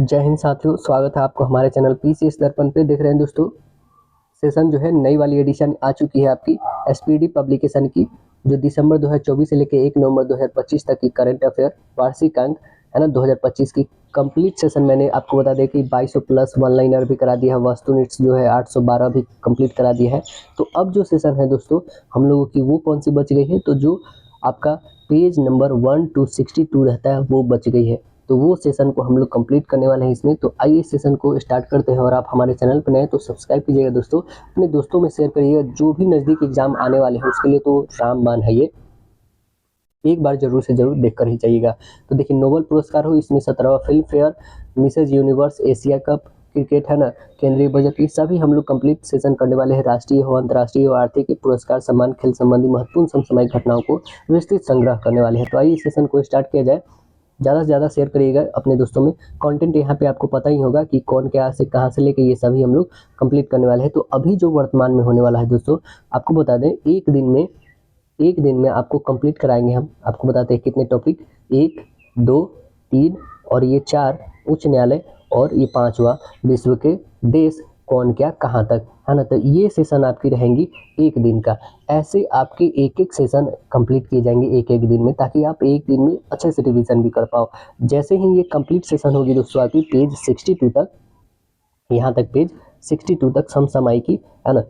जय हिंद साथियों, स्वागत है आपको हमारे चैनल पीसीएस दर्पण पे। देख रहे हैं दोस्तों, सेशन जो है नई वाली एडिशन आ चुकी है आपकी एसपीडी पब्लिकेशन की, जो दिसंबर 2024 से लेकर 1 नवंबर 2025 तक की करंट अफेयर वार्षिक अंक है ना 2025 की कंप्लीट सेशन मैंने आपको बता दें कि 2200 प्लस वन लाइनर भी करा दिया है, वस्तुनिष्ठ जो है 812 भी कंप्लीट करा दिया है। तो अब जो सेशन है दोस्तों हम लोगों की वो कौन सी बच गई है, तो जो आपका पेज नंबर 1 to 62 रहता है वो बच गई है। तो वो सेशन को हम लोग कंप्लीट करने वाले हैं इसमें। तो आइए इस सेशन को स्टार्ट करते हैं। और आप हमारे चैनल पर नए तो सब्सक्राइब कीजिएगा दोस्तों, अपने दोस्तों में शेयर करिएगा। जो भी नज़दीक एग्जाम आने वाले हैं उसके लिए तो रामबाण है ये, एक बार जरूर से जरूर देख कर ही जाइएगा। तो देखिए, नोबेल पुरस्कार हो, इसमें 17वां Filmfare, Mrs Universe, Asia cup cricket है ना, केंद्रीय बजट, ये सभी हम लोग कंप्लीट सेशन करने वाले हैं। राष्ट्रीय हो, अंतर्राष्ट्रीय हो, आर्थिक पुरस्कार, सम्मान, खेल संबंधी महत्वपूर्ण समसामयिक घटनाओं को विस्तृत संग्रह करने वाले हैं। तो आइए इस सेशन को स्टार्ट किया जाए। ज़्यादा से ज़्यादा शेयर करिएगा अपने दोस्तों में। कंटेंट यहाँ पे आपको पता ही होगा कि कौन क्या से कहाँ से लेके ये सभी हम लोग कंप्लीट करने वाले हैं। तो अभी जो वर्तमान में होने वाला है दोस्तों, आपको बता दें एक दिन में आपको कंप्लीट कराएंगे हम। आपको बताते हैं कितने टॉपिक, 1, 2, 3 और ये 4 उच्च न्यायालय और ये 5वां विश्व के देश कौन क्या कहाँ तक, है ना। तो ये सेशन आपकी रहेंगी एक दिन का। ऐसे आपके एक एक सेशन कंप्लीट किए जाएंगे एक एक दिन में, ताकि आप एक दिन में अच्छे से रिवीजन भी कर पाओ। जैसे ही ये कंप्लीट सेशन होगी दोस्तों आपकी पेज 62 तक, यहाँ तक पेज 62 तक समसामयिकी, है ना,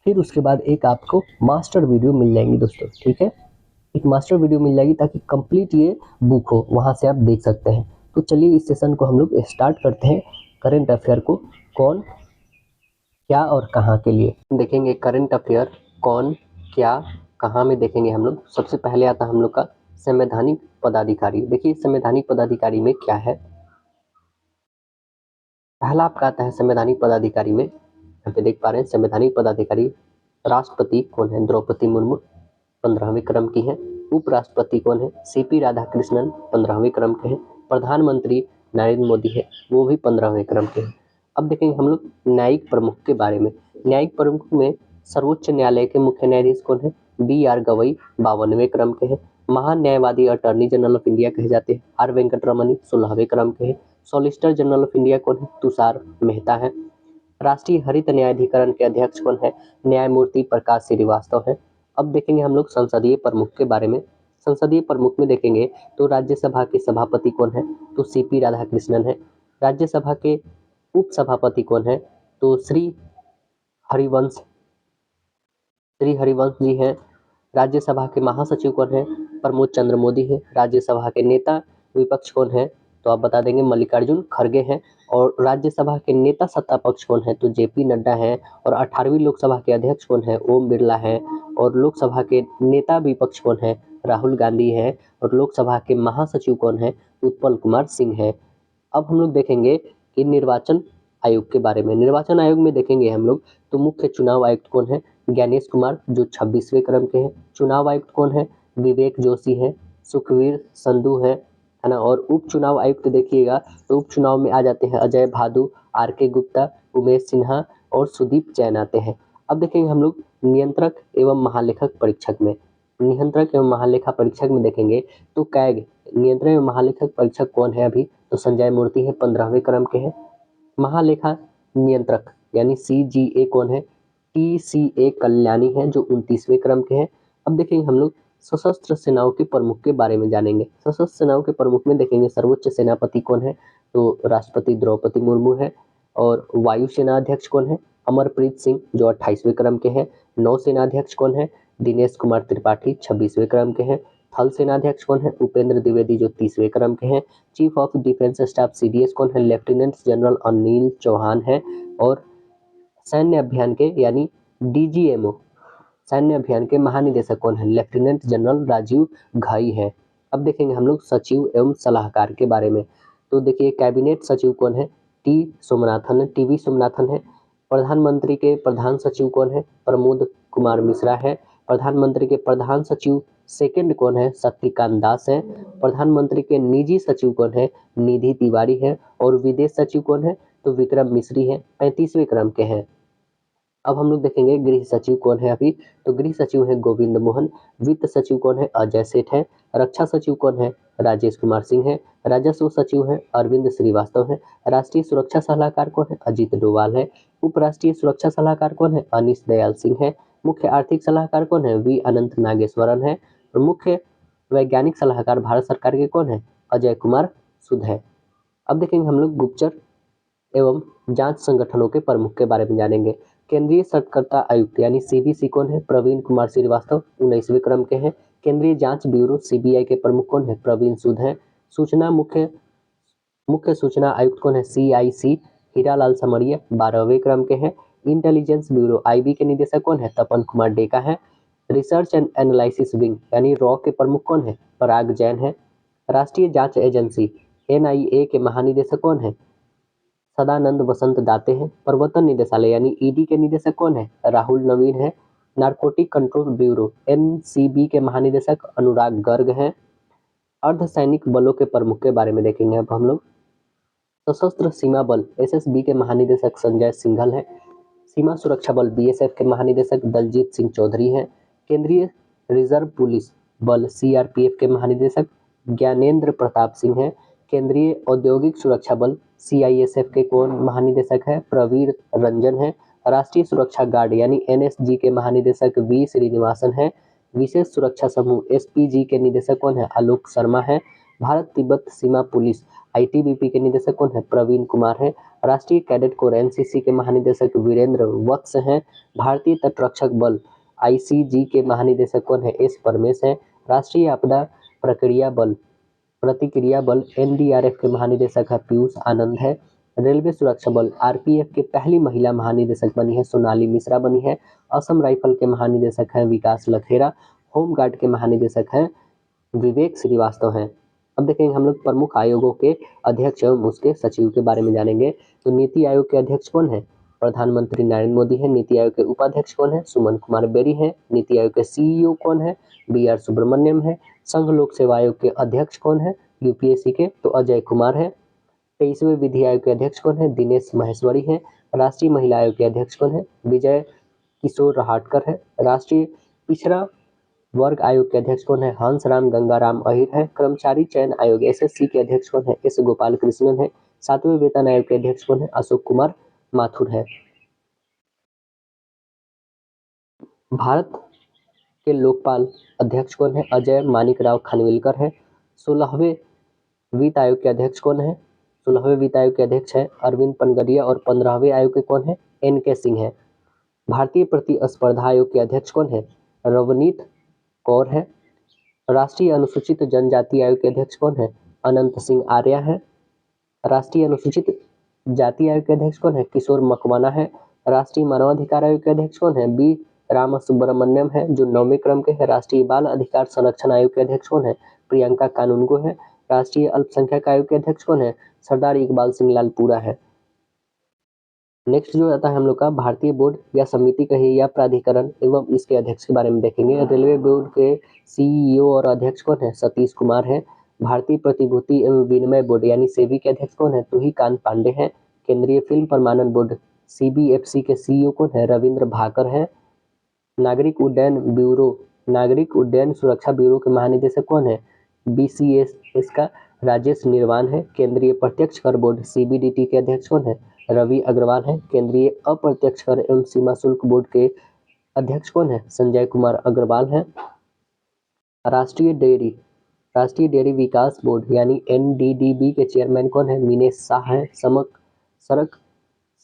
फिर उसके बाद एक आपको मास्टर वीडियो मिल जाएंगी दोस्तों, ठीक है। एक मास्टर वीडियो मिल जाएगी ताकि कंप्लीट ये बुक हो, वहाँ से आप देख सकते हैं। तो चलिए इस सेशन को हम लोग स्टार्ट करते हैं। करंट अफेयर को कौन क्या और कहाँ के लिए देखेंगे। करंट अफेयर कौन क्या कहाँ में देखेंगे हम लोग। सबसे पहले आता है हम लोग का संवैधानिक पदाधिकारी। देखिए संवैधानिक पदाधिकारी में क्या है। पहला आपका आता है संवैधानिक पदाधिकारी में, यहाँ पे देख पा रहे हैं संवैधानिक पदाधिकारी। राष्ट्रपति कौन है, द्रौपदी मुर्मू 15वें क्रम की है। उपराष्ट्रपति कौन है, सीपी राधाकृष्णन 15वें क्रम के हैं। प्रधानमंत्री नरेंद्र मोदी है, वो भी 15वें क्रम के हैं। अब देखेंगे हम लोग न्यायिक प्रमुख के बारे में। न्यायिक प्रमुख में सर्वोच्च न्यायालय के मुख्य न्यायाधीश कौन है, BR गवई 52वें क्रम के हैं। महान न्यायवादी अटॉर्नी जनरल ऑफ इंडिया कहे जाते हैं, R वेंकटरमणी 16वें क्रम के हैं। सॉलिसिटर जनरल ऑफ इंडिया कौन है, तुषार मेहता है। राष्ट्रीय हरित न्यायाधिकरण के अध्यक्ष कौन है, न्यायमूर्ति प्रकाश श्रीवास्तव है। अब देखेंगे हम लोग संसदीय प्रमुख के बारे में। संसदीय प्रमुख में देखेंगे तो राज्यसभा के सभापति कौन है, तो CP राधाकृष्णन है। राज्यसभा के उपसभापति कौन है, तो श्री हरिवंश जी हैं। राज्यसभा के महासचिव कौन है, प्रमोद चंद्र मोदी है। राज्यसभा के नेता विपक्ष कौन है, तो आप बता देंगे मल्लिकार्जुन खड़गे हैं। और राज्यसभा के नेता सत्ता पक्ष कौन है, तो JP नड्डा हैं। और 18वीं लोकसभा के अध्यक्ष कौन है, ओम बिरला हैं। और लोकसभा के नेता विपक्ष कौन है, राहुल गांधी है। और लोकसभा के महासचिव कौन है, उत्पल कुमार सिंह है। अब हम लोग देखेंगे कि निर्वाचन आयोग के बारे में। निर्वाचन आयोग में देखेंगे हम लोग तो मुख्य चुनाव आयुक्त कौन है, ज्ञानेश कुमार जो 26वें क्रम के हैं। चुनाव आयुक्त कौन है, विवेक जोशी है। सुखवीर संधू है ना। और उप चुनाव आयुक्त देखिएगा तो उप चुनाव में आ जाते हैं अजय भादु, RK गुप्ता, उमेश सिन्हा और सुदीप जैन आते हैं। अब देखेंगे हम लोग नियंत्रक एवं महालेखक परीक्षक में। नियंत्रक एवं महालेखा परीक्षक में देखेंगे तो कैग नियंत्रक एवं महालेखक परीक्षक कौन है अभी, तो संजय मूर्ति है, 15वें क्रम के हैं। महालेखा नियंत्रक यानी CGA कौन है, TCA कल्याणी है जो 29वें क्रम के हैं। अब देखेंगे हम लोग सशस्त्र सेनाओं के प्रमुख के बारे में जानेंगे। सशस्त्र सेनाओं के प्रमुख में देखेंगे सर्वोच्च सेनापति कौन है, तो राष्ट्रपति द्रौपदी मुर्मू है। और वायुसेना अध्यक्ष कौन है, अमरप्रीत सिंह जो 28वें क्रम के हैं। नौसेना अध्यक्ष कौन है, दिनेश कुमार त्रिपाठी 26वें क्रम के हैं। थल सेनाध्यक्ष कौन है, उपेंद्र द्विवेदी जो 30वें क्रम के हैं। Chief of defence staff CDS कौन है, लेफ्टिनेंट जनरल अनिल चौहान है। और सैन्य अभियान के यानी DGMO सैन्य अभियान के महानिदेशक कौन है, लेफ्टिनेंट जनरल राजीव घाई है। अब देखेंगे हम लोग सचिव एवं सलाहकार के बारे में। तो देखिए कैबिनेट सचिव कौन है, TV सोमनाथन है। प्रधानमंत्री के प्रधान सचिव कौन है, प्रमोद कुमार मिश्रा है। प्रधानमंत्री के प्रधान सचिव सेकंड कौन है, शक्तिकांत दास है। प्रधानमंत्री के निजी सचिव कौन है, निधि तिवारी है। और विदेश सचिव कौन है, तो विक्रम मिश्री है, 35वें क्रम के हैं। अब हम लोग देखेंगे गृह सचिव कौन है अभी। तो गृह सचिव है गोविंद मोहन। वित्त सचिव कौन है? अजय सेठ है। रक्षा सचिव कौन है? राजेश कुमार सिंह है। राजस्व सचिव है अरविंद श्रीवास्तव है। राष्ट्रीय सुरक्षा सलाहकार कौन है? अजीत डोभाल है। उपराष्ट्रीय सुरक्षा सलाहकार कौन है? अनीश दयाल सिंह है। मुख्य आर्थिक सलाहकार कौन है? वी अनंत नागेश्वरन है। और मुख्य वैज्ञानिक सलाहकार भारत सरकार के कौन है? अजय कुमार सुध है। अब देखेंगे हम लोग गुप्तचर एवं जांच संगठनों के प्रमुख के बारे में जानेंगे। केंद्रीय सतर्कता आयुक्त यानी सीबीसी कौन है? प्रवीण कुमार श्रीवास्तव 19वें क्रम के हैं। केंद्रीय जांच ब्यूरो सीबीआई के प्रमुख कौन है? प्रवीण सूद है। सूचना मुख्य सूचना आयुक्त कौन है? सीआईसी हीरालाल समरिया 12वें क्रम के हैं। इंटेलिजेंस ब्यूरो आईबी के निदेशक कौन है? तपन कुमार डेका है। रिसर्च एंड एनालिसिस विंग यानी रॉ के प्रमुख कौन है? पराग जैन है। राष्ट्रीय जांच एजेंसी एनआईए के महानिदेशक कौन है? सदानंद वसंत दाते हैं। प्रवर्तन निदेशालय यानी ईडी के निदेशक कौन है? राहुल नवीन है। नारकोटिक कंट्रोल ब्यूरो एनसीबी के महानिदेशक अनुराग गर्ग हैं। अर्धसैनिक बलों के प्रमुख के बारे में देखेंगे अब हम लोग। सशस्त्र सीमा बल एसएसबी के महानिदेशक संजय सिंघल हैं। सीमा सुरक्षा बल बीएसएफ के महानिदेशक दलजीत सिंह चौधरी हैं। केंद्रीय रिजर्व पुलिस बल सीआरपीएफ के महानिदेशक ज्ञानेंद्र प्रताप सिंह हैं। केंद्रीय औद्योगिक सुरक्षा बल सीआईएसएफ के कौन महानिदेशक है? प्रवीर रंजन है। राष्ट्रीय सुरक्षा गार्ड यानी एनएसजी के महानिदेशक वी श्रीनिवासन है। विशेष सुरक्षा समूह एसपीजी के निदेशक कौन है? आलोक शर्मा है। भारत तिब्बत सीमा पुलिस आईटीबीपी के निदेशक कौन है? प्रवीण कुमार है। राष्ट्रीय कैडेट कोर एनसीसी के महानिदेशक वीरेंद्र वत्स हैं। भारतीय तटरक्षक बल आईसीजी के महानिदेशक कौन है? एस परमेश है। राष्ट्रीय आपदा प्रतिक्रिया बल एनडीआरएफ के महानिदेशक है पीयूष आनंद है। रेलवे सुरक्षा बल आरपीएफ के पहली महिला महानिदेशक बनी है सोनाली मिश्रा बनी है। असम राइफल के महानिदेशक हैं विकास लखेरा। होमगार्ड के महानिदेशक हैं विवेक श्रीवास्तव हैं। अब देखेंगे हम लोग प्रमुख आयोगों के अध्यक्ष एवं उसके सचिव के बारे में जानेंगे। तो नीति आयोग के अध्यक्ष कौन है? प्रधानमंत्री नरेंद्र मोदी है। नीति आयोग के उपाध्यक्ष कौन है? सुमन कुमार बेरी है। नीति आयोग के सीईओ कौन है? बी आर सुब्रमण्यम है। संघ लोक सेवा आयोग के अध्यक्ष कौन है? यूपीएससी के तो अजय कुमार है। 23वें विधि आयोग के अध्यक्ष कौन है? दिनेश महेश्वरी है। राष्ट्रीय महिला आयोग के अध्यक्ष कौन है? विजय किशोर रहाटकर है। राष्ट्रीय पिछड़ा वर्ग आयोग के अध्यक्ष कौन है? हंसराम गंगाराम अहिर है। कर्मचारी चयन आयोग एसएससी के अध्यक्ष कौन है? एस गोपाल कृष्णन है। 7वें वेतन आयोग के अध्यक्ष कौन है? अशोक कुमार माथुर है। भारत के लोकपाल अध्यक्ष कौन है? अजय मानिकराव खानविलकर है। 16वें वित्त आयोग के अध्यक्ष कौन है? 16वें वित्त आयोग के अध्यक्ष है अरविंद पनगडिया। और 15वें आयोग के कौन है? एनके सिंह है। भारतीय प्रतिस्पर्धा आयोग के अध्यक्ष कौन है? रवनीत कौर है। राष्ट्रीय अनुसूचित जनजाति आयोग के अध्यक्ष कौन है? अनंत सिंह आर्या है। राष्ट्रीय अनुसूचित जाति आयोग के अध्यक्ष कौन है? किशोर मकवाना है। राष्ट्रीय मानवाधिकार आयोग के अध्यक्ष कौन है? बी राम सुब्रमण्यम है जो 9वें क्रम के है। राष्ट्रीय बाल अधिकार संरक्षण आयोग के अध्यक्ष कौन है? प्रियंका कानूनगो है। राष्ट्रीय अल्पसंख्यक आयोग के अध्यक्ष कौन है? सरदार इकबाल सिंह लालपुरा है। नेक्स्ट जो आता है हम लोग का भारतीय बोर्ड या समिति कहिए या प्राधिकरण एवं इसके अध्यक्ष के बारे में देखेंगे। रेलवे बोर्ड के सीईओ और अध्यक्ष कौन है? सतीश कुमार है। भारतीय प्रतिभूति एवं विनिमय बोर्ड यानी सेबी के अध्यक्ष कौन है? तुहिकांत पांडे हैं। केंद्रीय फिल्म प्रमाणन बोर्ड सीबीएफसी के सीईओ कौन है? रविंद्र भाकर है। नागरिक उड्डयन सुरक्षा ब्यूरो के महानिदेशक कौन है? बीसीएस का राजेश निर्वाण है। केंद्रीय प्रत्यक्ष कर बोर्ड सीबीडीटी के अध्यक्ष कौन है? रवि अग्रवाल है। केंद्रीय अप्रत्यक्ष कर एवं सीमा शुल्क बोर्ड के अध्यक्ष कौन है? संजय कुमार अग्रवाल है। राष्ट्रीय डेयरी विकास बोर्ड यानी एनडीडीबी के चेयरमैन कौन है? मिनेश शाह है।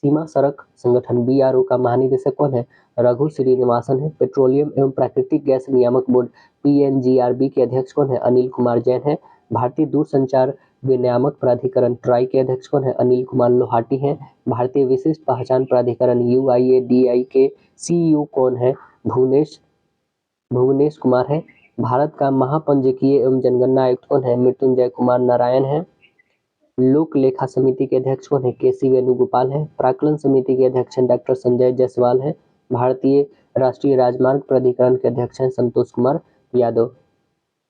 सीमा सड़क संगठन बीआरओ का महानिदेशक कौन है? रघु श्रीनिवासन है। पेट्रोलियम एवं प्राकृतिक गैस नियामक बोर्ड पीएनजीआरबी के अध्यक्ष कौन है? अनिल कुमार जैन है। भारतीय दूरसंचार विनियामक प्राधिकरण ट्राई के अध्यक्ष कौन है? अनिल कुमार लोहाटी हैं। भारतीय विशिष्ट पहचान प्राधिकरण यूआईएडीआई के सीईओ कौन है? भुवनेश कुमार है। भारत का महापंजीकीय एवं जनगणना आयुक्त कौन है? मृत्युंजय कुमार नारायण है। लोक लेखा समिति के अध्यक्ष कौन है? केसी वेणुगोपाल है। प्राक्कलन समिति के अध्यक्ष हैं डॉक्टर संजय जायसवाल है। भारतीय राष्ट्रीय राजमार्ग प्राधिकरण के अध्यक्ष हैं संतोष कुमार यादव।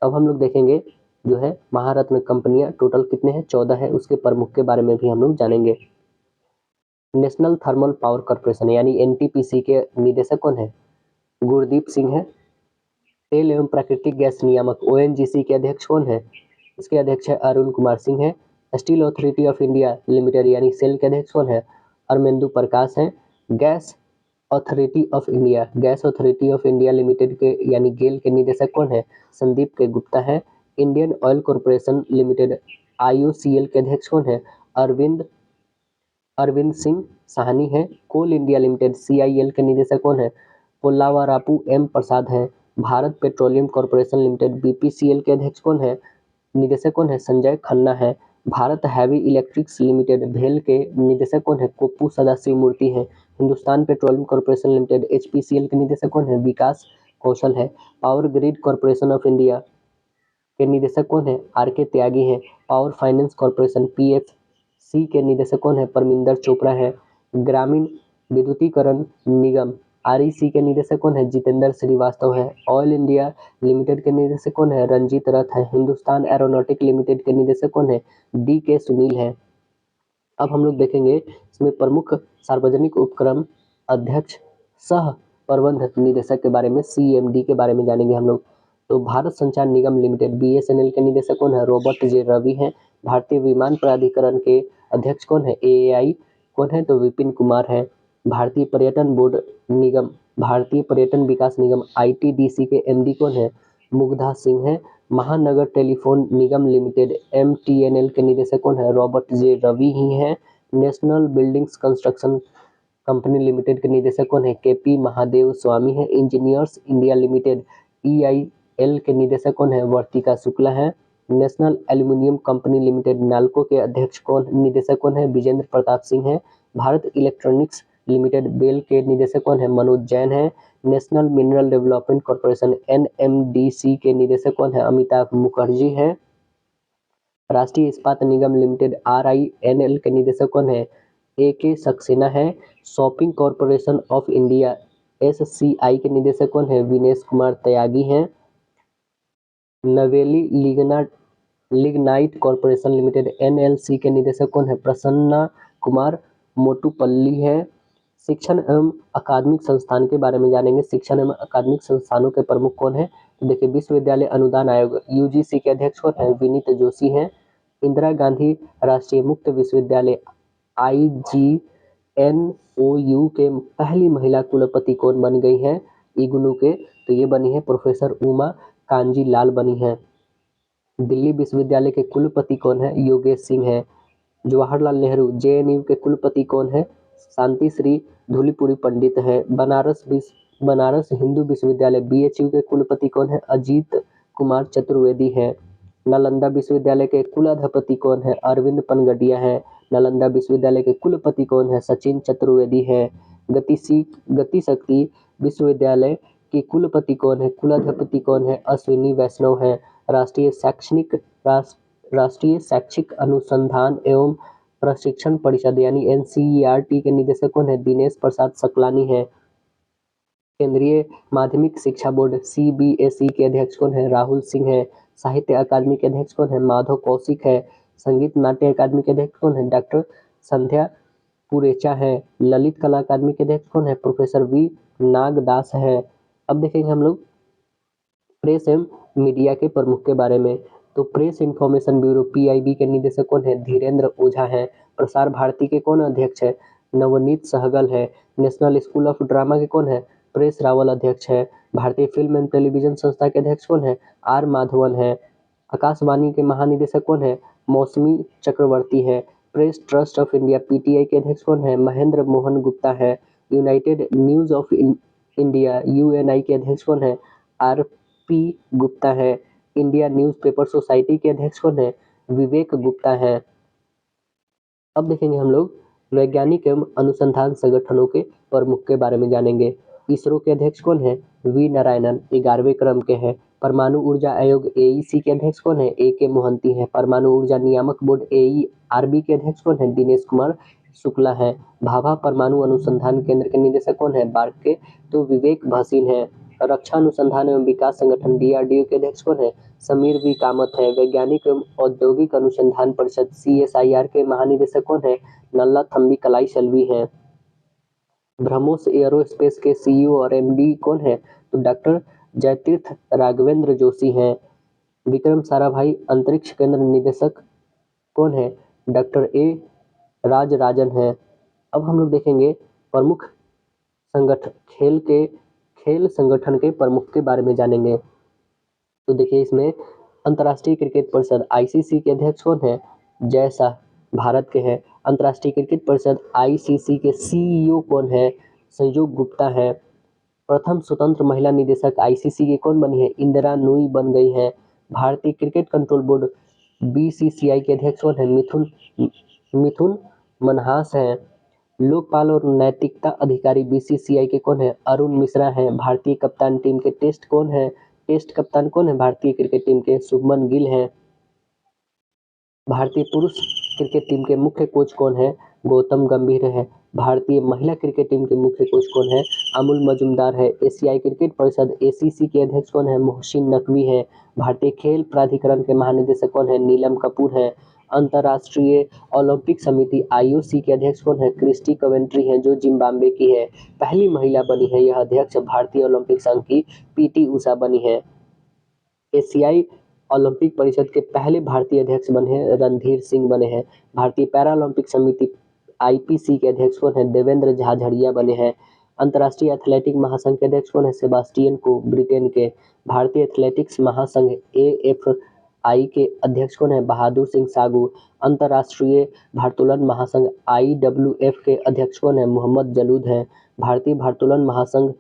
अब हम लोग देखेंगे जो है महारत्न कंपनियां टोटल कितने हैं? 14 है। उसके प्रमुख के बारे में भी हम लोग जानेंगे। नेशनल थर्मल पावर कॉर्पोरेशन यानी एनटीपीसी के निदेशक कौन है? गुरदीप सिंह है। तेल एवं प्राकृतिक गैस नियामक ओएनजीसी के अध्यक्ष कौन है? इसके अध्यक्ष है अरुण कुमार सिंह है। Steel authority of India limited यानी सेल के अध्यक्ष कौन है? अरमेंदु प्रकाश है। Gas authority of India limited के यानी गेल के निदेशक कौन है? संदीप के गुप्ता है। Indian oil corporation limited IOCL के अध्यक्ष कौन है? अरविंद सिंह साहनी है। कोल इंडिया लिमिटेड सीआईएल के निदेशक कौन है? पोल्लावारापू एम प्रसाद है। Bharat petroleum corporation limited BPCL के अध्यक्ष कौन है? निदेशक कौन है? संजय खन्ना है। भारत हैवी इलेक्ट्रिक्स लिमिटेड भेल के निदेशक कौन है? कोप्पू सदाशिव मूर्ति है। Hindustan petroleum corporation limited HPCL के निदेशक कौन है? विकास कौशल है। Power grid corporation of India के निदेशक कौन है? आर के त्यागी है। पावर फाइनेंस कॉर्पोरेशन पीएफसी के निदेशक कौन है? परमिंदर चोपड़ा है। ग्रामीण विद्युतीकरण निगम आरईसी के निदेशक कौन है? जितेंद्र श्रीवास्तव है। ऑयल इंडिया लिमिटेड के निदेशक कौन है? रंजीत रथ है। हिंदुस्तान एरोनॉटिक लिमिटेड के निदेशक कौन है? डी के सुनील है। अब हम लोग देखेंगे इसमें प्रमुख सार्वजनिक उपक्रम अध्यक्ष सह प्रबंध निदेशक के बारे में, सीएमडी के बारे में जानेंगे हम लोग। तो भारत संचार निगम लिमिटेड बीएसएनएल के निदेशक कौन है? रॉबर्ट जे रवि हैं। भारतीय विमान प्राधिकरण के अध्यक्ष कौन है? एएआई कौन है? तो विपिन कुमार है। भारतीय पर्यटन बोर्ड निगम भारतीय पर्यटन विकास निगम आईटीडीसी के एमडी कौन है? मुग्धा सिंह है। महानगर टेलीफोन निगम लिमिटेड एमटीएनएल के निदेशक कौन है? रॉबर्ट जे रवि ही हैं। National buildings construction company limited के निदेशक कौन है? केपी महादेव स्वामी है। इंजीनियर्स इंडिया लिमिटेड ईआईएल के निदेशक कौन है? वर्तिका शुक्ला है। National aluminium company limited NALCO के अध्यक्ष निदेशक कौन है? विजेंद्र प्रताप सिंह है। भारत इलेक्ट्रॉनिक्स लिमिटेड बेल के निदेशक कौन है? मनोज जैन है। National mineral development corporation NMDC के निदेशक कौन है? अमिताभ मुखर्जी है। राष्ट्रीय इस्पात निगम लिमिटेड आरआईएनएल के निदेशक कौन है? ए.के. सक्सेना है। Shopping corporation of India SCI के निदेशक कौन है? विनेश कुमार त्यागी हैं। नवेली लिग्नाइट कॉर्पोरेशन लिमिटेड एनएलसी के निदेशक कौन है? प्रसन्ना कुमार मोटुपल्ली है। शिक्षण एवं अकादमिक संस्थान के बारे में जानेंगे। शिक्षण एवं अकादमिक संस्थानों के प्रमुख कौन है? तो देखिए, विश्वविद्यालय अनुदान आयोग यूजीसी के अध्यक्ष कौन है? विनीत जोशी हैं। इंदिरा गांधी राष्ट्रीय मुक्त विश्वविद्यालय आईजीएनओयू के पहली महिला कुलपति कौन बन गई हैं? इग्नू के, तो ये बनी है प्रोफेसर उमा कांजी लाल बनी है। दिल्ली विश्वविद्यालय के कुलपति कौन है? योगेश सिंह है। जवाहरलाल नेहरू जेएनयू के कुलपति कौन है? शांति श्री धूलीपुरी पंडित है। बनारस हिंदू विश्वविद्यालय बीएचयू के कुलपति कौन है? अजीत कुमार चतुर्वेदी है। नालंदा विश्वविद्यालय के कुलाधिपति कौन है? अरविंद पनगडिया है। नालंदा विश्वविद्यालय के कुलपति कौन है? सचिन चतुर्वेदी है। गति शक्ति विश्वविद्यालय के कुलपति कौन है? कुलाधिपति कौन है? अश्विनी वैष्णव है। राष्ट्रीय शैक्षिक अनुसंधान एवं प्रशिक्षण परिषद यानी एनसीईआरटी के निदेशक कौन है? दिनेश प्रसाद सकलानी है। केंद्रीय माध्यमिक शिक्षा बोर्ड सीबीएसई के अध्यक्ष कौन है? राहुल सिंह है। साहित्य अकादमी के अध्यक्ष कौन है? माधव कौशिक है। संगीत नाट्य अकादमी के अध्यक्ष कौन है? डॉक्टर संध्या पुरेचा है। ललित कला अकादमी के अध्यक्ष कौन है? प्रोफेसर वी नागदास है। अब देखेंगे हम लोग प्रेस एवं मीडिया के प्रमुख के बारे में। तो प्रेस इंफॉर्मेशन ब्यूरो पीआईबी के निदेशक कौन है? धीरेन्द्र ओझा है। प्रसार भारती के कौन अध्यक्ष है? नवनीत सहगल है। नेशनल स्कूल ऑफ ड्रामा के कौन है? प्रेस रावल अध्यक्ष है। भारतीय फिल्म एवं टेलीविजन संस्था के अध्यक्ष कौन है? आर माधवन है। आकाशवाणी के महानिदेशक कौन है? मौसमी चक्रवर्ती है। Press trust of India PTI के अध्यक्ष कौन है? महेंद्र मोहन गुप्ता है। United news of India Uni के अध्यक्ष कौन है? आर पी गुप्ता है। इंडिया न्यूज़पेपर सोसाइटी के अध्यक्ष कौन है? विवेक गुप्ता है। अब देखेंगे हम लोग वैज्ञानिक एवं अनुसंधान संगठनों के प्रमुख के बारे में जानेंगे। इसरो के अध्यक्ष कौन है? वी नारायणन, 11वें क्रम के हैं। परमाणु ऊर्जा आयोग एईसी के अध्यक्ष कौन है? ए.के. मोहंती है। परमाणु ऊर्जा नियामक बोर्ड एईआरबी के अध्यक्ष कौन है? दिनेश कुमार शुक्ला है। भाभा परमाणु अनुसंधान केंद्र के निदेशक कौन है? बार्क के, तो विवेक भासीन है। रक्षा अनुसंधान एवं विकास संगठन DRDO के अध्यक्ष कौन है? समीर वी कामत है। वैज्ञानिक एवं औद्योगिक अनुसंधान परिषद CSIR के महानिदेशक कौन है? नल्ला थम्बी कलाई शल्वी है। ब्रह्मोस एयरोस्पेस के CEO और MD कौन है? तो डॉक्टर जयतीर्थ राघवेंद्र जोशी हैं। विक्रम साराभाई अंतरिक्ष केंद्र निदेशक कौन है? डॉक्टर A राजराजन है। अब हम लोग देखेंगे प्रमुख खेल संगठन के प्रमुख के बारे में जानेंगे। तो देखिए इसमें अंतर्राष्ट्रीय क्रिकेट परिषद ICC के अध्यक्ष कौन है? जय शाह भारत के हैं। अंतर्राष्ट्रीय क्रिकेट परिषद ICC के CEO कौन है? संयोग गुप्ता है। प्रथम स्वतंत्र महिला निदेशक ICC के कौन बनी है? इंदिरा नूई बन गई है। भारतीय क्रिकेट कंट्रोल बोर्ड BCCI के अध्यक्ष कौन है? मिथुन मनहास हैं। लोकपाल और नैतिकता अधिकारी BCCI के कौन है? अरुण मिश्रा हैं। भारतीय कप्तान टीम के टेस्ट कप्तान कौन है? भारतीय क्रिकेट टीम के शुभमन गिल हैं। भारतीय पुरुष क्रिकेट टीम के मुख्य कोच कौन है? गौतम गंभीर है। भारतीय महिला क्रिकेट टीम के मुख्य कोच कौन है? अमूल मजुमदार है। एशियाई क्रिकेट परिषद ACC के अध्यक्ष कौन है? मोहसिन नकवी है। भारतीय खेल प्राधिकरण के महानिदेशक कौन है? नीलम कपूर है। अंतर्राष्ट्रीय ओलंपिक समिति IOC के अध्यक्ष कौन है? क्रिस्टी कवेंट्री है, जो जिम्बाब्वे की है। पहली महिला बनी है यह अध्यक्ष भारतीय ओलंपिक संघ की PT उषा बनी है। एशियाई ओलंपिक परिषद के पहले भारतीय अध्यक्ष बने हैं रणधीर सिंह बने हैं। भारतीय पैरालंपिक समिति IPC के अध्यक्ष कौन है? देवेंद्र झाझड़िया बने हैं। अंतर्राष्ट्रीय एथलेटिक महासंघ के अध्यक्ष कौन है? सेबास्टियन को ब्रिटेन के। भारतीय एथलेटिक्स महासंघ AFI के अध्यक्ष कौन है? बहादुर सिंह सागू। अंतर्राष्ट्रीय भारोत्तोलन महासंघ IWF के अध्यक्ष कौन है? मोहम्मद जलूद हैं। भारतीय भारोत्तोलन महासंघ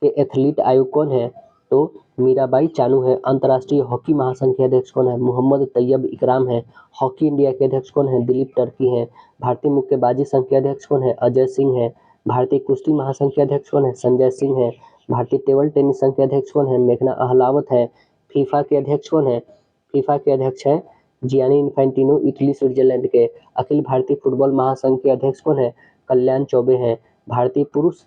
के एथलीट आयोग कौन है? तो मीराबाई चानू है। अंतर्राष्ट्रीय हॉकी महासंघ के अध्यक्ष कौन है? मोहम्मद तैयब इकराम है। हॉकी इंडिया के अध्यक्ष कौन है? दिलीप टर्की हैं। भारतीय मुक्केबाजी संघ के अध्यक्ष कौन है? अजय सिंह है। भारतीय कुश्ती महासंघ के अध्यक्ष कौन है? संजय सिंह है। भारतीय टेबल टेनिस संघ के अध्यक्ष कौन है? मेघना अहलावत है। फीफा के अध्यक्ष कौन है? फीफा के अध्यक्ष है जियानी इन्फेंटिनो, इटली स्विट्जरलैंड के। अखिल भारतीय फुटबॉल महासंघ के अध्यक्ष कौन है? कल्याण चौबे हैं। भारतीय पुरुष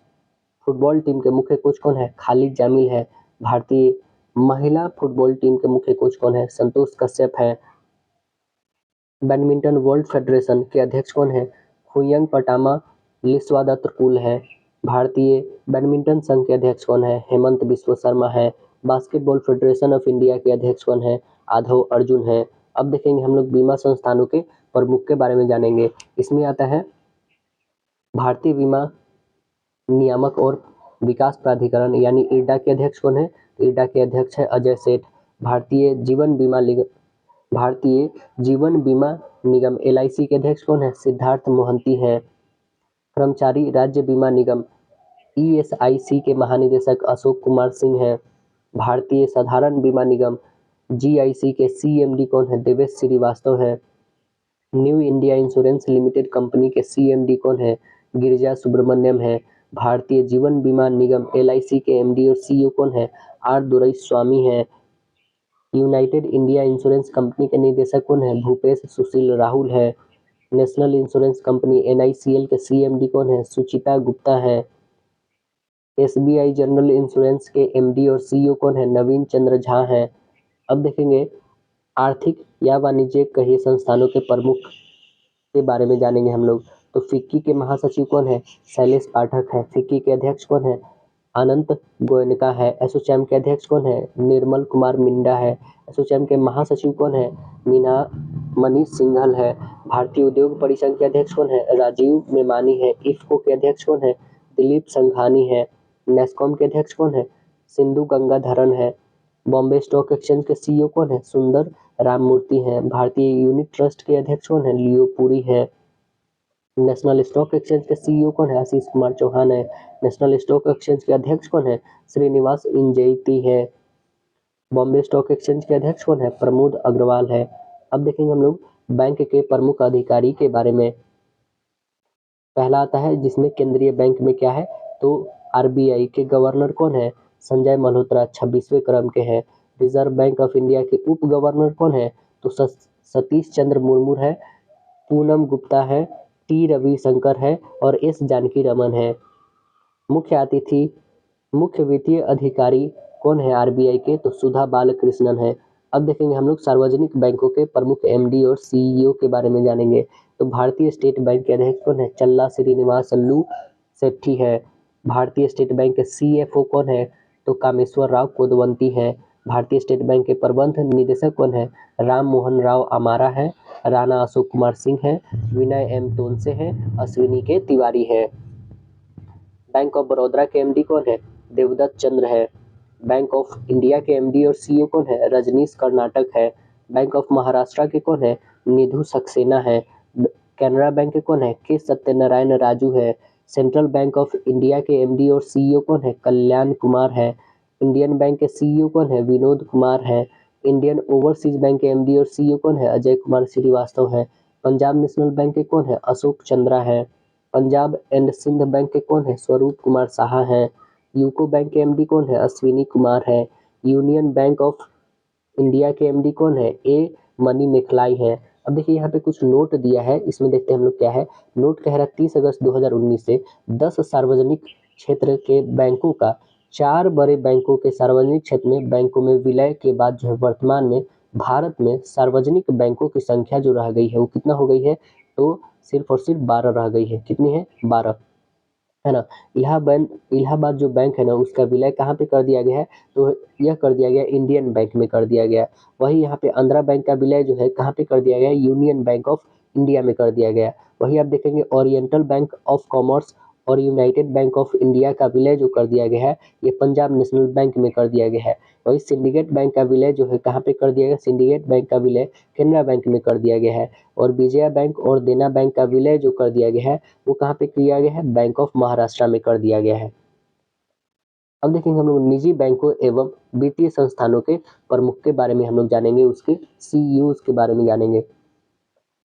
फुटबॉल टीम के मुख्य कोच कौन है? खालिद जामिल है। भारतीय महिला फुटबॉल टीम के मुख्य कोच कौन है? संतोष कश्यप है। बैडमिंटन वर्ल्ड फेडरेशन के अध्यक्ष कौन है? हुयंग पटामा लिस्वादत्तपुल है। भारतीय बैडमिंटन संघ के अध्यक्ष कौन है? हेमंत बिस्व शर्मा है। बास्केटबॉल फेडरेशन ऑफ इंडिया के अध्यक्ष कौन है? आधव अर्जुन है। अब देखेंगे हम लोग बीमा संस्थानों के प्रमुख के बारे में जानेंगे। इसमें आता है भारतीय बीमा नियामक और विकास प्राधिकरण यानी IRDA के अध्यक्ष कौन है? IRDA के अध्यक्ष है अजय सेठ। भारतीय जीवन बीमा निगम LIC के अध्यक्ष कौन है? सिद्धार्थ मोहंती हैं। कर्मचारी राज्य बीमा निगम ESIC के महानिदेशक अशोक कुमार सिंह हैं। भारतीय साधारण बीमा निगम GIC के CMD कौन है? देवेश श्रीवास्तव है। New India insurance limited company के CMD कौन है? गिरिजा सुब्रमण्यम है। भारतीय जीवन बीमा निगम LIC के MD और CEO कौन है? R दुराईस्वामी है। यूनाइटेड इंडिया इंश्योरेंस कंपनी के निदेशक कौन है? भूपेश सुशील राहुल है। नेशनल इंश्योरेंस कंपनी NICL के CMD कौन है? सुचिता गुप्ता है। SBI जनरल इंश्योरेंस के MD और CEO कौन है? नवीन चंद्र झा है। अब देखेंगे आर्थिक या वाणिज्यिक कई संस्थानों के प्रमुख के बारे में जानेंगे हम लोग। तो फिक्की के महासचिव कौन है? शैलेश पाठक है। फिक्की के अध्यक्ष कौन है? अनंत गोयनका है। एसोचैम के अध्यक्ष कौन है? निर्मल कुमार मिंडा है। एसोचैम के महासचिव कौन है? मीना मनीष सिंघल है। भारतीय उद्योग परिसंघ के अध्यक्ष कौन है? राजीव मेमानी है। इफ्को के अध्यक्ष कौन है? दिलीप संघानी है। नेस्कॉम के अध्यक्ष कौन है? सिंधु गंगाधरन है। बॉम्बे स्टॉक एक्सचेंज के CEO कौन है? सुंदर राममूर्ति हैं। भारतीय यूनिट ट्रस्ट के अध्यक्ष कौन है? लियो पुरी है। नेशनल स्टॉक एक्सचेंज के CEO कौन है? आशीष कुमार चौहान है। नेशनल स्टॉक एक्सचेंज के अध्यक्ष कौन है? श्रीनिवास इंजैती है। बॉम्बे स्टॉक एक्सचेंज के अध्यक्ष कौन है? प्रमोद अग्रवाल है। अब देखेंगे हम लोग बैंक के प्रमुख अधिकारी के बारे में। पहला आता है जिसमें केंद्रीय बैंक में क्या है, तो RBI के गवर्नर कौन है? संजय मल्होत्रा 26वें क्रम के हैं। रिजर्व बैंक ऑफ इंडिया के उप गवर्नर कौन है? तो सतीश चंद्र मुर्मू है। पूनम गुप्ता है। T रविशंकर है और S जानकी रमन है। मुख्य अतिथि मुख्य वित्तीय अधिकारी कौन है आरबीआई के? तो सुधा बालकृष्णन है। अब देखेंगे हम लोग सार्वजनिक बैंकों के प्रमुख एमडी और सीईओ के बारे में जानेंगे। तो भारतीय स्टेट बैंक के अध्यक्ष कौन है? चल्ला श्रीनिवासलू सेट्टी है। भारतीय स्टेट बैंक के सीएफओ कौन है? तो कामेश्वर राव कोदवंती है। भारतीय स्टेट बैंक के प्रबंध निदेशक कौन है? राम मोहन राव अमारा है। राणा अशोक कुमार सिंह है। विनय एम तोनसे है। अश्विनी के तिवारी है। बैंक ऑफ बड़ौदा के एमडी कौन है? देवदत्त चंद्र है। बैंक ऑफ इंडिया के एमडी और सीईओ कौन है? रजनीश कर्नाटक है। बैंक ऑफ महाराष्ट्र के कौन है? निधु सक्सेना है। कैनरा बैंक के कौन है? के सत्यनारायण राजू है। सेंट्रल बैंक ऑफ इंडिया के एमडी और सीईओ कौन है? कल्याण कुमार है। इंडियन बैंक के सीईओ कौन है? विनोद कुमार है। इंडियन ओवरसीज बैंक के एमडी और सीईओ कौन है? अजय कुमार श्रीवास्तव है। पंजाब नेशनल बैंक के कौन है? अशोक चंद्रा है। पंजाब एंड सिंध बैंक के कौन है? स्वरूप कुमार साहा है। यूको बैंक के एमडी कौन है? अश्विनी कुमार है। यूनियन बैंक ऑफ इंडिया के एमडी कौन है? ए मनी मेखलाई है। अब देखिए यहाँ पे कुछ नोट दिया है, इसमें देखते हैं हम लोग क्या है। नोट कह रहा है 30 अगस्त 2019 से 10 सार्वजनिक क्षेत्र के बैंकों का 4 बड़े बैंकों के सार्वजनिक क्षेत्र में बैंकों में विलय के बाद जो है वर्तमान में भारत में सार्वजनिक बैंकों की संख्या जो रह गई है वो कितना हो गई है? तो सिर्फ और सिर्फ 12 रह गई है। कितनी है? 12 है ना। इलाहाबाद जो बैंक है ना उसका विलय कहाँ पे कर दिया गया है? तो यह कर दिया गया इंडियन बैंक में कर दिया गया। वही यहाँ पे आंध्रा बैंक का विलय जो है कहाँ पे कर दिया गया? यूनियन बैंक ऑफ इंडिया में कर दिया गया। वही आप देखेंगे ओरिएंटल बैंक ऑफ कॉमर्स और यूनाइटेड बैंक ऑफ इंडिया का विलय जो कर दिया गया है ये पंजाब नेशनल बैंक में कर दिया गया है। वही सिंडिकेट बैंक का विलय जो है कहाँ पे कर दिया गया? सिंडिकेट बैंक का विलय केनरा बैंक में कर दिया गया है। और विजया बैंक और देना बैंक का विलय जो कर दिया गया है वो कहाँ पे किया गया है? बैंक ऑफ महाराष्ट्र में कर दिया गया है। अब देखेंगे हम लोग निजी बैंकों एवं वित्तीय संस्थानों के प्रमुख के बारे में हम लोग जानेंगे, उसके सीईओ के बारे में जानेंगे।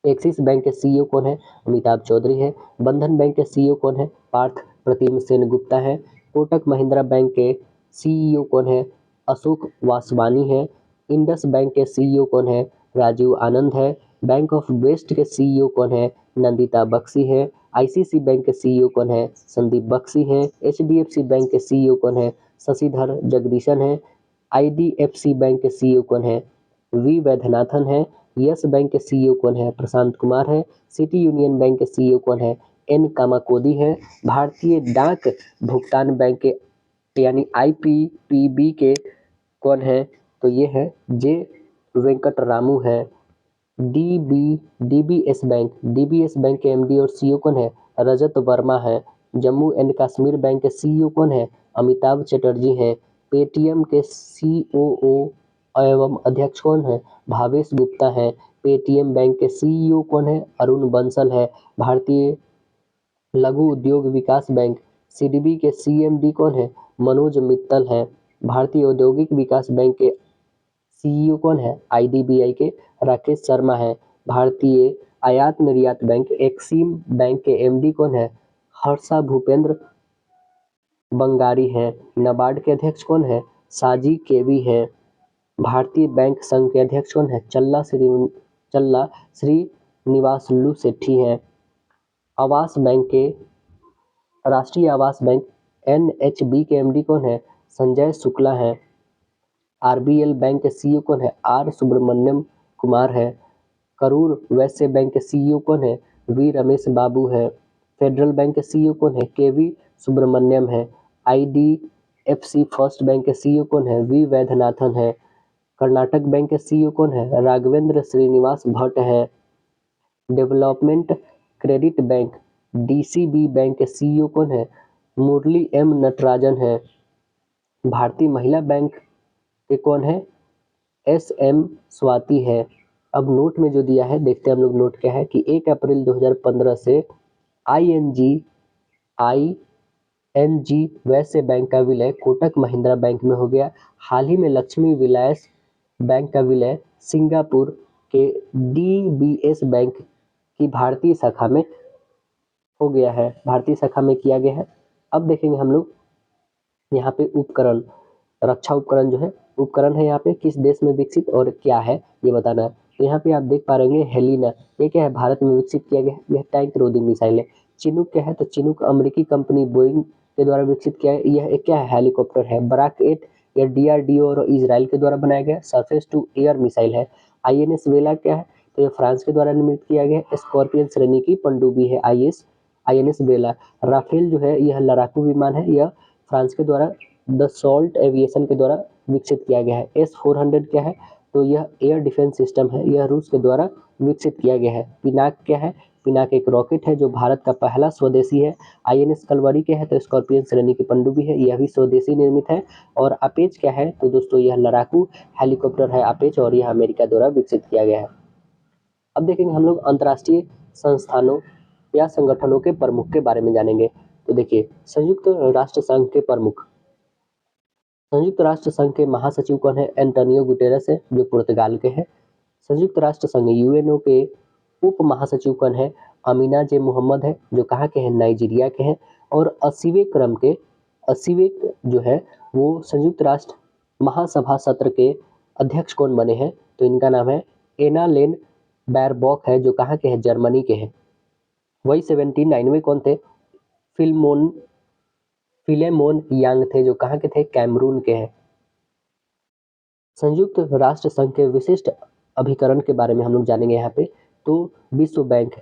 एक्सिस बैंक के सीईओ कौन है? अमिताभ चौधरी है। बंधन बैंक के सीईओ कौन है? पार्थ प्रतिम सेन गुप्ता है। कोटक महिंद्रा बैंक के सीईओ कौन है? अशोक वासवानी है। इंडस बैंक के सीईओ कौन है? राजीव आनंद है। बैंक ऑफ वेस्ट के सीईओ कौन है? नंदिता बख्शी है। आईसीसी बैंक के सीईओ कौन है? संदीप बख्शी है। एचडीएफसी बैंक के सीईओ कौन है? शशिधर जगदीशन है। आईडीएफसी बैंक के सीईओ कौन है? वी वैद्यनाथन है। यस बैंक के सीईओ कौन है? प्रशांत कुमार है। सिटी यूनियन बैंक के सीईओ कौन है? एन कामाकोदी है। भारतीय डाक भुगतान बैंक के यानी आईपीपीबी के कौन है? तो ये है जे वेंकटरामू है। डीबीएस बैंक के एमडी और सीईओ कौन है? रजत वर्मा है। जम्मू एंड कश्मीर बैंक के सीईओ कौन है? अमिताभ चटर्जी हैं। पेटीएम के सीओओ एवं अध्यक्ष कौन है? भावेश गुप्ता है। पेटीएम बैंक के सीईओ कौन है? अरुण बंसल है। भारतीय लघु उद्योग विकास बैंक सीडीबी के सीएमडी कौन है? मनोज मित्तल है। भारतीय औद्योगिक विकास बैंक के सीईओ कौन है? आईडीबीआई के राकेश शर्मा है। भारतीय आयात निर्यात बैंक एक्सिम बैंक के एमडी कौन है? हर्षा भूपेंद्र बंगारी है। नाबार्ड के अध्यक्ष कौन है? साजी केवी है। भारतीय बैंक संघ के अध्यक्ष कौन है? चल्ला श्रीनिवासलू सेट्टी है। आवास बैंक के राष्ट्रीय आवास बैंक एनएचबी के एमडी कौन है? संजय शुक्ला है। आरबीएल बैंक के सीईओ कौन है? आर सुब्रमण्यम कुमार है। करूर वैश्य बैंक के सीईओ कौन है? वी रमेश बाबू है। फेडरल बैंक के सीईओ कौन है? केवी सुब्रमण्यम है। आईडीएफसी फर्स्ट बैंक के सीईओ कौन है? वी वैद्यनाथन है। कर्नाटक बैंक के सीईओ कौन है? राघवेंद्र श्रीनिवास भट्ट है। Development credit bank DCB bank के सीईओ कौन है? मुरली एम नटराजन है। भारतीय महिला बैंक के कौन है? एसएम स्वाति है। अब नोट में जो दिया है देखते हैं हम लोग नोट क्या है कि 1 अप्रैल 2015 से आईएनजी वैश्य बैंक का विलय कोटक महिंद्रा बैंक में हो गया। हाल ही में लक्ष्मी विलास बैंक का विलय सिंगापुर के डीबीएस बैंक की भारतीय शाखा में हो गया है, भारतीय शाखा में किया गया है। अब देखेंगे हम लोग यहाँ पे उपकरण, रक्षा उपकरण जो है उपकरण है यहाँ पे किस देश में विकसित और क्या है ये बताना है। तो यहाँ पे आप देख पा रहे हैं हेलिना, ये क्या है? भारत में विकसित किया गया है। यह टैंक रोधी मिसाइल है। चिनूक क्या है? तो चिनूक अमेरिकी कंपनी बोइंग के द्वारा विकसित किया है। यह एक क्या है, हेलीकॉप्टर है। बराक 8 यह डीआरडीओ और इजराइल के द्वारा बनाया गया सरफेस टू एयर मिसाइल है। आईएनएस वेला क्या है, तो यह फ्रांस के द्वारा निर्मित किया गया है। स्कॉर्पियन श्रेणी की पनडुब्बी है आईएनएस वेला। राफेल जो है यह लड़ाकू विमान है, यह फ्रांस के द्वारा दसॉल्ट एविएशन के द्वारा विकसित किया गया है। S-400 क्या है, तो यह एयर डिफेंस सिस्टम है, यह रूस के द्वारा विकसित किया गया है। पिनाक क्या है, पिनाक एक रॉकेट है जो भारत का पहला स्वदेशी है। आईएनएस कलवरी क्या है, तो स्कॉर्पियन श्रेणी की पनडुब्बी है, यह भी स्वदेशी निर्मित है। और अपेच क्या है, तो दोस्तों यह लड़ाकू हेलीकॉप्टर है अपेच, और यह अमेरिका द्वारा विकसित किया गया है। अब देखेंगे हम लोग अंतर्राष्ट्रीय संस्थानों या संगठनों के प्रमुख के बारे में जानेंगे। तो देखिए, संयुक्त राष्ट्र संघ के प्रमुख, संयुक्त राष्ट्र संघ के महासचिव कौन है, एंटोनियो गुटेरेस है जो पुर्तगाल के हैं। संयुक्त राष्ट्र संघ यूएनओ के उप महासचिव कौन है, अमीना जे मोहम्मद है जो कहाँ के हैं, नाइजीरिया के हैं। और 80वें जो है वो संयुक्त राष्ट्र महासभा सत्र के अध्यक्ष कौन बने हैं, तो इनका नाम है एना लेन बैरबॉक है जो कहाँ के हैं, जर्मनी के हैं। वही 79वें कौन थे, फिलेमोन यांग थे जो कहाँ के थे, कैमरून के हैं। संयुक्त राष्ट्र संघ के विशिष्ट अभिकरण के बारे में हम लोग जानेंगे यहाँ पे। तो विश्व बैंक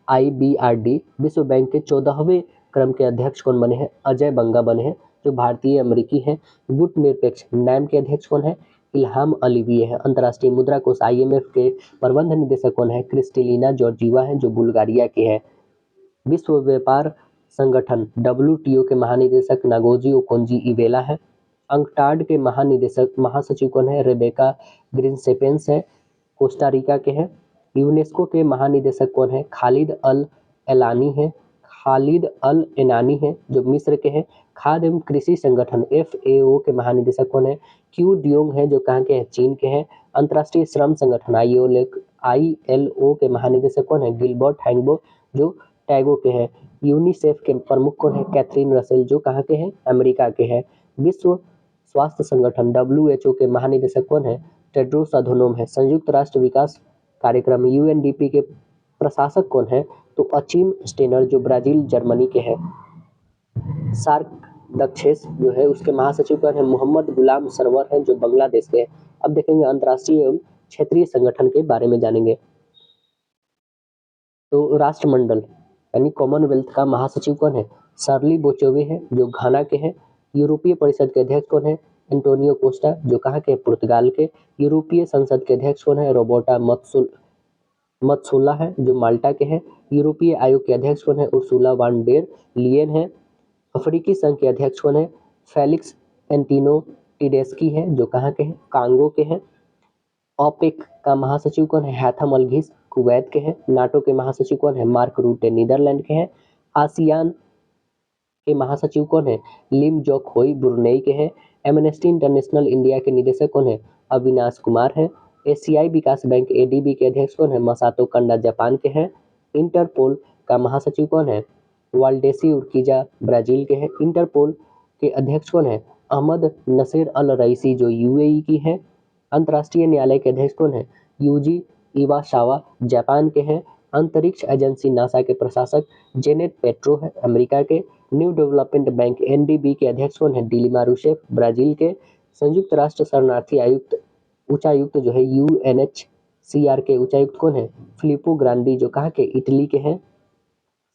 IBRD, विश्व बैंक के 14वें क्रम के अध्यक्ष कौन बने हैं, अजय बंगा बने हैं जो भारतीय अमेरिकी हैं। गुटनिरपेक्ष नैम के अध्यक्ष कौन है, इल्हाम अलीविये है। अंतर्राष्ट्रीय मुद्रा कोष IMF के प्रबंध निदेशक कौन है, क्रिस्टेलिना जॉर्जीवा है जो बुल्गारिया के हैं। विश्व व्यापार संगठन WTO के महानिदेशक नागोजी ओकोंजी इवेला है। अंकटाड के महासचिव कौन है, रेबेका ग्रिनसेपेंस है, कोस्टारिका के हैं। यूनेस्को के महानिदेशक कौन है, खालिद अल एनानी है जो मिस्र के हैं। खाद्य एवं कृषि संगठन FAO के महानिदेशक कौन है, क्यू डियोंग है जो कहाँ के हैं, चीन के हैं। अंतर्राष्ट्रीय श्रम संगठन ILO के महानिदेशक कौन है, गिलबर्ट हैंगबो जो टैगो के हैं। यूनिसेफ के प्रमुख कौन है, कैथरीन रसेल जो कहाँ के हैं, अमेरिका के हैं। विश्व स्वास्थ्य संगठन WHO के महानिदेशक कौन है, टेड्रोस अधनोम है। संयुक्त राष्ट्र विकास कार्यक्रम UNDP के प्रशासक कौन है, तो अचीम स्टेनर जो ब्राजील जर्मनी के हैं। सार्क दक्षेश जो है उसके महासचिव कौन है, मोहम्मद गुलाम सरवर है जो बांग्लादेश के हैं। अब देखेंगे अंतर्राष्ट्रीय एवं क्षेत्रीय संगठन के बारे में जानेंगे। तो राष्ट्रमंडल यानी कॉमनवेल्थ का महासचिव कौन है, शार्ली बोचोवे है जो घाना के हैं। यूरोपीय परिषद के अध्यक्ष कौन है, एंटोनियो कोस्टा जो कहाँ के, पुर्तगाल के। यूरोपीय संसद के अध्यक्ष कौन है, रोबर्टा मत्सोला है जो माल्टा के हैं। यूरोपीय आयोग के अध्यक्ष कौन है, उर्सुला वान डेर लियन है। अफ्रीकी संघ के अध्यक्ष कौन है, फेलिक्स एंटिनो टिडेस्की है जो कहाँ के हैं, कांगो के हैं। ओपेक का महासचिव कौन है, हैथम अलघिस कुवैत के हैं। नाटो के महासचिव कौन है, मार्क रूटे नीदरलैंड के हैं। आसियान के महासचिव कौन है, लिम जोक होई ब्रुनेई के हैं। एमनेस्टी इंटरनेशनल इंडिया के निदेशक कौन है, अविनाश कुमार है। एशियाई विकास बैंक ADB के अध्यक्ष कौन है, मसातो कंडा जापान के हैं। इंटरपोल का महासचिव कौन है, वाल्डेसी उर्किजा ब्राजील के हैं। इंटरपोल के अध्यक्ष कौन है, अहमद नसीर अल रईसी जो UAE की है। अंतर्राष्ट्रीय न्यायालय के अध्यक्ष कौन है, यूजी इवासावा जापान के हैं। अंतरिक्ष एजेंसी नासा के प्रशासक जेनेट पेट्रो है अमेरिका के। न्यू डेवलपमेंट बैंक NDB के अध्यक्ष कौन है, डिलिमा रूसेफ ब्राजील के। संयुक्त राष्ट्र शरणार्थी उच्चायुक्त जो है UNHCR के उच्चायुक्त कौन है, फिलिपो ग्रांडी जो कहाँ के, इटली के हैं।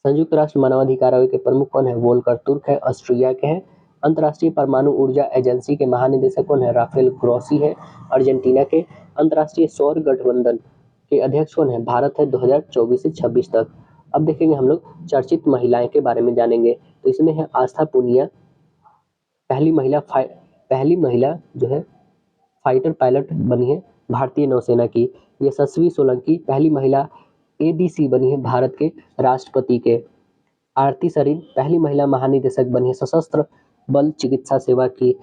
संयुक्त राष्ट्र मानवाधिकार आयोग के प्रमुख कौन है, वोल्कर तुर्क है, ऑस्ट्रिया के हैं। अंतर्राष्ट्रीय परमाणु ऊर्जा एजेंसी के महानिदेशक कौन है, राफेल ग्रोसी है, अर्जेंटीना के। अंतर्राष्ट्रीय सौर गठबंधन के अध्यक्ष कौन है, भारत है 2024 से 26 तक। अब देखेंगे हम लोग चर्चित महिलाएं के बारे में जानेंगे। तो इसमें है आस्था पुनिया, पहली महिला जो है फाइटर पायलट बनी है भारतीय नौसेना की। यशस्वी सोलंकी पहली महिला ADC बनी है भारत के राष्ट्रपति के। आरती सरीन पहली महिला महानिदेशक बनी है सशस्त्र बल चिकित्सा सेवा की।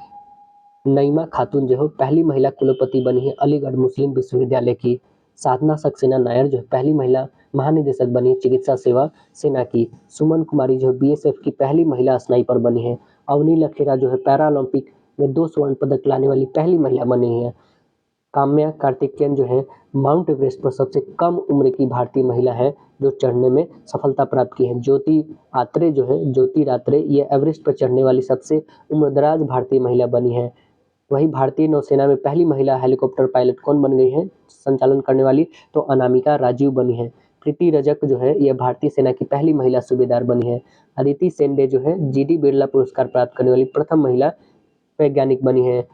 नईमा खातून जो है पहली महिला कुलपति बनी है अलीगढ़ मुस्लिम विश्वविद्यालय की। साधना सक्सेना नायर जो है पहली महिला महानिदेशक बनी है चिकित्सा सेवा सेना की। सुमन कुमारी जो है BSF की पहली महिला स्नाइपर बनी है। अवनी लखेरा जो है पैरालंपिक में 2 स्वर्ण पदक लाने वाली पहली महिला बनी है। काम्या कार्तिकेयन जो है माउंट एवरेस्ट पर सबसे कम उम्र की भारतीय महिला है जो चढ़ने में सफलता प्राप्त की है। ज्योति आत्रे जो है, ज्योति रात्रे, ये एवरेस्ट पर चढ़ने वाली सबसे उम्रदराज भारतीय महिला बनी है। वही भारतीय नौसेना में पहली महिला हेलीकॉप्टर पायलट कौन बन गई है संचालन करने वाली, तो अनामिका राजीव बनी है। प्रीति रजक जो है यह भारतीय सेना की पहली महिला सूबेदार बनी है। अदिति सेंडे जो है जीडी बिरला पुरस्कार प्राप्त करने वाली प्रथम महिला वैज्ञानिक बनी है।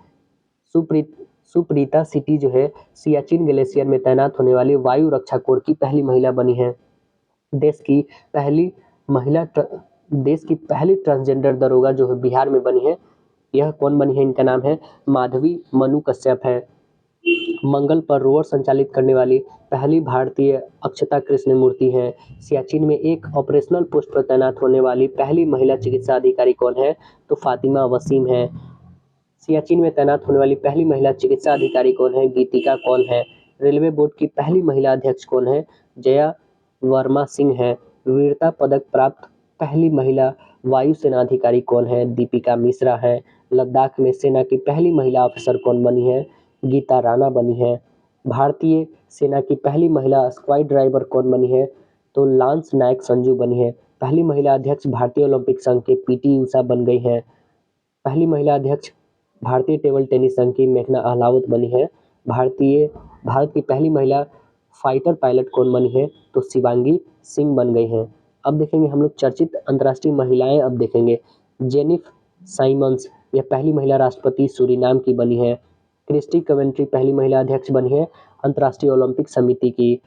सुप्रीता सिटी जो है सियाचिन ग्लेशियर में तैनात होने वाली वायु रक्षा कोर की पहली महिला बनी है। देश की पहली ट्रांसजेंडर दरोगा जो है बिहार में बनी है। यह कौन बनी है, इनका नाम है माधवी मनु कश्यप है। मंगल पर रोवर संचालित करने वाली पहली भारतीय अक्षता कृष्ण मूर्ति है। सियाचिन में एक ऑपरेशनल पोस्ट पर तैनात होने वाली पहली महिला चिकित्सा अधिकारी कौन है, तो फातिमा वसीम है। सियाचिन में तैनात होने वाली पहली महिला चिकित्सा अधिकारी कौन है, गीतिका कौल है। रेलवे बोर्ड की पहली महिला अध्यक्ष कौन है, जया वर्मा सिंह है। वीरता पदक प्राप्त पहली महिला वायुसेना अधिकारी कौन है, दीपिका मिश्रा है। लद्दाख में सेना की पहली महिला अफसर कौन बनी है, गीता राणा बनी है। भारतीय सेना की पहली महिला स्क्वाड ड्राइवर कौन बनी है, तो लांस नायक संजू बनी है। पहली महिला अध्यक्ष भारतीय ओलंपिक संघ के पीटी उषा बन गई है। पहली महिला अध्यक्ष भारतीय टेबल टेनिस संघ की मेघना अहलावत बनी है। भारत की पहली महिला फाइटर पायलट कौन बनी है, तो शिवांगी सिंह बन गई हैं। अब देखेंगे हम लोग चर्चित अंतर्राष्ट्रीय महिलाएं। अब देखेंगे जेनिफ साइमंस, यह पहली महिला राष्ट्रपति सूरीनाम की बनी है। क्रिस्टी कवेंट्री पहली महिला अध्यक्ष बनी है अंतर्राष्ट्रीय ओलंपिक समिति की।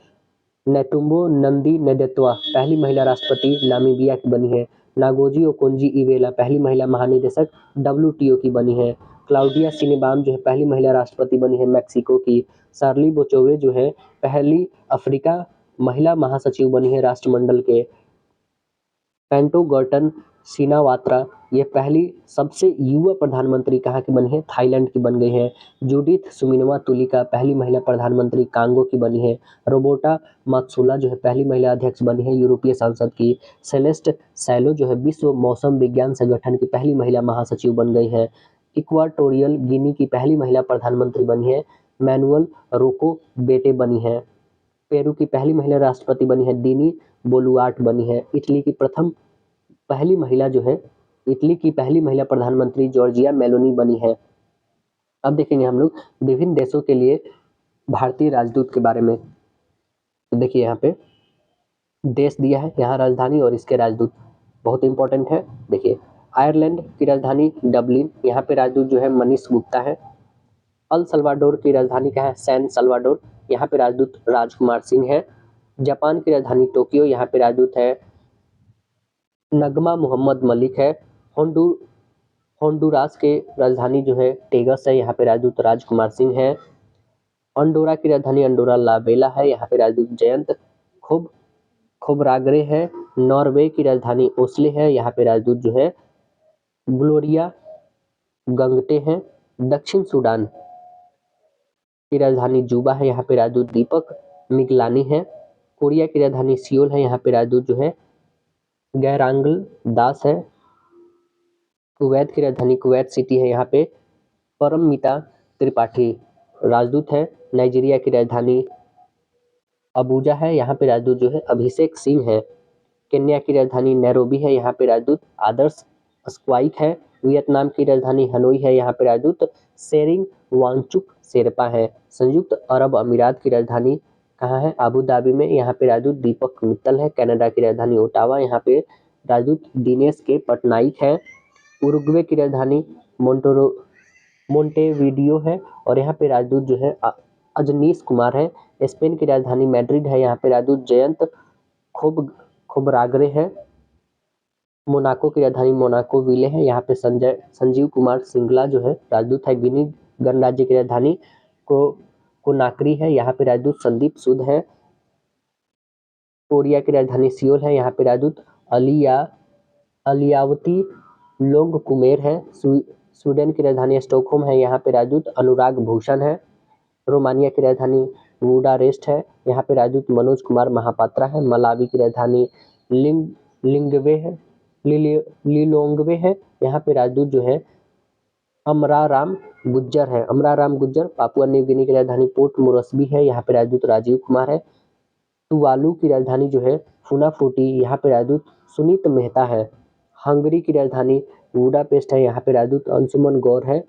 नेटुम्बो नंदी नेदेत्वा पहली महिला राष्ट्रपति नामीबिया की बनी है। नागोजी ओकोंजी इवेला पहली महिला महानिदेशक WTO की बनी है। क्लाउडिया सिनेबाम जो है पहली महिला राष्ट्रपति बनी है मैक्सिको की। शार्ली बोचोवे जो है पहली अफ्रीका महिला महासचिव बनी है राष्ट्रमंडल के। पेंटो गर्टन सिनावात्रा ये पहली सबसे युवा प्रधानमंत्री कहाँ की बनी है, थाईलैंड की बन गई है। जूडिथ सुमिनवा तुलिका पहली महिला प्रधानमंत्री कांगो की बनी है। रोबोटा मात्सुला जो है पहली महिला अध्यक्ष बनी है यूरोपीय संसद की। सेलेस्ट सैलो जो है विश्व मौसम विज्ञान संगठन की पहली महिला महासचिव बन गई है। इक्वाटोरियल गिनी की पहली महिला प्रधानमंत्री बनी है मैनुअल रोको बेटे बनी है। पेरू की पहली महिला राष्ट्रपति बनी है दीनी बोलुआर्ट बनी है। इटली की पहली महिला प्रधानमंत्री जॉर्जिया मेलोनी बनी है। अब देखेंगे हम लोग विभिन्न देशों के लिए भारतीय राजदूत के बारे में। तो देखिए यहाँ पे देश दिया है, यहाँ राजधानी और इसके राजदूत बहुत इंपॉर्टेंट है। देखिए आयरलैंड की राजधानी डबलिन, यहाँ पे राजदूत जो है मनीष गुप्ता है। अल सल्वाडोर की राजधानी क्या है, सैन सल्वाडोर, यहाँ पे राजदूत राजकुमार सिंह है। जापान की राजधानी टोक्यो, यहाँ पे राजदूत है नगमा मोहम्मद मलिक है। होंडुरास के राजधानी जो है टेगस है, यहाँ पे राजदूत राजकुमार सिंह है। अंडोरा की राजधानी अंडोरा ला बेला है, यहाँ पे राजदूत जयंत खोबरागरे है। नॉर्वे की राजधानी ओस्ले है, यहाँ पे राजदूत जो है ग्लोरिया गंगटे हैं। दक्षिण सूडान की राजधानी जुबा है, यहाँ पे राजदूत दीपक मिगलानी है। कोरिया की राजधानी सियोल है, यहाँ पे राजदूत जो है गैरांगल दास है। कुवैत की राजधानी कुवैत सिटी है, यहाँ पे परममिता त्रिपाठी राजदूत है। नाइजीरिया की राजधानी अबूजा है, यहाँ पे राजदूत जो है अभिषेक सिंह है। केन्या की राजधानी नैरोबी है, यहाँ पे राजदूत आदर्श स्क्वाइक है। वियतनाम की राजधानी हनोई है, यहाँ पे राजदूत सेरिंग वांगचुक शेरपा है। संयुक्त अरब अमीरात की राजधानी कहाँ है, अबू धाबी में, यहाँ पे राजदूत दीपक मित्तल है। कनाडा की राजधानी ओटावा, यहाँ पे राजदूत दिनेश के पटनायक है। उरुग्वे की राजधानी मोंटेविडियो है और यहाँ पे राजदूत जो है अजनीश कुमार है। स्पेन की राजधानी मैड्रिड है, यहाँ पे राजदूत जयंत खोबरागरे है। मोनाको की राजधानी मोनाको विले है, यहाँ पे संजीव कुमार सिंगला जो है राजदूत है। गिनी गणराज्य की राजधानी कोनाक्री है, यहाँ पे राजदूत संदीप सूद है। कोरिया की राजधानी सियोल है, यहाँ पे राजदूत अलियावती लोंग कुमेर है। स्वीडन की राजधानी स्टॉकहोम है, यहाँ पे राजदूत अनुराग भूषण है। रोमानिया की राजधानी बुडापेस्ट है, यहाँ पे राजदूत मनोज कुमार महापात्रा है। मलावी की राजधानी लिलोंगवे है, यहाँ पे राजदूत जो है अमराराम गुज्जर है। Amararam Gujjar. Papua New Guinea की राजधानी पोर्ट मोरस्बी है, यहाँ पे राजदूत राजीव कुमार है। तुवालू की राजधानी जो है फुनाफुटी, यहाँ पे राजदूत सुनीत मेहता है। हंगरी की राजधानी बुडापेस्ट है, यहाँ पे राजदूत अंशुमन गौर है।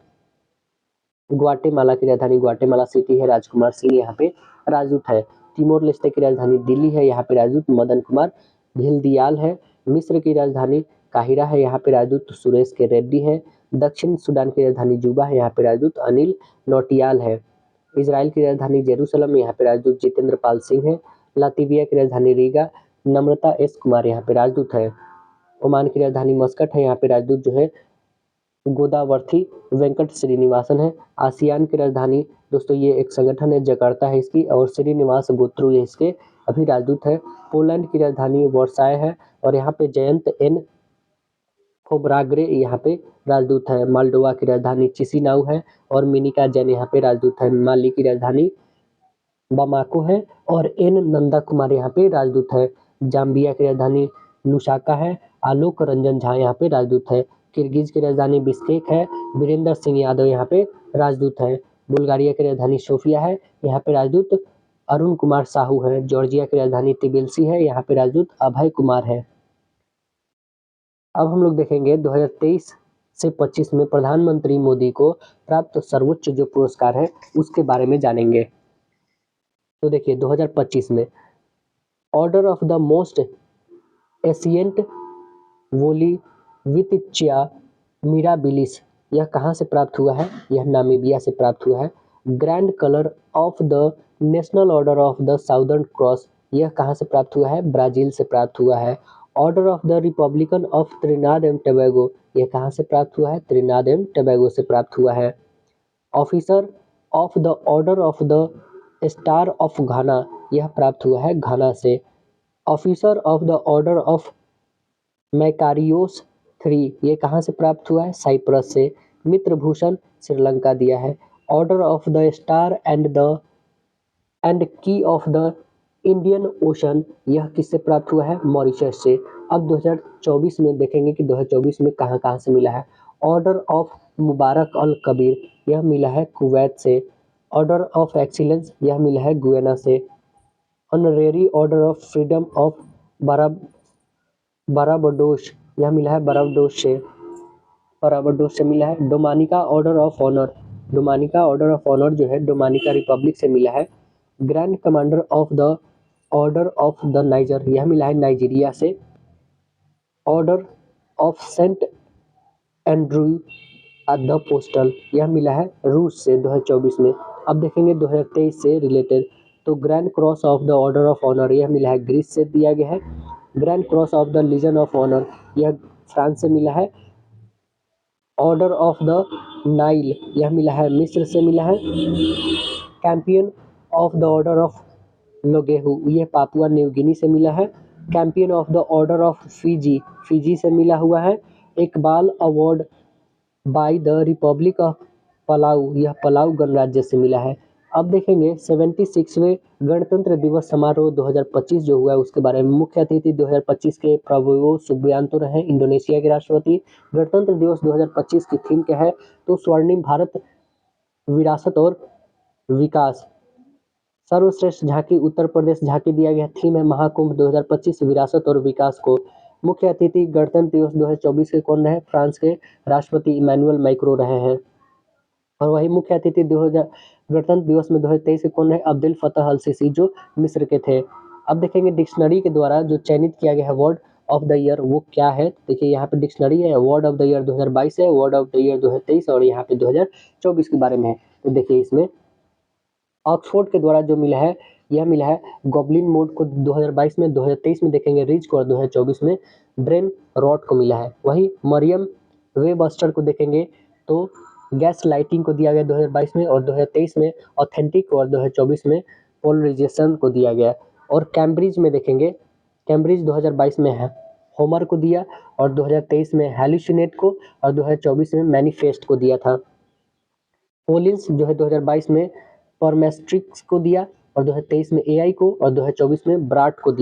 ग्वाटेमाला की राजधानी ग्वाटेमाला सिटी है, राजकुमार सिंह यहाँ पे राजदूत है। तिमोर लेस्टे की राजधानी दिल्ली है, यहाँ पे राजदूत मदन कुमार घिल्डियाल है। मिस्र की राजधानी काहिरा है, यहाँ पे राजदूत सुरेश के रेड्डी है। दक्षिण सूडान की राजधानी जुबा है, यहाँ पे राजदूत अनिल नौटियाल है। इजराइल की राजधानी जेरूसलम, यहाँ पे राजदूत जितेंद्र पाल सिंह है। लातविया की राजधानी रीगा, नम्रता एस कुमार यहाँ पे राजदूत है। ओमान की राजधानी मस्कट है, यहाँ पे राजदूत जो है गोदावर्थी वेंकट श्रीनिवासन है। आसियान की राजधानी दोस्तों ये एक संगठन है, जकार्ता है इसकी, और श्रीनिवास गोत्रू ये इसके अभी राजदूत है। पोलैंड की राजधानी वर्साय है और यहाँ पे जयंत एन फोब्राग्रे यहाँ पे राजदूत है। माल्डोवा की राजधानी चिसिनाउ है और मिनिका जैन यहाँ पे राजदूत है। माली की राजधानी बमाको है और एन नंदा कुमार यहाँ पे राजदूत है। जाम्बिया की राजधानी लुसाका है, आलोक रंजन झा यहाँ पे राजदूत है। किर्गिज की राजधानी बिश्केक है, वीरेंद्र सिंह यादव यहाँ पे राजदूत है। बुल्गारिया की राजधानी सोफिया है, यहाँ पे राजदूत अरुण कुमार साहू है। जॉर्जिया की राजधानी तिबिलिसी है, यहाँ पे राजदूत अभय कुमार है। अब हम लोग देखेंगे 2023 से 25 में प्रधानमंत्री मोदी को प्राप्त सर्वोच्च जो पुरस्कार है उसके बारे में जानेंगे। तो देखिए 2025 में order of the most ancient वोलिवितिचिया मिराबिलिस, यह कहाँ से प्राप्त हुआ है? यह नामीबिया से प्राप्त हुआ है। Grand colour of the national order of the southern cross, यह कहाँ से प्राप्त हुआ है? ब्राजील से प्राप्त हुआ है। Order of the Republican of त्रिनाद and Tobago, यह कहाँ से प्राप्त हुआ है? त्रिनाद एंड टोबैगो से प्राप्त हुआ है। Officer of the order of the star of Ghana, यह प्राप्त हुआ है घाना से। Officer of the order of Makarios 3, ये कहाँ से प्राप्त हुआ है? साइप्रस से। मित्र भूषण श्रीलंका दिया है। Order of the star and की ऑफ द इंडियन ओशन, यह किससे प्राप्त हुआ है? मॉरिशस से। अब 2024 में देखेंगे कि 2024 में कहाँ कहाँ से मिला है। ऑर्डर ऑफ मुबारक अल कबीर, यह मिला है कुवैत से। ऑर्डर ऑफ एक्सीलेंस, यह मिला है गुयाना से। Honorary order of freedom of Barbados, यह मिला है बाराबडोस से मिला है। Dominica order of honour, Dominica order of honour जो है डोमिनिका रिपब्लिक से मिला है। Grand commander of the order of the Niger, यह मिला है नाइजीरिया से। Order of saint Andrew the apostle, यह मिला है रूस से 2024 में। अब देखेंगे 2023 से रिलेटेड, तो grand cross of the order of honour, यह मिला है ग्रीस से दिया गया है। Grand cross of the legion of honour, यह फ्रांस से मिला है। ऑर्डर ऑफ द नाइल, यह मिला है मिस्र से मिला है। Champion of the order of Logohu, यह पापुआ न्यू गिनी से मिला है। Champion of the order of Fiji, Fiji से मिला हुआ है। इकबाल award by the republic of Palau, यह पलाऊ गणराज्य से मिला है। अब देखेंगे 76वें गणतंत्र दिवस समारोह 2025 जो हुआ है उसके बारे में। मुख्य अतिथि 2025 के प्रबोवो सुबियांतो रहे, इंडोनेशिया के राष्ट्रपति। गणतंत्र दिवस 2025 की थीम क्या है? तो स्वर्णिम भारत, विरासत और विकास। सर्वश्रेष्ठ झांकी उत्तर प्रदेश झांकी दिया गया। थीम है महाकुंभ 2025, विरासत और विकास को। मुख्य अतिथि गणतंत्र दिवस 2024 के कौन रहे? फ्रांस के राष्ट्रपति इमैनुअल मैक्रो रहे हैं। और वही मुख्य अतिथि गणतंत्र दिवस में 2023 के कौन रहे? अब्दुल फतह अल सीसी जो मिस्र के थे। अब देखेंगे डिक्शनरी के द्वारा जो चयनित किया गया है वर्ड ऑफ द ईयर वो क्या है? देखिए यहाँ पे डिक्शनरी है, वर्ड ऑफ द ईयर 2022 है, वर्ड ऑफ द ईयर 2023 और यहाँ पे 2024 के बारे में है। तो देखिए इसमें ऑक्सफोर्ड के द्वारा जो मिला है, यह मिला है गॉबलिन मोड को 2022 में। 2023 में देखेंगे रिच को और 2024 में ब्रेन रॉट को मिला है। वही मरियम वेबस्टर को देखेंगे तो गैस लाइटिंग को दिया गया 2022 में और 2023 में ऑथेंटिक और 2024 में पोलराइजेशन को दिया गया। और कैम्ब्रिज में देखेंगे, कैम्ब्रिज 2022 में है होमर को दिया और 2023 में हैलुसिनेट को और 2024 में मैनिफेस्ट को दिया था। पोलिंस जो है 2022 में परमेस्ट्रिक्स को दिया और 2023 में एआई को और 2024 में ब्राट को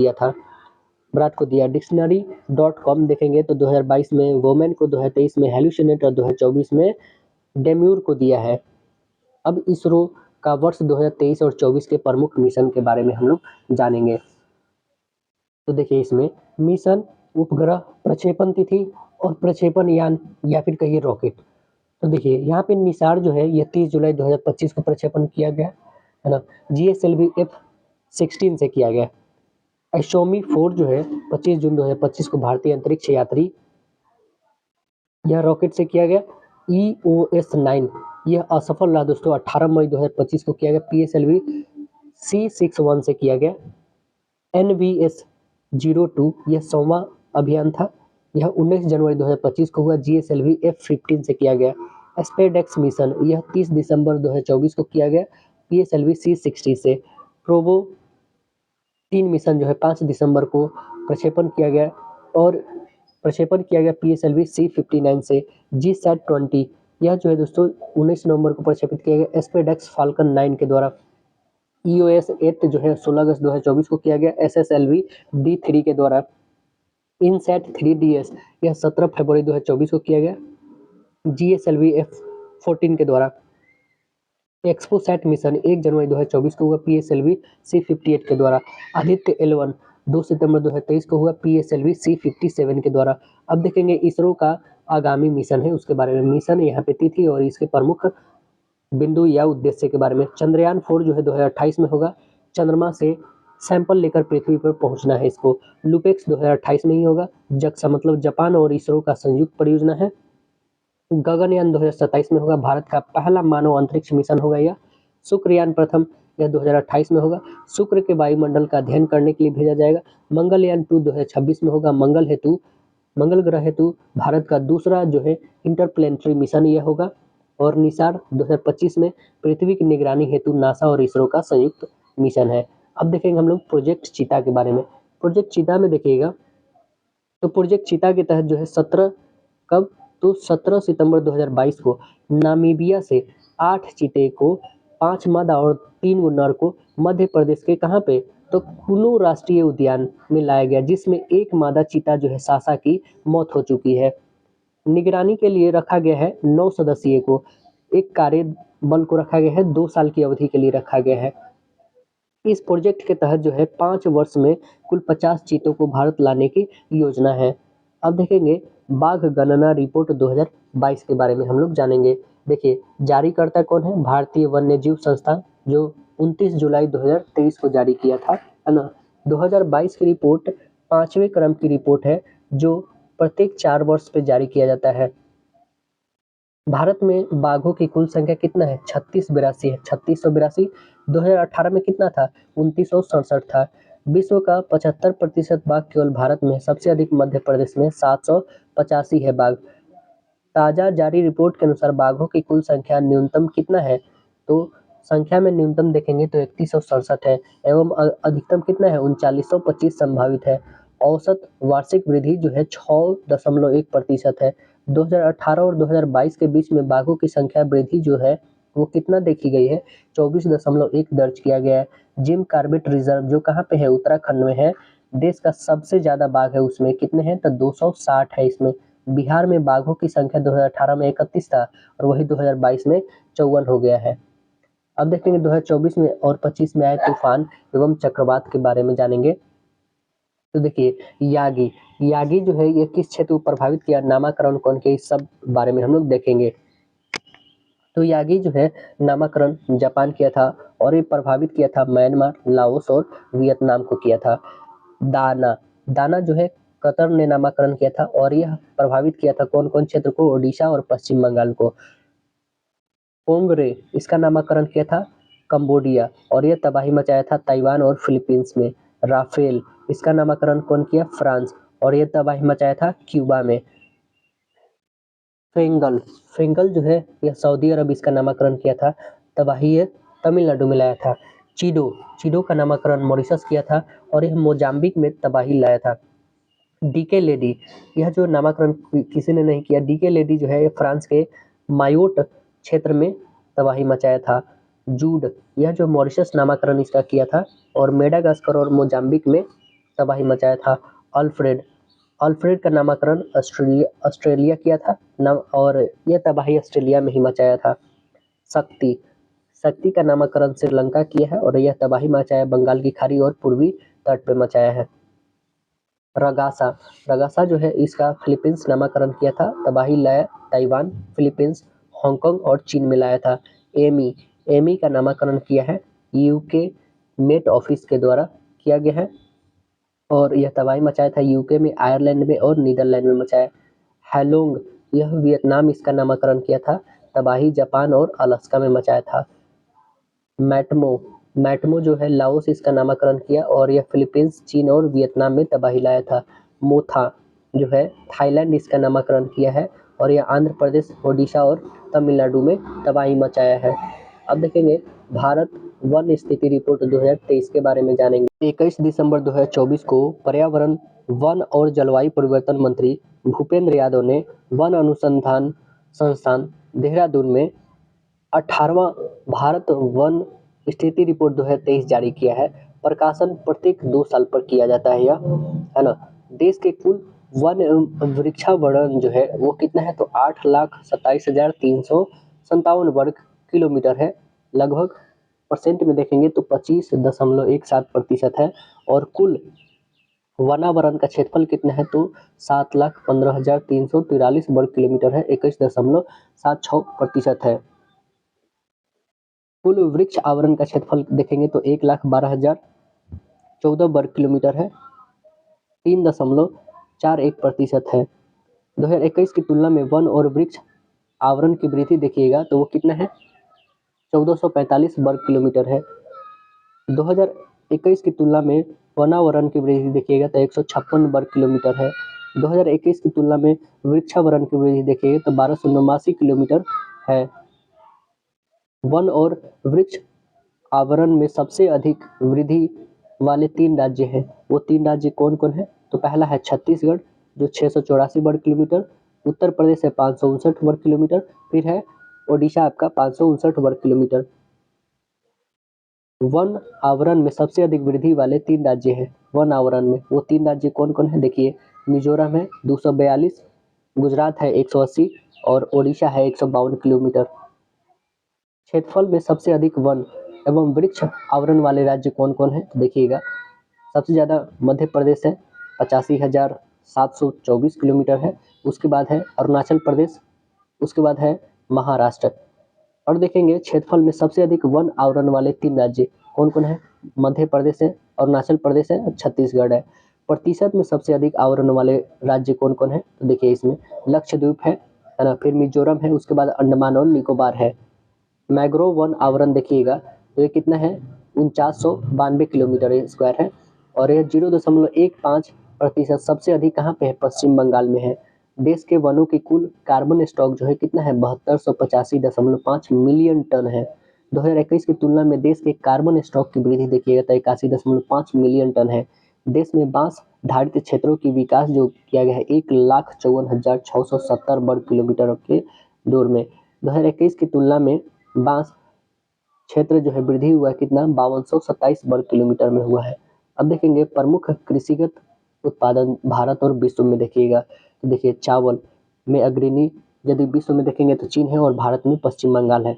दिया। डिक्शनरी.com देखेंगे तो 2022 में वोमेन को, 2023 में हैलुसिनेट और 2024 में डेम्यूर को दिया है। अब इसरो का वर्ष 2023 और 24 के प्रमुख मिशन के बारे में हम लोग जानेंगे। तो देखिए इसमें मिशन, उपग्रह, प्रक्षेपण तिथि और प्रक्षेपण यान या फिर कहिए रॉकेट। तो देखिए यहाँ पे निसार जो है ये 30 जुलाई 2025 को प्रक्षेपण किया गया है ना। जीएसएलवी F-16 से किया गया। एस्ट्रोमी 4 जो है 25 जून 2025 को भारतीय अंतरिक्ष यात्री यह रॉकेट से किया गया। EOS-9 यह असफल रहा दोस्तों, 18 मई 2025 को किया गया। PSLV C61 से किया गया। NVS-02 यह 100वां अभियान था, यह 19 जनवरी 2025 को हुआ। GSLV F-15 से किया गया। स्पेसएक्स मिशन यह 30 दिसंबर 2024 को किया गया PSLV C60 से। प्रोबो 3 मिशन जो है 5 दिसंबर को प्रक्षेपण किया गया और प्रक्षेपण किया गया PSLV C59 से। GSAT-20 यह जो है दोस्तों 19 नवंबर को प्रक्षेपित किया गया स्पेसएक्स फाल्कन 9 के द्वारा। EOS-8 जो है 16 अगस्त 2024 को किया गया SSLV D3 के द्वारा। INSAT 3DS यह 17 फरवरी 2024 को किया गया GSLV F-14 के द्वारा। एक्सपोसैट मिशन 1 जनवरी 2024 को हुआ PSLV C58 के द्वारा। आदित्य L1 2 सितंबर 2023 को हुआ PSLV C57 के द्वारा। अब देखेंगे इसरो का आगामी मिशन है उसके बारे में। मिशन यहाँ पे तिथि और इसके प्रमुख बिंदु या उद्देश्य के बारे में। चंद्रयान 4 जो है 2028 में होगा। चंद्रमा से सैंपल लेकर पृथ्वी पर पहुंचना है इसको। लुपेक्स 2028 में ही होगा। जक्सा मतलब जापान और इसरो का संयुक्त परियोजना है। गगनयान 2027 में होगा। भारत का पहला मानव अंतरिक्ष मिशन होगा यह। शुक्रयान प्रथम यह 2028 में होगा। शुक्र के वायुमंडल का अध्ययन करने के लिए भेजा जाएगा। मंगलयान 2 2026 में होगा। मंगल ग्रह हेतु भारत का दूसरा जो है इंटरप्लेनेटरी मिशन यह होगा। और निसार 2025 में पृथ्वी की निगरानी हेतु नासा और इसरो का संयुक्त मिशन है। अब देखेंगे हम लोग प्रोजेक्ट चीता के बारे में। प्रोजेक्ट चीता में देखिएगा तो प्रोजेक्ट चीता के तहत जो है 17 सितंबर 2022 को नामीबिया से 8 चीते को 5 मादा और 3 नर को मध्य प्रदेश के कहाँ पे तो कुल्लू राष्ट्रीय उद्यान में लाया गया, जिसमें एक मादा चीता जो है सासा की मौत हो चुकी है। निगरानी के लिए रखा गया है 9 सदस्यीय को। एक कार्य बल को रखा गया है, 2 साल की अवधि के लिए रखा गया है। इस प्रोजेक्ट के तहत जो है 5 वर्ष में कुल 50 चीतों को भारत लाने की योजना है। अब देखेंगे बाघ गणना रिपोर्ट 2022 के बारे में हम लोग जानेंगे। देखिए जारीकर्ता कौन है, भारतीय वन्य जीव संस्थान, जो 29 जुलाई 2023 को जारी किया था, है ना। 2022 की रिपोर्ट 5वें क्रम की रिपोर्ट है जो प्रत्येक 4 वर्ष पे जारी किया जाता है। भारत में बाघों की कुल संख्या कितना है 3682 है। 3682 2018 में कितना था 2967 था। विश्व का 75% बाघ केवल भारत में है। सबसे अधिक मध्य प्रदेश में 785 है बाघ। ताजा जारी रिपोर्ट के अनुसार बाघों की कुल संख्या न्यूनतम कितना है तो संख्या में न्यूनतम देखेंगे तो 3167 है एवं अधिकतम कितना है 3925 संभावित है। औसत वार्षिक वृद्धि जो है 6.1% है। 2018 और 2022 के बीच में बाघों की संख्या वृद्धि जो है वो कितना देखी गई है 24.1 दर्ज किया गया है। जिम कॉर्बेट रिजर्व जो कहाँ पे है उत्तराखंड में है। देश का सबसे ज्यादा बाघ है, उसमें कितने हैं तो 260 है इसमें। बिहार में बाघों की संख्या 2018 में 31 था और वही 2022 में 54 हो गया है। अब देखेंगे 2024 में और 25 में आए तूफान एवं चक्रवात के बारे में जानेंगे। तो देखिए यागी जो है ये किस क्षेत्र को प्रभावित किया, नामकरण कौन किया, इस सब बारे में हम लोग देखेंगे। तो यागी जो है नामकरण जापान किया था और ये प्रभावित किया था म्यांमार, लाओस और वियतनाम को किया था। दाना जो है कतर ने नामकरण किया था और यह प्रभावित किया था कौन कौन क्षेत्र को, ओडिशा और पश्चिम बंगाल को। पोंगरे इसका नामकरण किया था कंबोडिया और यह तबाही मचाया था ताइवान और फिलीपींस में। राफेल इसका नामकरण कौन किया, फ्रांस, और यह तबाही मचाया था क्यूबा में। फेंगल जो है यह सऊदी अरब इसका नामकरण किया था, तबाही यह तमिलनाडु में लाया था। चीडो का नामकरण मॉरिशस किया था और यह मोजाम्बिक में तबाही लाया था। डीके लेडी यह जो नामकरण किसी ने नहीं किया, डीके लेडी जो है फ्रांस के मायोट क्षेत्र में तबाही मचाया था। जूड यह जो मॉरिशस नामकरण इसका किया था और मेडागास्कर और मोजाम्बिक में तबाही मचाया था। अल्फ्रेड का नामकरण ऑस्ट्रेलिया किया था नाम और यह तबाही ऑस्ट्रेलिया में ही मचाया था। शक्ति का नामकरण श्रीलंका किया है और यह तबाही मचाया बंगाल की खाड़ी और पूर्वी तट पर मचाया है। रगासा, रगासा जो है इसका फिलीपींस नामकरण किया था, तबाही लाया ताइवान, फिलीपींस, हांगकांग और चीन में लाया था। एमी, एमी का नामकरण किया है यूके मेट ऑफिस के द्वारा किया गया है और यह तबाही मचाया था यूके में, आयरलैंड में और नीदरलैंड में मचाया। हैलोंग, यह वियतनाम इसका नामकरण किया था, तबाही जापान और अलास्का में मचाया था। मैटमो, मैटमो जो है लाओस इसका नामकरण किया और यह फिलीपींस, चीन और वियतनाम में तबाही लाया था। मोथा जो है थाईलैंड इसका नामकरण किया है और यह आंध्र प्रदेश, ओडिशा और तमिलनाडु में तबाही मचाया है। अब देखेंगे भारत वन स्थिति रिपोर्ट 2023 के बारे में जानेंगे। 21 दिसंबर 2024 को पर्यावरण, वन और जलवायु परिवर्तन मंत्री भूपेंद्र यादव ने वन अनुसंधान संस्थान देहरादून में 18वां भारत वन स्थिति रिपोर्ट 2023 जारी किया है। प्रकाशन प्रत्येक 2 साल पर किया जाता है यह, है ना। देश के कुल वन एवं वृक्षावरण जो है वो कितना है, तो 8,27,357 वर्ग किलोमीटर है। लगभग परसेंट में देखेंगे तो 25.17% है और कुल वनावरण का क्षेत्रफल कितना है, तो 7,15,343 वर्ग किलोमीटर है, 21.76% है। कुल वृक्ष आवरण का क्षेत्रफल देखेंगे तो 1,12,014 वर्ग किलोमीटर है, 3.41% है। 2021 की तुलना में वन और वृक्ष आवरण की वृद्धि देखिएगा तो वो कितना है, 1445 वर्ग किलोमीटर है। 2021 की तुलना में वनावरण की वृद्धि देखिएगा तो 156 वर्ग किलोमीटर है। 2021 की तुलना में वृक्षावरण की वृद्धि देखिएगा तो 1289 किलोमीटर है। वन और वृक्ष आवरण में सबसे अधिक वृद्धि वाले 3 राज्य हैं, वो 3 राज्य कौन कौन है, तो पहला है छत्तीसगढ़ जो 684 वर्ग किलोमीटर, उत्तर प्रदेश है 559 वर्ग किलोमीटर, फिर है ओडिशा आपका 559 वर्ग किलोमीटर। वन आवरण में सबसे अधिक वृद्धि वाले 3 राज्य हैं वन आवरण में, वो 3 राज्य कौन कौन है, देखिए मिजोरम है 242, गुजरात है 180 और ओडिशा है 152 किलोमीटर। क्षेत्रफल में सबसे अधिक वन एवं वृक्ष आवरण वाले राज्य कौन कौन है, तो देखिएगा सबसे ज़्यादा मध्य प्रदेश है 85,724 किलोमीटर है, उसके बाद है अरुणाचल प्रदेश, उसके बाद है महाराष्ट्र। और देखेंगे क्षेत्रफल में सबसे अधिक वन आवरण वाले 3 राज्य कौन कौन है, मध्य प्रदेश है, अरुणाचल प्रदेश है, छत्तीसगढ़ है। प्रतिशत में सबसे अधिक आवरण वाले राज्य कौन कौन है, तो देखिए इसमें लक्षद्वीप है ना, फिर मिजोरम है, उसके बाद अंडमान और निकोबार है। मैंग्रोव वन आवरण देखिएगा तो ये कितना है, 4992 किलोमीटर स्क्वायर है और यह 0.15% सबसे अधिक कहाँ पे है, पश्चिम बंगाल में है। देश के वनों की कुल कार्बन स्टॉक जो है कितना है, 7285.5 मिलियन टन है। 2021 की तुलना में देश के कार्बन स्टॉक की वृद्धि देखिएगा तो 81.5 मिलियन टन है। देश में बांस धारित क्षेत्रों की विकास जो किया गया है 1,54,670 वर्ग किलोमीटर के दूर में। 2021 की तुलना में बांस क्षेत्र जो है वृद्धि हुआ है कितना, 5227 वर्ग किलोमीटर में हुआ है। अब देखेंगे प्रमुख कृषिगत उत्पादन भारत और विश्व में देखिएगा तो देखिए चावल में अग्रणी यदि विश्व में देखेंगे तो चीन है और भारत में पश्चिम बंगाल है।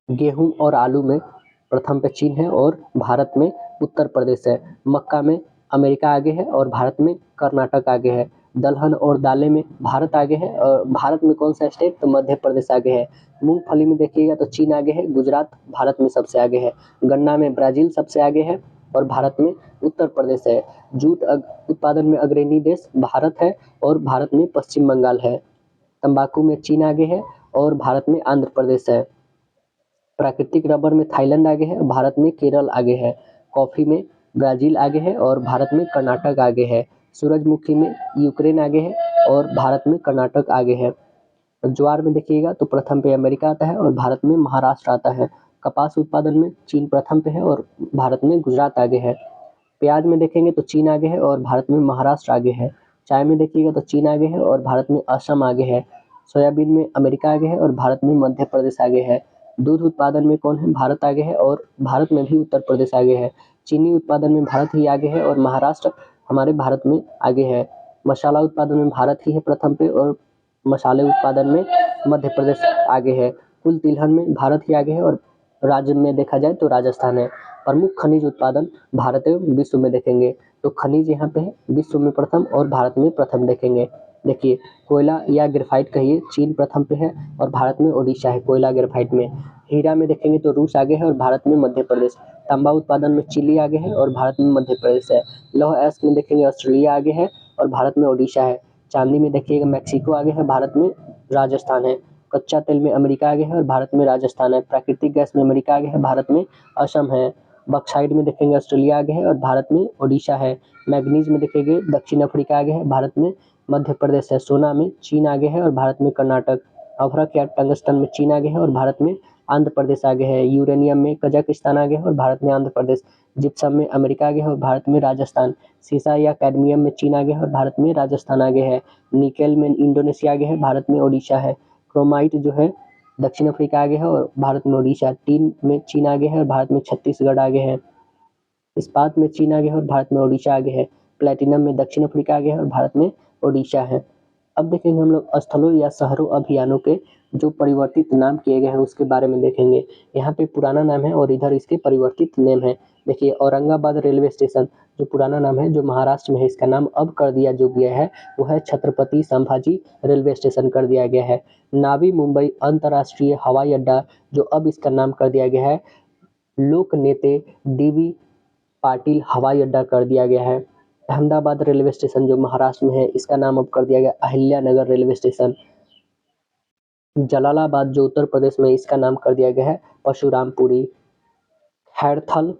गेहूं और आलू में प्रथम पे चीन है और भारत में उत्तर प्रदेश है। मक्का में अमेरिका आगे है और भारत में कर्नाटक आगे है। दलहन और दालें में भारत आगे है और भारत में कौन सा स्टेट, तो मध्य प्रदेश आगे है। मूंगफली में देखिएगा तो चीन आगे है, गुजरात भारत में सबसे आगे है। गन्ना में ब्राजील सबसे आगे है और भारत में उत्तर प्रदेश है। जूट उत्पादन में अग्रणी देश भारत है और भारत में पश्चिम बंगाल है। तंबाकू में चीन आगे है और भारत में आंध्र प्रदेश है। प्राकृतिक रबर में थाईलैंड आगे है, भारत में केरल आगे है। कॉफी में ब्राजील आगे है और भारत में कर्नाटक आगे है। सूरजमुखी में यूक्रेन आगे है और भारत में कर्नाटक आगे है। ज्वार में देखिएगा तो प्रथम पे अमेरिका आता है और भारत में महाराष्ट्र आता है। कपास उत्पादन में चीन प्रथम पे है और भारत में गुजरात आगे है। प्याज में देखेंगे तो चीन आगे है और भारत में महाराष्ट्र आगे है। चाय में देखिएगा तो चीन आगे है और भारत में असम आगे है। सोयाबीन में अमेरिका आगे है और भारत में मध्य प्रदेश आगे है। दूध उत्पादन में कौन है, भारत आगे है और भारत में भी उत्तर प्रदेश आगे है। चीनी उत्पादन में भारत ही आगे है और महाराष्ट्र हमारे भारत में आगे है। मसाला उत्पादन में भारत ही है प्रथम पे और मसाले उत्पादन में मध्य प्रदेश आगे है। कुल तिलहन में भारत ही आगे है और राज्य में देखा जाए तो राजस्थान है। प्रमुख खनिज उत्पादन भारत एवं विश्व में देखेंगे तो खनिज यहाँ पे है विश्व में प्रथम और भारत में प्रथम देखेंगे। देखिए कोयला या ग्रेफाइट कहिए, चीन प्रथम पे है और भारत में ओडिशा है कोयला ग्रेफाइट में। हीरा में देखेंगे तो रूस आगे है और भारत में मध्य प्रदेश। तांबा उत्पादन में चिली आगे है और भारत में मध्य प्रदेश है। लौह अयस्क में देखेंगे ऑस्ट्रेलिया आगे है और भारत में ओडिशा है। चांदी में देखिएगा मैक्सिको आगे है, भारत में राजस्थान है। कच्चा तेल में अमेरिका आगे है और भारत में राजस्थान है। प्राकृतिक गैस में अमेरिका आगे है, भारत में असम है। बॉक्साइट में देखेंगे ऑस्ट्रेलिया आगे है और भारत में ओडिशा है। मैग्नीज में देखेंगे दक्षिण अफ्रीका आगे है, भारत में मध्य प्रदेश है। सोना में चीन आगे है और भारत में कर्नाटक। अभ्रक या टंगस्टन में चीन आगे है और भारत में आंध्र प्रदेश आगे है। यूरेनियम में कजाकिस्तान आगे है और भारत में आंध्र प्रदेश। जिप्सम में अमेरिका आगे है और भारत में राजस्थान। सीसा या कैडमियम में चीन आगे है और भारत में राजस्थान आगे है। निकेल में इंडोनेशिया आगे है, भारत में ओडिशा है। क्रोमाइट जो है दक्षिण अफ्रीका आगे है और भारत में ओडिशा। टीन में चीन आगे है और भारत में छत्तीसगढ़ आगे है। इस्पात में चीन आगे है और भारत में ओडिशा आगे है। प्लेटिनम में दक्षिण अफ्रीका आगे है और भारत में ओडिशा है। अब देखेंगे हम लोग स्थलों या शहरों अभियानों के जो परिवर्तित नाम किए गए हैं उसके बारे में देखेंगे। यहाँ पे पुराना नाम है और इधर इसके परिवर्तित नेम है। देखिए औरंगाबाद रेलवे स्टेशन जो पुराना नाम है, जो महाराष्ट्र में है, इसका नाम अब कर दिया जो गया है वो है छत्रपति संभाजी रेलवे स्टेशन कर दिया गया है। नावी मुंबई अंतर्राष्ट्रीय हवाई अड्डा जो अब इसका नाम कर दिया गया है लोक नेते DV पाटिल हवाई अड्डा कर दिया गया है। अहमदाबाद रेलवे स्टेशन जो महाराष्ट्र में है इसका नाम अब कर दिया गया अहिल्यानगर रेलवे स्टेशन। जलालाबाद जो उत्तर प्रदेश में, इसका नाम कर दिया गया है परशुरामपुरी। खैरथल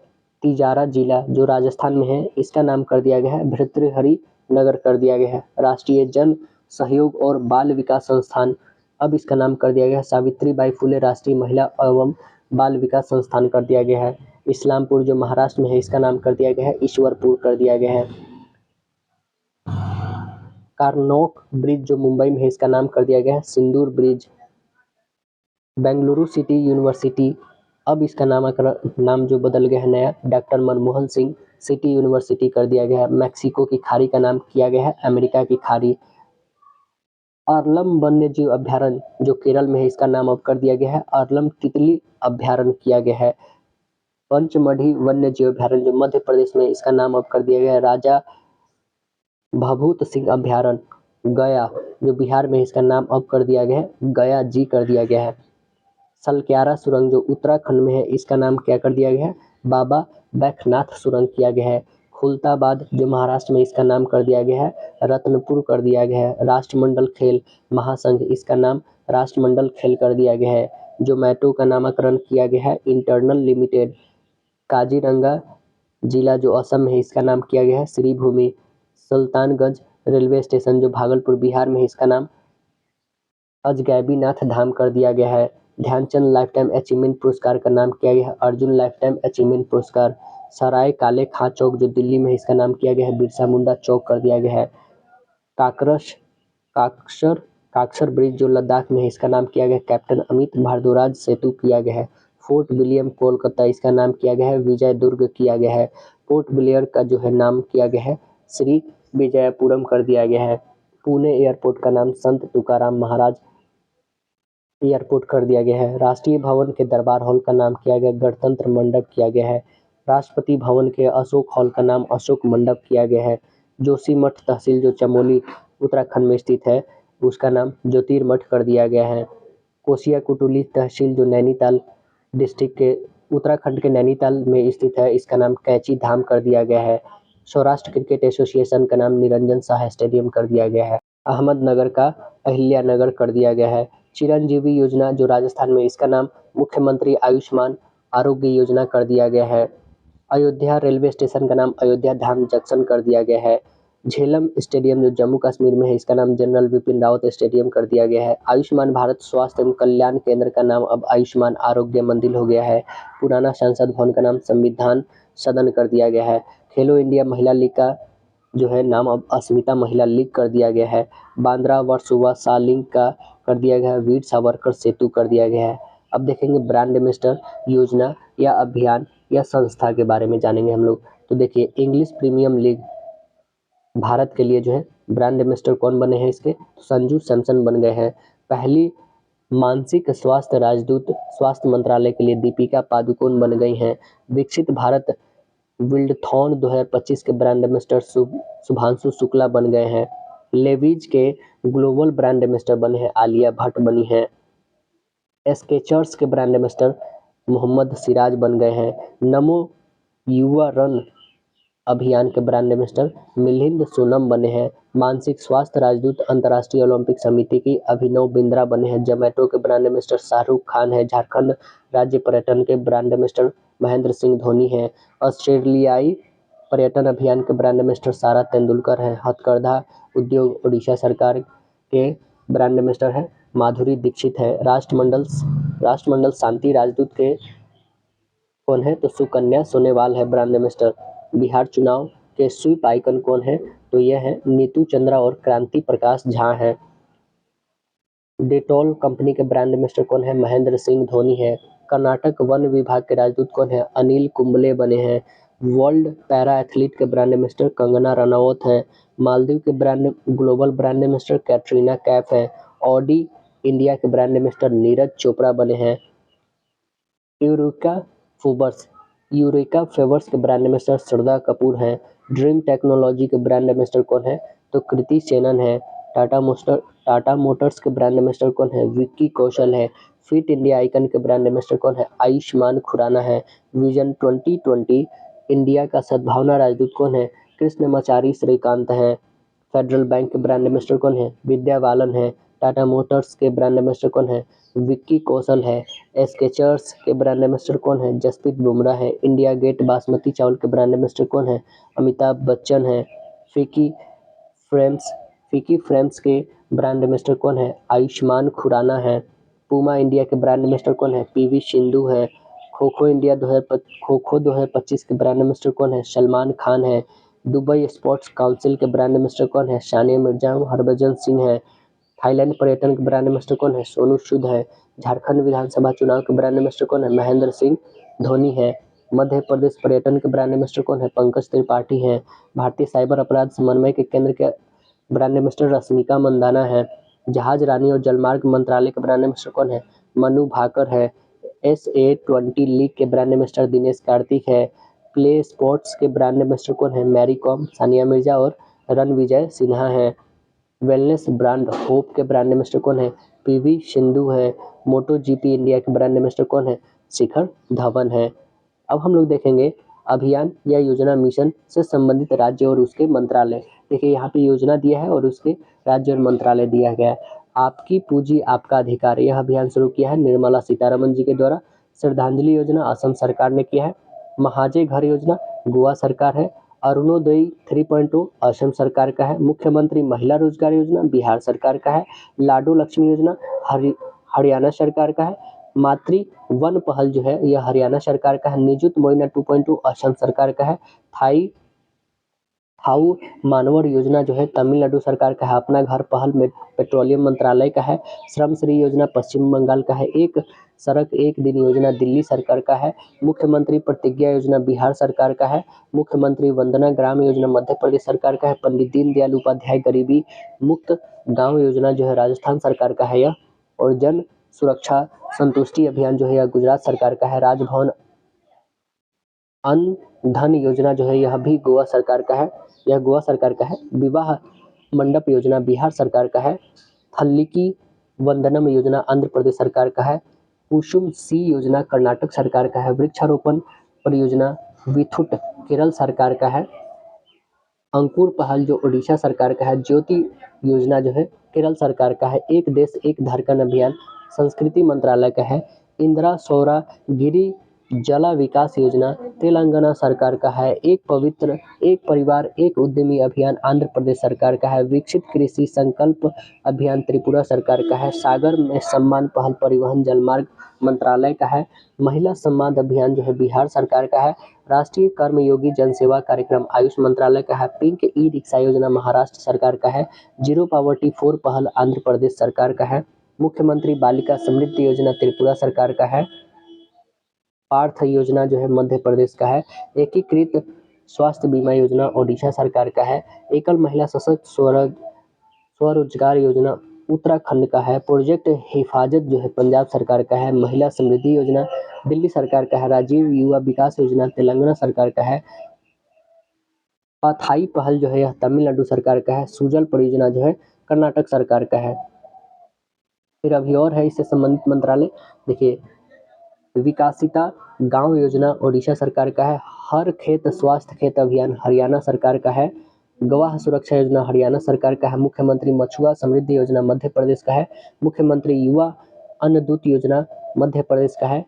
तिजारा जिला जो राजस्थान में है इसका नाम कर दिया गया है भर्तृहरि नगर कर दिया गया है। राष्ट्रीय जन सहयोग और बाल विकास संस्थान अब इसका नाम कर दिया गया है सावित्रीबाई फुले राष्ट्रीय महिला एवं बाल विकास संस्थान कर दिया गया है। इस्लामपुर जो महाराष्ट्र में है इसका नाम कर दिया गया है ईश्वरपुर कर दिया गया है। कार्नोक ब्रिज जो मुंबई में है इसका नाम कर दिया गया है सिंदूर ब्रिज। बेंगलुरु सिटी यूनिवर्सिटी अब इसका नाम जो बदल गया है नया doctor Manmohan Singh city university कर दिया गया है। मैक्सिको की खाड़ी का नाम किया गया है अमेरिका की खाड़ी। अर्लम वन्यजीव अभ्यारण्य जो केरल में है इसका नाम अब कर दिया गया है अर्लम तितली अभ्यारण्य किया गया है। पंचमढ़ी वन्यजीव अभ्यारण्य जो मध्य प्रदेश में, इसका नाम अब कर दिया गया है राजा भभूत सिंह अभ्यारण्य। गया जो बिहार में, इसका नाम अब कर दिया गया है गया जी कर दिया गया है। सलक्यारा सुरंग जो उत्तराखंड में है इसका नाम क्या कर दिया गया है बाबा बैखनाथ सुरंग किया गया है। खुलताबाद जो महाराष्ट्र में, इसका नाम कर दिया गया है रत्नपुर कर दिया गया है। राष्ट्रमंडल खेल महासंघ, इसका नाम राष्ट्रमंडल खेल कर दिया गया है। जोमैटो का नामकरण किया गया है इंटरनल लिमिटेड। काजीरंगा जिला जो असम में है इसका नाम किया गया है श्रीभूमि। सुल्तानगंज रेलवे स्टेशन जो भागलपुर बिहार में है इसका नाम अजगैबीनाथ धाम कर दिया गया है। ध्यानचंद लाइफ टाइम अचीवमेंट पुरस्कार का नाम किया गया है अर्जुन लाइफ टाइम अचीवमेंट पुरस्कार। सराय काले खां चौक जो दिल्ली में है इसका नाम किया गया है बिरसा मुंडा चौक कर दिया गया है। काकसर ब्रिज जो लद्दाख में है इसका नाम किया गया है कैप्टन अमित भारद्वाज सेतु किया गया है। फोर्ट विलियम कोलकाता, इसका नाम किया गया है विजय दुर्ग किया गया है। पोर्ट ब्लेयर का जो है नाम किया गया है श्री विजयपुरम कर दिया गया है। पुणे एयरपोर्ट का नाम संत तुकाराम महाराज एयरपोर्ट कर दिया गया है। राष्ट्रीय भवन के दरबार हॉल का नाम किया गया गणतंत्र मंडप किया गया है। राष्ट्रपति भवन के अशोक हॉल का नाम अशोक मंडप किया गया है। जोशीमठ तहसील जो चमोली उत्तराखंड में स्थित है उसका नाम ज्योतिर्मठ कर दिया गया है। कोसिया कुटुली तहसील जो नैनीताल डिस्ट्रिक्ट के उत्तराखंड के नैनीताल में स्थित है इसका नाम कैंची धाम कर दिया गया है। सौराष्ट्र क्रिकेट एसोसिएशन का नाम निरंजन शाह स्टेडियम कर दिया गया है। अहमदनगर का अहिल्यानगर कर दिया गया है। चिरंजीवी योजना जो राजस्थान में, इसका नाम मुख्यमंत्री आयुष्मान आरोग्य योजना कर दिया गया है। अयोध्या रेलवे स्टेशन का नाम अयोध्या धाम जंक्शन कर दिया गया है। झेलम स्टेडियम जो जम्मू कश्मीर में है इसका नाम जनरल बिपिन रावत स्टेडियम कर दिया गया है। आयुष्मान भारत स्वास्थ्य एवं कल्याण केंद्र का नाम अब आयुष्मान आरोग्य मंदिर हो गया है। पुराना संसद भवन का नाम संविधान सदन कर दिया गया है। खेलो इंडिया महिला लीग का जो है नाम अब अस्मिता महिला लीग कर दिया गया है। बांद्रा वर्सोवा सालिंग का कर दिया गया है वीर सावरकर सेतु कर दिया गया है। अब देखेंगे ब्रांड एम्बेसडर योजना या अभियान या संस्था के बारे में जानेंगे हम लोग। तो देखिए इंग्लिश प्रीमियम लीग भारत के लिए जो है ब्रांड एम्बेसडर कौन बने हैं इसके, तो संजू सैमसन बन गए हैं। पहली मानसिक स्वास्थ्य राजदूत स्वास्थ्य मंत्रालय के लिए दीपिका पादुकोण बन गई हैं। विकसित भारत विल्डथॉन 2025 के ब्रांड एम्बेसडर शुभांशु शुक्ला बन गए हैं। लेविज के ग्लोबल ब्रांड एम्बेसडर बने हैं आलिया भट्ट बनी है। स्केचर्स के ब्रांड एम्बेसडर मोहम्मद सिराज बन गए हैं। नमो युवा रन अभियान के ब्रांड एम्बेसडर मिलिंद सोनम बने हैं। मानसिक स्वास्थ्य राजदूत अंतर्राष्ट्रीय ओलंपिक समिति की अभिनव बिंद्रा बने हैं। जोमैटो के ब्रांड एम्बेसडर शाहरुख खान है। झारखंड राज्य पर्यटन के ब्रांड एम्बेसडर महेंद्र सिंह धोनी है। ऑस्ट्रेलियाई पर्यटन अभियान के ब्रांड एम्बेसडर सारा तेंदुलकर है। हथकरघा उद्योग उड़ीसा सरकार के ब्रांड एम्बेसडर है माधुरी दीक्षित है। राष्ट्रमंडल शांति राजदूत के कौन है तो सुकन्या सोनेवाल है ब्रांड एम्बेसडर। बिहार चुनाव के स्वीप आइकन कौन है तो यह है नीतू चंद्रा और क्रांति प्रकाश झा है। डेटॉल कंपनी के ब्रांड एम्बेसडर कौन है महेंद्र सिंह धोनी है। कर्नाटक वन विभाग के राजदूत कौन है अनिल कुंबले बने हैं। वर्ल्ड पैरा एथलीट के ब्रांड एम्बेसडर कंगना रनौत है। मालदीव के global brand ambassador Katrina Kaif है। ऑडी इंडिया के ब्रांड एम्बेसडर नीरज चोपड़ा बने हैं। यूरेका फेवर्स के ब्रांड एम्बेसडर श्रद्धा कपूर हैं। ड्रीम टेक्नोलॉजी के ब्रांड एम्बेसडर कौन है तो कृति सेनन है। टाटा मोटर्स के ब्रांड एम्बेसडर कौन है विक्की कौशल है। फिट इंडिया आइकन के ब्रांड एम्बेसडर कौन है आयुष्मान खुराना है। विजन 2020 इंडिया का सद्भावना राजदूत कौन है कृष्णमाचारी श्रीकांत है। फेडरल बैंक के ब्रांड एम्बेसडर कौन है विद्या बालन है। टाटा मोटर्स के ब्रांड एम्बेसडर कौन है विक्की कौशल है। स्केचर्स के ब्रांड एम्बेसडर कौन है जसप्रीत बुमराह है। इंडिया गेट बासमती चावल के ब्रांड एम्बेसडर कौन है अमिताभ बच्चन है। फीकी फ्रेम्स के ब्रांड एम्बेसडर कौन है आयुष्मान खुराना है। पूमा इंडिया के ब्रांड एम्बेसडर कौन है पीवी सिंधु है। खो खो 2025 के ब्रांड एम्बेसडर कौन है सलमान खान है। दुबई स्पोर्ट्स काउंसिल के ब्रांड एम्बेसडर कौन है सानिया मिर्जा हरभजन सिंह है। थाईलैंड पर्यटन के ब्रांड एम्बेसडर कौन है सोनू सूद है। झारखंड विधानसभा चुनाव के ब्रांड एम्बेसडर कौन है महेंद्र सिंह धोनी है। मध्य प्रदेश पर्यटन के ब्रांड एम्बेसडर कौन है पंकज त्रिपाठी है। भारतीय साइबर अपराध समन्वय के केंद्र के ब्रांड एम्बेसडर रश्मिका मंदाना है। जहाज रानी और जलमार्ग मंत्रालय के ब्रांड एम्बेसडर कौन है मनु भाकर है। SA20 लीग के ब्रांड एम्बेसडर दिनेश कार्तिक है। प्ले स्पोर्ट्स के ब्रांड एम्बेसडर कौन है मैरी कॉम सानिया मिर्जा और रणविजय सिन्हा है। वेलनेस ब्रांड होप के ब्रांड एम्बेसडर कौन है पीवी सिंधु है। मोटो जीपी इंडिया के ब्रांड एम्बेसडर कौन है शिखर धवन है। अब हम लोग देखेंगे अभियान या योजना मिशन से संबंधित राज्य और उसके मंत्रालय। देखिए यहाँ पे योजना दिया है और उसके राज्य और मंत्रालय दिया गया है। आपकी पूंजी आपका अधिकार यह अभियान शुरू किया है निर्मला सीतारमन जी के द्वारा। श्रद्धांजलि योजना असम सरकार ने किया है। महाजय घर योजना गोवा सरकार है। अरुणोदय 3.0 असम सरकार का है। मुख्यमंत्री महिला रोजगार योजना बिहार सरकार का है। लाडो लक्ष्मी योजना हरियाणा सरकार का है। मातृ वन पहल जो है यह हरियाणा सरकार का है। निजुत मोइना 2.0 असम सरकार का है। हाउ मानवर योजना जो है तमिलनाडु सरकार का है। अपना घर पहल में पेट्रोलियम मंत्रालय का है। श्रम श्री योजना पश्चिम बंगाल का है। एक सड़क एक दिन योजना दिल्ली सरकार का है। मुख्यमंत्री प्रतिज्ञा योजना बिहार सरकार का है। मुख्यमंत्री वंदना ग्राम योजना मध्य प्रदेश सरकार का है। पंडित दीनदयाल उपाध्याय गरीबी मुक्त गांव योजना जो है राजस्थान सरकार का है यह। और जन सुरक्षा संतुष्टि अभियान जो है यह गुजरात सरकार का है। राजभवन अन्न धन योजना जो है यह भी गोवा सरकार का है। यह गोवा सरकार का है। विवाह मंडप योजना बिहार सरकार का है। थल्लिकी वंदनम योजना आंध्र प्रदेश सरकार का है। कुसुम सी योजना कर्नाटक सरकार का है। वृक्षारोपण परियोजना विथुट केरल सरकार का है। अंकुर पहल जो उड़ीसा सरकार का है। ज्योति योजना जो है केरल सरकार का है। एक देश एक धड़कन अभियान संस्कृति मंत्रालय का है। इंदिरा सौरा गिरी जला विकास योजना तेलंगाना सरकार का है। एक परिवार एक उद्यमी अभियान आंध्र प्रदेश सरकार का है। विकसित कृषि संकल्प अभियान त्रिपुरा सरकार का है। सागर में सम्मान पहल परिवहन जलमार्ग मंत्रालय का है। महिला सम्मान अभियान जो है बिहार सरकार का है। राष्ट्रीय कर्मयोगी जनसेवा कार्यक्रम आयुष मंत्रालय का है। पिंक ई रिक्शा योजना महाराष्ट्र सरकार का है। जीरो पॉवर्टी 4 पहल आंध्र प्रदेश सरकार का है। मुख्यमंत्री बालिका समृद्धि योजना त्रिपुरा सरकार का है। पार्थ योजना जो है मध्य प्रदेश का है। एकीकृत स्वास्थ्य बीमा योजना ओडिशा सरकार का है। एकल महिला सशक्त स्वरोजगार योजना उत्तराखंड का है। प्रोजेक्ट हिफाजत जो है पंजाब सरकार का है। महिला समृद्धि योजना दिल्ली सरकार का है। राजीव युवा विकास योजना तेलंगाना सरकार का है। अथाई पहल जो है यह तमिलनाडु सरकार का है। सुजल परियोजना जो है कर्नाटक सरकार का है। फिर अभी और है इससे संबंधित मंत्रालय, देखिए विकासिता गांव योजना ओडिशा सरकार का है। हर खेत स्वास्थ्य खेत अभियान हरियाणा सरकार का है। गवाह सुरक्षा योजना हरियाणा सरकार का है। मुख्यमंत्री मछुआ समृद्धि योजना मध्य प्रदेश का है। मुख्यमंत्री युवा अन्न दूत योजना मध्य प्रदेश का है।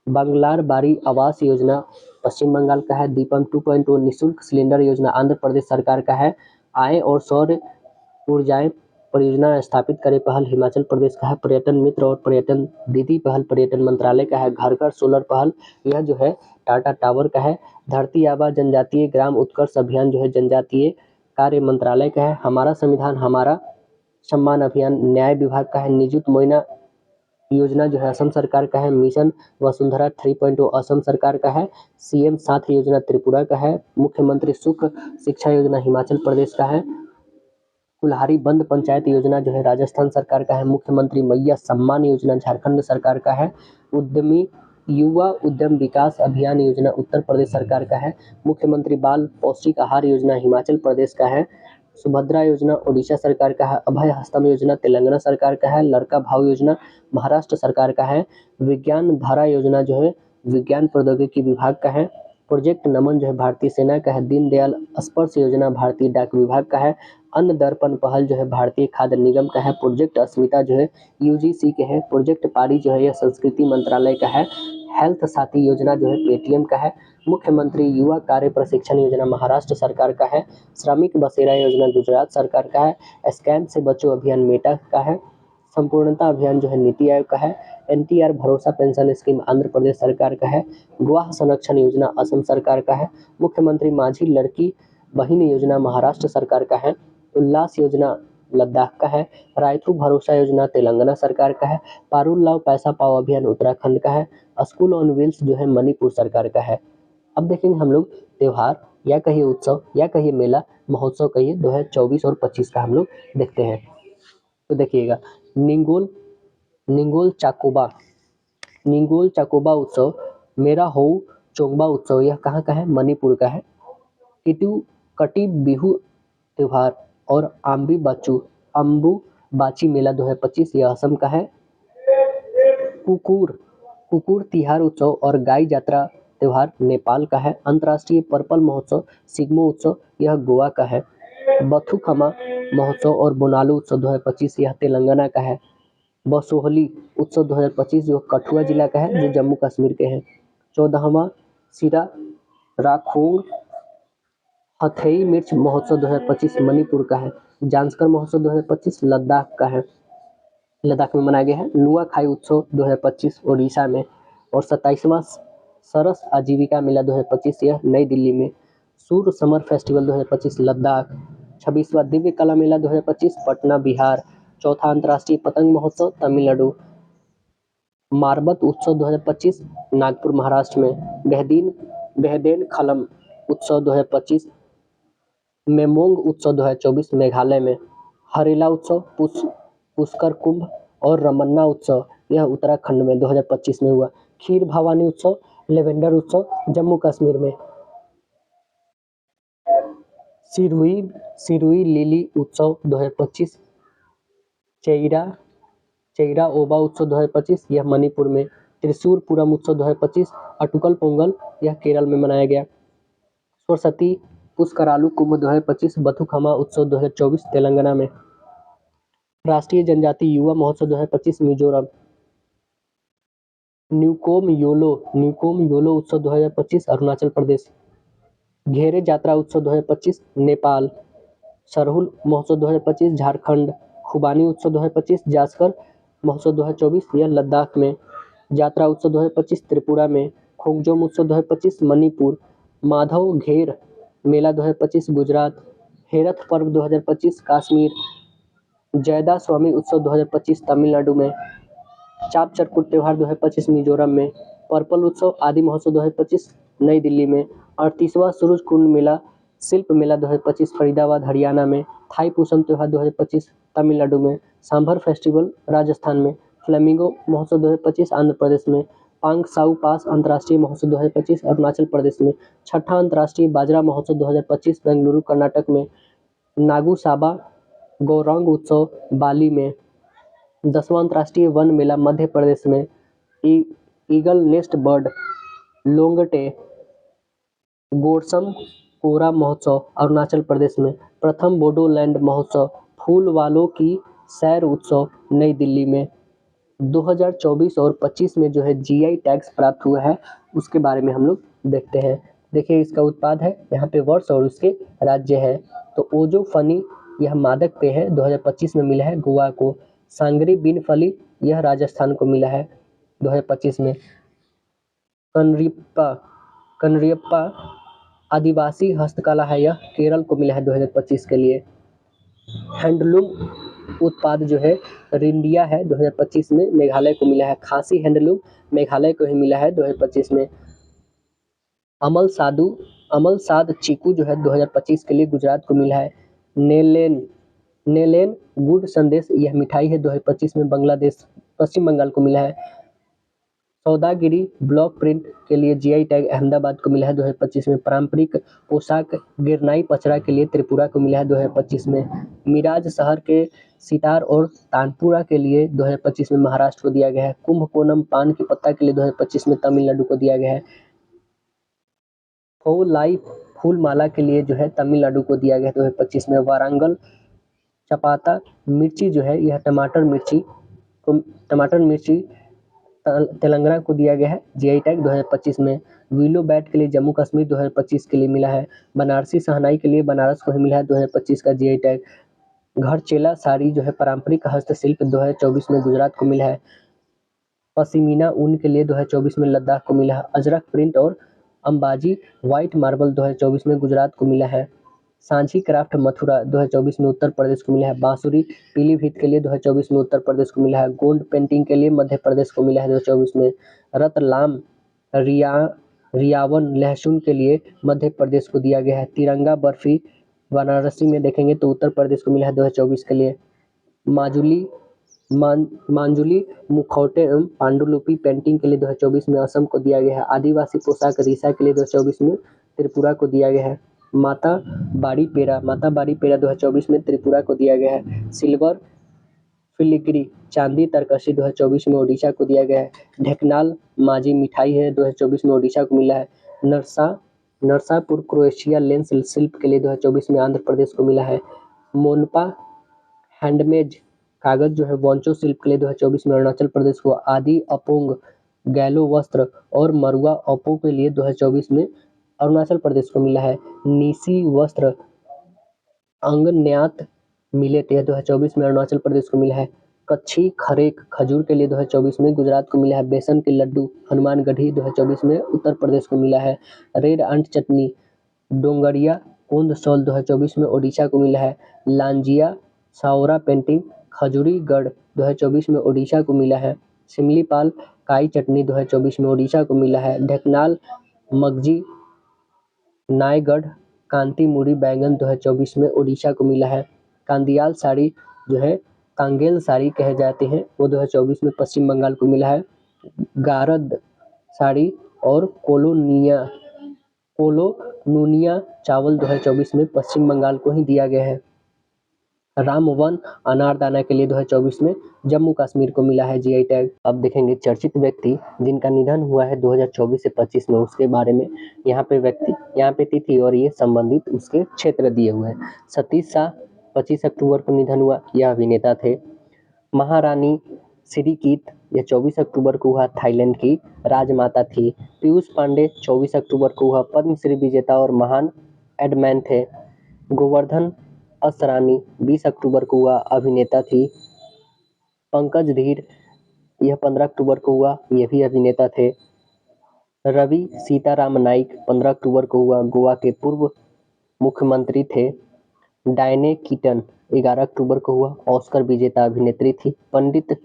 बंगलार बारी आवास योजना पश्चिम बंगाल का है। दीपम 2.0 निःशुल्क सिलेंडर योजना आंध्र प्रदेश सरकार का है। आय और सौर ऊर्जाएं परियोजना स्थापित करे पहल हिमाचल प्रदेश का है। पर्यटन मित्र और पर्यटन दीदी पहल पर्यटन मंत्रालय का है। घर घर सोलर पहल यह जो है टाटा टावर का है। धरती आबा जनजातीय ग्राम उत्कर्ष अभियान जो है जनजातीय कार्य मंत्रालय का है। हमारा संविधान हमारा सम्मान अभियान न्याय विभाग का है। निजुत मोइना योजना जो है असम सरकार का है। मिशन वसुंधरा 3.0 असम सरकार का है। सीएम साथ योजना त्रिपुरा का है। मुख्यमंत्री सुख शिक्षा योजना हिमाचल प्रदेश का है। कुल्हारी बंद पंचायत योजना जो है राजस्थान सरकार का है। मुख्यमंत्री मैया सम्मान योजना झारखंड सरकार का है। उद्यमी युवा उद्यम विकास अभियान योजना उत्तर प्रदेश सरकार का है। मुख्यमंत्री बाल पौष्टिक आहार योजना हिमाचल प्रदेश का है। सुभद्रा योजना ओडिशा सरकार का है। अभय हस्तम योजना तेलंगाना सरकार का है। लड़का भाव योजना महाराष्ट्र सरकार का है। विज्ञान धारा योजना जो है विज्ञान प्रौद्योगिकी विभाग का है। प्रोजेक्ट नमन जो है भारतीय सेना का है। दीनदयाल स्पर्श योजना भारतीय डाक विभाग का है। अन्न दर्पण पहल जो है भारतीय खाद्य निगम का है। प्रोजेक्ट अस्मिता जो है यूजीसी के है। प्रोजेक्ट पारी जो है यह संस्कृति मंत्रालय का है। हेल्थ साथी योजना जो है पेटीएम का है। मुख्यमंत्री युवा कार्य प्रशिक्षण योजना महाराष्ट्र सरकार का है। श्रमिक बसेरा योजना गुजरात सरकार का है। स्कैम से बचो अभियान मेटा का है। संपूर्णता अभियान जो है नीति आयोग का है। एनटीआर भरोसा पेंशन स्कीम आंध्र प्रदेश सरकार का है। गवाह संरक्षण योजना असम सरकार का है। मुख्यमंत्री माझी लड़की बहिन योजना महाराष्ट्र सरकार का है। उल्लास योजना लद्दाख का है। रायथू भरोसा योजना तेलंगाना सरकार का है। पारुल लाओ पैसा पाओ अभियान उत्तराखंड का है। स्कूल ऑन व्हील्स जो है मणिपुर सरकार का है। अब देखेंगे हम लोग त्योहार या कहिए उत्सव या कहिए मेला महोत्सव कहिए 2024 और 25 का हम लोग देखते हैं। तो देखिएगा निंगोल निंगोल चाकोबा उत्सव, मेरा हो चोंगबा उत्सव यह कहाँ का है? मणिपुर का है। कटी बिहू त्योहार और अम्बू बाची मेला 2025 यह असम का है। कुकुर तिहार उत्सव और गाय यात्रा त्योहार नेपाल का है। अंतर्राष्ट्रीय पर्पल महोत्सव सिग्मो उत्सव यह गोवा का है। बथुकमा महोत्सव और बोनालू उत्सव 2025 यह तेलंगाना का है। बसोहली उत्सव 2025 जो कठुआ जिला का है जो जम्मू कश्मीर के हैं। 14वां सिरा राखोंग हथेई मिर्च महोत्सव 2025 मणिपुर का है। जांस्कर महोत्सव 2025 लद्दाख का है, लद्दाख में मनाया गया है। नुआखाई उत्सव 2025 ओडिशा में और 27वां सरस आजीविका मेला 2025 यह नई दिल्ली में। सूर समर फेस्टिवल 2025 लद्दाख। 26वां दिव्य कला मेला 2025 पटना बिहार। चौथा अंतर्राष्ट्रीय पतंग महोत्सव तमिलनाडु। मारबत उत्सव 2025 नागपुर महाराष्ट्र में। बेहदेन खलम उत्सव 2025 मेमोंग उत्सव 2024 मेघालय में। हरेला उत्सव पुष्कर कुंभ और रमन्ना उत्सव यह उत्तराखंड में 2025 में हुआ। खीर भवानी उत्सव लेवेंडर उत्सव जम्मू कश्मीर में। सिरुई लिली उत्सव 2025 चेइरा ओबा उत्सव 2025 यह मणिपुर में। त्रिशूर पुरम उत्सव 2025 अटुकल पोंगल यह केरल में मनाया गया। सरस्वती पुष्करालू कुंभ 2025 बथुकमा उत्सव 2024 तेलंगाना में। राष्ट्रीय जनजाति युवा महोत्सव 2025 मिजोरम। न्यूकोम योलो उत्सव 2025 अरुणाचल प्रदेश। घेरे यात्रा उत्सव 2025 नेपाल। सरहुल महोत्सव 2025 झारखंड। खुबानी उत्सव 2025 जासकर महोत्सव 2024 यह लद्दाख में। यात्रा उत्सव 2025 त्रिपुरा में। खोंगजोम उत्सव 2025 मणिपुर। माधव घेर मेला 2025 गुजरात। हेरथ पर्व 2025 कश्मीर। जयदा स्वामी उत्सव 2025 तमिलनाडु में। चाप चरकुट त्योहार 2025 मिजोरम में। पर्पल उत्सव आदि महोत्सव 2025 नई दिल्ली में। 38वां सूरज कुंड मेला शिल्प मेला 2025 फरीदाबाद हरियाणा में। थाई पूसम त्योहार 2025 तमिलनाडु में। सांभर फेस्टिवल राजस्थान में। फ्लेमिंगो महोत्सव 2025 आंध्र प्रदेश में। पांग साउ पास अंतर्राष्ट्रीय महोत्सव 2025 अरुणाचल प्रदेश में। छठा अंतर्राष्ट्रीय बाजरा महोत्सव 2025 बेंगलुरु कर्नाटक में। नागू साबा गौरांग उत्सव बाली में। 10वां अंतर्राष्ट्रीय वन मेला मध्य प्रदेश में। ईगल नेस्ट बर्ड लोंगटे गोरसम कोरा महोत्सव अरुणाचल प्रदेश में। प्रथम बोडोलैंड महोत्सव फूल वालों की सैर उत्सव नई दिल्ली में। 2024 और 25 में जो है जीआई टैग्स प्राप्त हुआ है उसके बारे में हम लोग देखते हैं। देखिए इसका उत्पाद है, यहाँ पे वर्ष और उसके राज्य है। तो ओजो फनी यह मादक पेय है, 2025 में मिला है गोवा को। सांगरी बिन फली यह राजस्थान को मिला है 2025 में। कनरियप्पा आदिवासी हस्तकला है, यह केरल को मिला है 2025 के लिए। हैंडलूम उत्पाद जो है रिंडिया है, 2025 में मेघालय को मिला है। खासी हैंडलूम मेघालय को ही मिला है 2025 में। अमल साद चीकू जो है 2025 के लिए गुजरात को मिला है। नेलेन गुड संदेश यह मिठाई है, 2025 में बांग्लादेश पश्चिम बंगाल को मिला है। सौदागिरी ब्लॉक प्रिंट के लिए जीआई टैग अहमदाबाद को मिला है 2025 में। पारंपरिक पोशाक गिरनाई पचरा के लिए त्रिपुरा को मिला है 2025 में। मिराज शहर के सितार और तानपुरा के लिए 2025 में महाराष्ट्र को दिया गया है। कुंभकोणम पान की पत्ता के लिए 2025 में तमिलनाडु को दिया गया है। फौलाई फूलमाला के लिए जो है तमिलनाडु को दिया गया है 2025 में। वारंगल चपाता मिर्ची जो है यह टमाटर मिर्ची तेलंगाना को दिया गया है जीआई टैग 2025 में। विलो बैट के लिए जम्मू कश्मीर 2025 के लिए मिला है। बनारसी सहनाई के लिए बनारस को ही मिला है 2025 का जीआई टैग। घरचेला साड़ी जो है पारंपरिक हस्तशिल्प 2024 में गुजरात को मिला है। पश्मीना ऊन के लिए 2024 में लद्दाख को मिला है। अजरक प्रिंट और अंबाजी व्हाइट मार्बल 2024 में गुजरात को मिला है। सांची क्राफ्ट मथुरा 2024 में उत्तर प्रदेश को मिला है। बांसुरी पीलीभीत के लिए 2024 में उत्तर प्रदेश को मिला है। गोंड पेंटिंग के लिए मध्य प्रदेश को मिला है 2024 में। रतलाम रियावन लहसुन के लिए मध्य प्रदेश को दिया गया है। तिरंगा बर्फी वाराणसी में देखेंगे तो उत्तर प्रदेश को मिला है 2024 के लिए। मांजुली मुखौटे एवं पांडुलिपि पेंटिंग के लिए 2024 में असम को दिया गया है। आदिवासी पोशाक रीसा के लिए 2024 में त्रिपुरा को दिया गया है। माता बाड़ी पेरा 2024 में त्रिपुरा को दिया गया है। सिल्वर फिलिग्री चांदी तरकशी 2024 में ओडिशा को दिया गया है। ढेकनाल माजी मिठाई है 2024 में ओडिशा को मिला है। नरसापुर क्रोएशिया लेंस शिल्प के लिए 2024 में आंध्र प्रदेश को मिला है। मोनपा हैंडमेड कागज जो है वॉन्चो शिल्प के लिए 2024 में अरुणाचल प्रदेश को। आदि अपोंग गैलो वस्त्र और मरुआ ओपो के लिए 2024 में अरुणाचल प्रदेश को मिला है। नीसी वस्त्र अंगन्यात मिलेट 2024 में अरुणाचल प्रदेश को मिला है। कच्छी खरेक खजूर के लिए 2024 में गुजरात को मिला है। बेसन के लड्डू हनुमानगढ़ी 2024 में उत्तर प्रदेश को मिला है। रेड अंट चटनी डोंगरिया कोंद सौल 2024 में ओडिशा को मिला है। लांजिया सावरा पेंटिंग खजूरीगढ़ 2024 में ओडिशा को मिला है। सिमलीपाल काई चटनी 2024 में ओडिशा को मिला है। ढेकनाल मगजी नायगढ़ कांती मुरी बैंगन 2024 में ओडिशा को मिला है। कांदियाल साड़ी जो है कांगेल साड़ी कहे जाते हैं वो 2024 में पश्चिम बंगाल को मिला है। गारद साड़ी और कोलोनूनिया चावल 2024 में पश्चिम बंगाल को ही दिया गया है। रामवन अनारदाना के लिए 2024 में जम्मू कश्मीर को मिला है जीआई टैग। अब देखेंगे चर्चित व्यक्ति जिनका निधन हुआ है 2024 से 25 में उसके बारे में। यहाँ पे तिथि और ये संबंधित उसके क्षेत्र दिए हुए हैं। सतीश शाह 25 अक्टूबर को निधन हुआ, यह अभिनेता थे। महारानी सिरिकीत यह 24 अक्टूबर को हुआ, थाईलैंड की राजमाता थी। पीयूष पांडे 24 अक्टूबर को हुआ, पद्मश्री विजेता और महान एडमैन थे। गोवर्धन असरानी 20 अक्टूबर को हुआ, अभिनेता थी। पंकज धीर यह 15 अक्टूबर को हुआ, यह भी अभिनेता थे। रवि सीताराम नाइक 15 अक्टूबर को हुआ, गोवा के पूर्व मुख्यमंत्री थे। डायने कीटन 11 अक्टूबर को हुआ, ऑस्कर विजेता अभिनेत्री थी। पंडित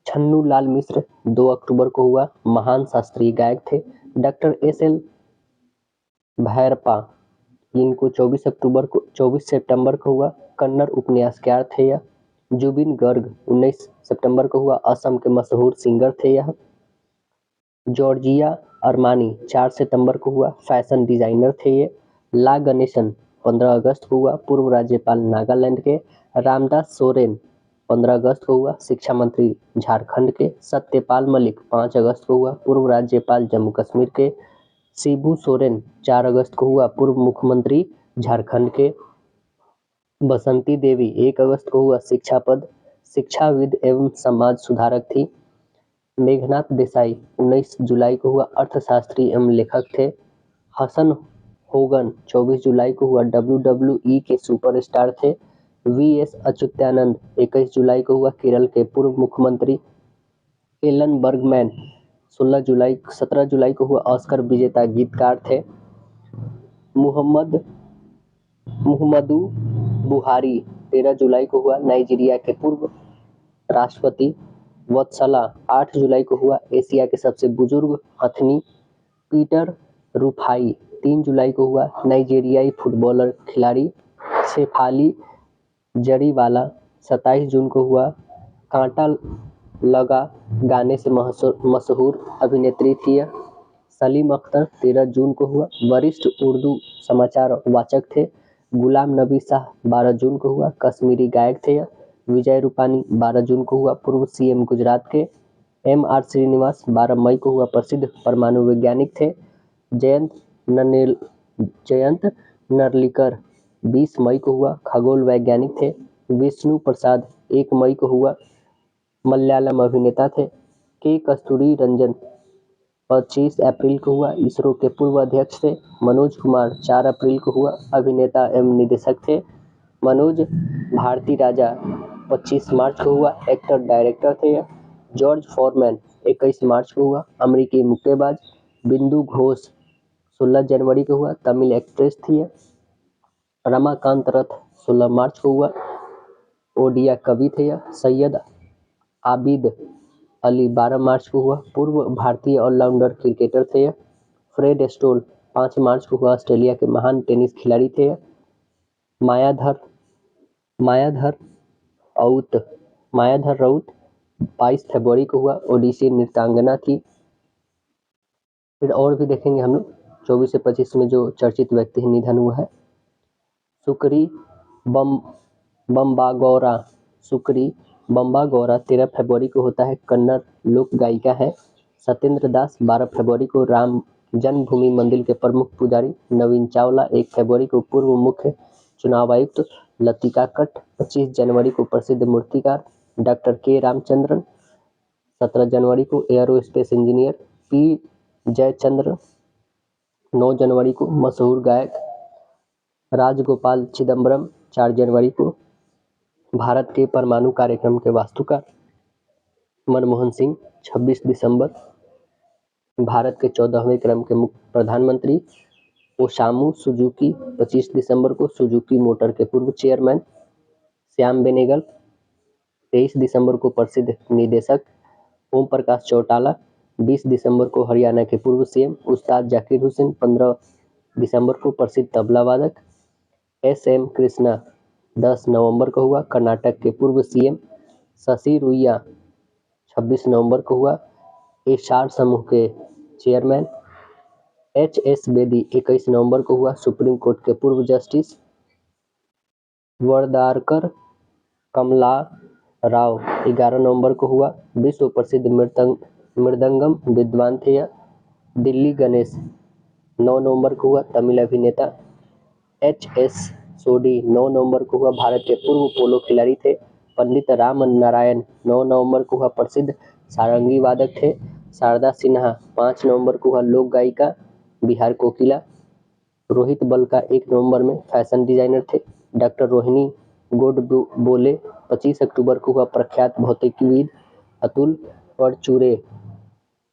छन्नू लाल मिश्र 2 अक्टूबर को हुआ, महान शास्त्रीय गायक थे। डॉक्टर SL भैरप्पा इनको 24 सितंबर को हुआ, कन्नड़ उपन्यासकार थे यह। जुबिन गर्ग 19 सितंबर को हुआ, असम के मशहूर सिंगर थे यह। जॉर्जिया अरमानी 4 सितंबर को हुआ, फैशन डिजाइनर थे ये। ला गणेशन 15 अगस्त को हुआ, पूर्व राज्यपाल नागालैंड के। रामदास सोरेन 15 अगस्त को हुआ, शिक्षा मंत्री झारखंड के। सत्यपाल मलिक 5 अगस्त को हुआ, पूर्व राज्यपाल जम्मू कश्मीर के। शिबू सोरेन 4 अगस्त को हुआ, पूर्व मुख्यमंत्री झारखंड के। बसंती देवी 1 अगस्त को हुआ, शिक्षाविद एवं समाज सुधारक थी। मेघनाथ देसाई 19 जुलाई को हुआ, अर्थशास्त्री एवं लेखक थे। हसन होगन 24 जुलाई को हुआ, WWE के सुपरस्टार थे। VS अच्युतानंद 21 जुलाई को हुआ, केरल के पूर्व मुख्यमंत्री। एलन बर्गमैन 17 जुलाई को हुआ, ऑस्कर विजेता गीतकार थे। मुहम्मदू बुहारी 13 जुलाई को हुआ, नाइजीरिया के पूर्व राष्ट्रपति। वत्सला 8 जुलाई को हुआ, एशिया के सबसे बुजुर्ग हथनी। पीटर रुफाई 3 जुलाई को हुआ, नाइजीरियाई फुटबॉलर खिलाड़ी। शेफाली जरीवाला 27 जून को हुआ, कांटा लगा गाने से मशहूर अभिनेत्री थी यह। सलीम अख्तर 13 जून को हुआ, वरिष्ठ उर्दू समाचार वाचक थे। गुलाम नबी शाह 12 जून को हुआ, कश्मीरी गायक थे यह। विजय रूपानी 12 जून को हुआ, पूर्व CM गुजरात के। MR श्रीनिवास 12 मई को हुआ, प्रसिद्ध परमाणु वैज्ञानिक थे। जयंत नरलिकर 20 मई को हुआ, खगोल वैज्ञानिक थे। विष्णु प्रसाद 1 मई को हुआ, मलयालम अभिनेता थे। के कस्तूरी रंजन 25 अप्रैल को हुआ, इसरो के पूर्व अध्यक्ष थे। मनोज कुमार 4 अप्रैल को हुआ, अभिनेता एवं निदेशक थे। मनोज भारती राजा 25 मार्च को हुआ, एक्टर डायरेक्टर थे। जॉर्ज फॉरमैन 21 मार्च को हुआ, अमेरिकी मुक्केबाज। बिंदु घोष 16 जनवरी को हुआ, तमिल एक्ट्रेस थी। रमाकांत रथ 16 मार्च को हुआ, ओडिया कवि थे। सैयद आबिद अली 12 मार्च को हुआ, पूर्व भारतीय ऑलराउंडर क्रिकेटर थे। फ्रेड स्टोल 5 मार्च को हुआ, ऑस्ट्रेलिया के महान टेनिस खिलाड़ी थे। मायाधर राउत 22 फरवरी को हुआ, ओडिसी नृत्यांगना थी। फिर और भी देखेंगे हम लोग 24 से 25 में जो चर्चित व्यक्ति निधन हुआ है। सुकरी बम्बागौरा 13 फरवरी को होता है, कन्नड़ लोक गायिका है। सत्येंद्र दास 12 फरवरी को, राम जन्मभूमि मंदिर के प्रमुख पुजारी। नवीन चावला 1 फरवरी को, पूर्व मुख्य चुनाव आयुक्त। लतिका कट्ट 25 जनवरी को, प्रसिद्ध मूर्तिकार। डॉक्टर के रामचंद्रन 17 जनवरी को, एयरोस्पेस इंजीनियर। P जयचंद्र 9 जनवरी को, मशहूर गायक। राजगोपाल चिदम्बरम 4 जनवरी को, भारत के परमाणु कार्यक्रम के वास्तुकार। मनमोहन सिंह 26 दिसंबर, भारत के 14वें क्रम के मुख्य प्रधानमंत्री। ओसामू सुजुकी 25 दिसंबर को, सुजुकी मोटर के पूर्व चेयरमैन। श्याम बेनेगल 23 दिसंबर को, प्रसिद्ध निदेशक। ओम प्रकाश चौटाला 20 दिसंबर को, हरियाणा के पूर्व CM। उस्ताद जाकिर हुसैन 15 दिसंबर को, प्रसिद्ध तबला वादक। SM कृष्णा 10 नवंबर को हुआ, कर्नाटक के पूर्व CM। शशि रुइया 26 नवंबर को हुआ, एस्सार समूह के चेयरमैन। HS बेदी 21 नवंबर को हुआ, सुप्रीम कोर्ट के पूर्व जस्टिस। वरदारकर कमला राव 11 नवंबर को हुआ, विश्व प्रसिद्ध मृदंगम विद्वान थे। दिल्ली गणेश 9 नवंबर को हुआ, तमिल अभिनेता। HS सोडी 9 नवंबर को हुआ, भारत के पूर्व पोलो खिलाड़ी थे। पंडित राम नारायण 9 नवंबर को हुआ, प्रसिद्ध सारंगी वादक थे। शारदा सिन्हा 5 नवंबर को हुआ, लोक गायिका, बिहार कोकिला। रोहित बलका 1 नवंबर में फैशन डिजाइनर थे। डॉक्टर रोहिणी गोडबोले 25 अक्टूबर को हुआ, प्रख्यात भौतिकीविद। अतुल परचूरे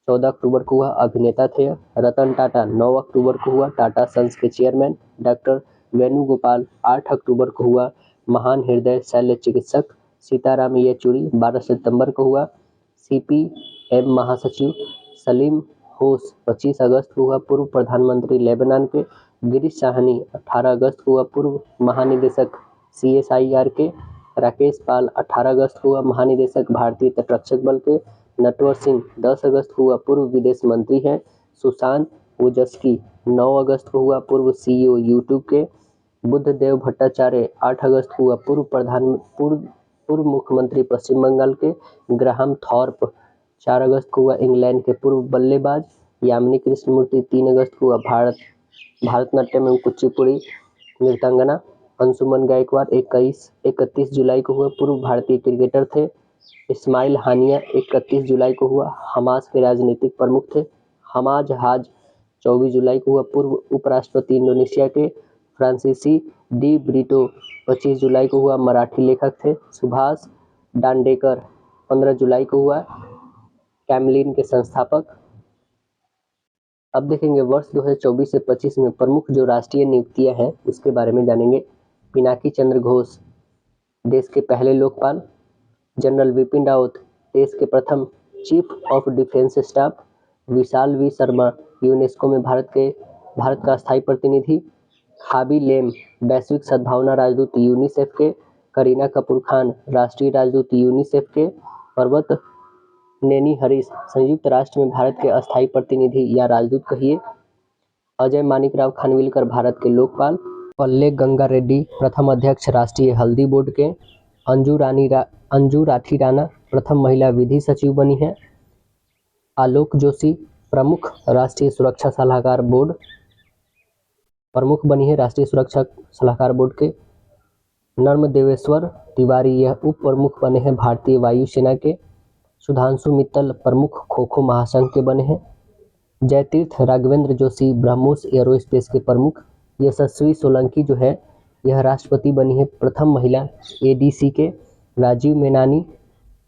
14 अक्टूबर को हुआ, अभिनेता थे। रतन टाटा 9 अक्टूबर को हुआ, टाटा सन्स के चेयरमैन। डॉक्टर वेणुगोपाल 8 अक्टूबर को हुआ, महान हृदय शल्य चिकित्सक। सीताराम येचुरी 12 सितंबर को हुआ, CPM महासचिव। सलीम होश 25 अगस्त को हुआ, पूर्व प्रधानमंत्री लेबनान के। गिरीश साहनी 18 अगस्त को हुआ, पूर्व महानिदेशक CSIR के। राकेश पाल 18 अगस्त को हुआ, महानिदेशक भारतीय तटरक्षक बल के। नटवर सिंह 10 अगस्त को हुआ पूर्व विदेश मंत्री हैं। सुशांत ओजस्की 9 अगस्त को हुआ पूर्व CEO यूट्यूब के। बुद्धदेव भट्टाचार्य 8 अगस्त को हुआ पूर्व मुख्यमंत्री पश्चिम बंगाल के। ग्राहम थॉर्प 4 अगस्त को हुआ इंग्लैंड के पूर्व बल्लेबाज। यामिनी कृष्णमूर्ति 3 अगस्त को हुआ भारतनाट्यम एवं कुचिपुड़ी नृत्यांगना। अंशुमन गायकवाड़ 31 जुलाई को हुआ पूर्व भारतीय क्रिकेटर थे। इस्माइल हानिया 31 जुलाई को हुआ हमास के राजनीतिक प्रमुख थे। हमाज हाज 24 जुलाई को हुआ पूर्व उपराष्ट्रपति इंडोनेशिया के। फ्रांसीसी डी ब्रिटो 25 जुलाई को हुआ मराठी लेखक थे। सुभाष दांडेकर 15 जुलाई को हुआ कैमलिन के संस्थापक। अब देखेंगे वर्ष 2024 से 25 में प्रमुख जो राष्ट्रीय नियुक्तियां हैं उसके बारे में जानेंगे। पिनाकी चंद्र घोष देश के पहले लोकपाल। जनरल विपिन रावत देश के प्रथम chief of defence staff. Vishal V Sharma UNESCO में भारत का स्थायी प्रतिनिधि। खाबी लेम वैश्विक सद्भावना राजदूत यूनिसेफ के। करीना कपूर खान राष्ट्रीय राजदूत यूनिसेफ के। पर्वत नेनी हरीश संयुक्त राष्ट्र में भारत के अस्थायी प्रतिनिधि या राजदूत कहिए। अजय मानिकराव खानविलकर भारत के लोकपाल। पल्ले गंगा रेड्डी प्रथम अध्यक्ष राष्ट्रीय हल्दी बोर्ड के। अंजू राठी राणा प्रथम महिला विधि सचिव बनी है। आलोक जोशी प्रमुख राष्ट्रीय सुरक्षा सलाहकार बोर्ड प्रमुख बनी है राष्ट्रीय सुरक्षा सलाहकार बोर्ड के। नर्मदेवेश्वर तिवारी यह उप प्रमुख बने हैं भारतीय वायुसेना के। सुधांशु मित्तल प्रमुख खो खो महासंघ के बने हैं। जयतीर्थ राघवेंद्र जोशी ब्रह्मोस एरोस्पेस के प्रमुख। यशस्वी सोलंकी जो है यह राष्ट्रपति बनी है प्रथम महिला ADC के। राजीव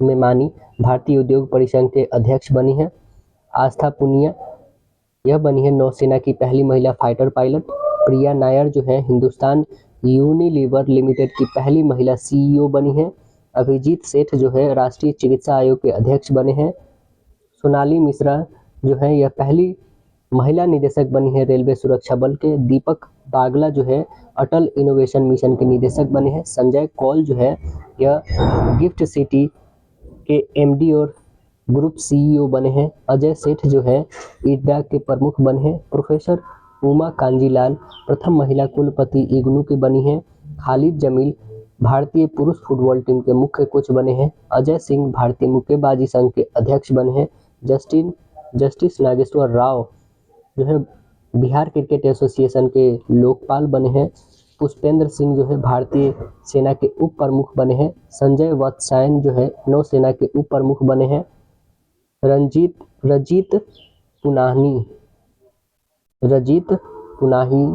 मेमानी भारतीय उद्योग परिसंघ के अध्यक्ष बनी है। आस्था पुनिया यह बनी है नौसेना की पहली महिला फाइटर पायलट। प्रिया नायर जो है हिंदुस्तान यूनिलीवर लिमिटेड की पहली महिला CEO बनी है। अभिजीत सेठ जो है राष्ट्रीय चिकित्सा आयोग के अध्यक्ष बने हैं। सोनाली मिश्रा जो है यह पहली महिला निदेशक बनी है रेलवे सुरक्षा बल के। दीपक बागला जो है अटल इनोवेशन मिशन के निदेशक बने हैं। संजय कौल जो है यह गिफ्ट सिटी के MD और ग्रुप CEO बने हैं। अजय सेठ जो है IDA के प्रमुख बने हैं। प्रोफेसर उमा कांजीलाल प्रथम महिला कुलपति इग्नू के बनी हैं। खालिद जमील भारतीय पुरुष फुटबॉल टीम के मुख्य कोच बने हैं। अजय सिंह भारतीय मुक्केबाजी संघ के अध्यक्ष बने हैं। जस्टिस नागेश्वर राव जो है बिहार क्रिकेट एसोसिएशन के लोकपाल बने हैं। पुष्पेंद्र सिंह जो है भारतीय सेना के उप प्रमुख बने हैं। संजय वत्सायन जो है नौसेना के उप प्रमुख बने हैं। रजीत पुनाही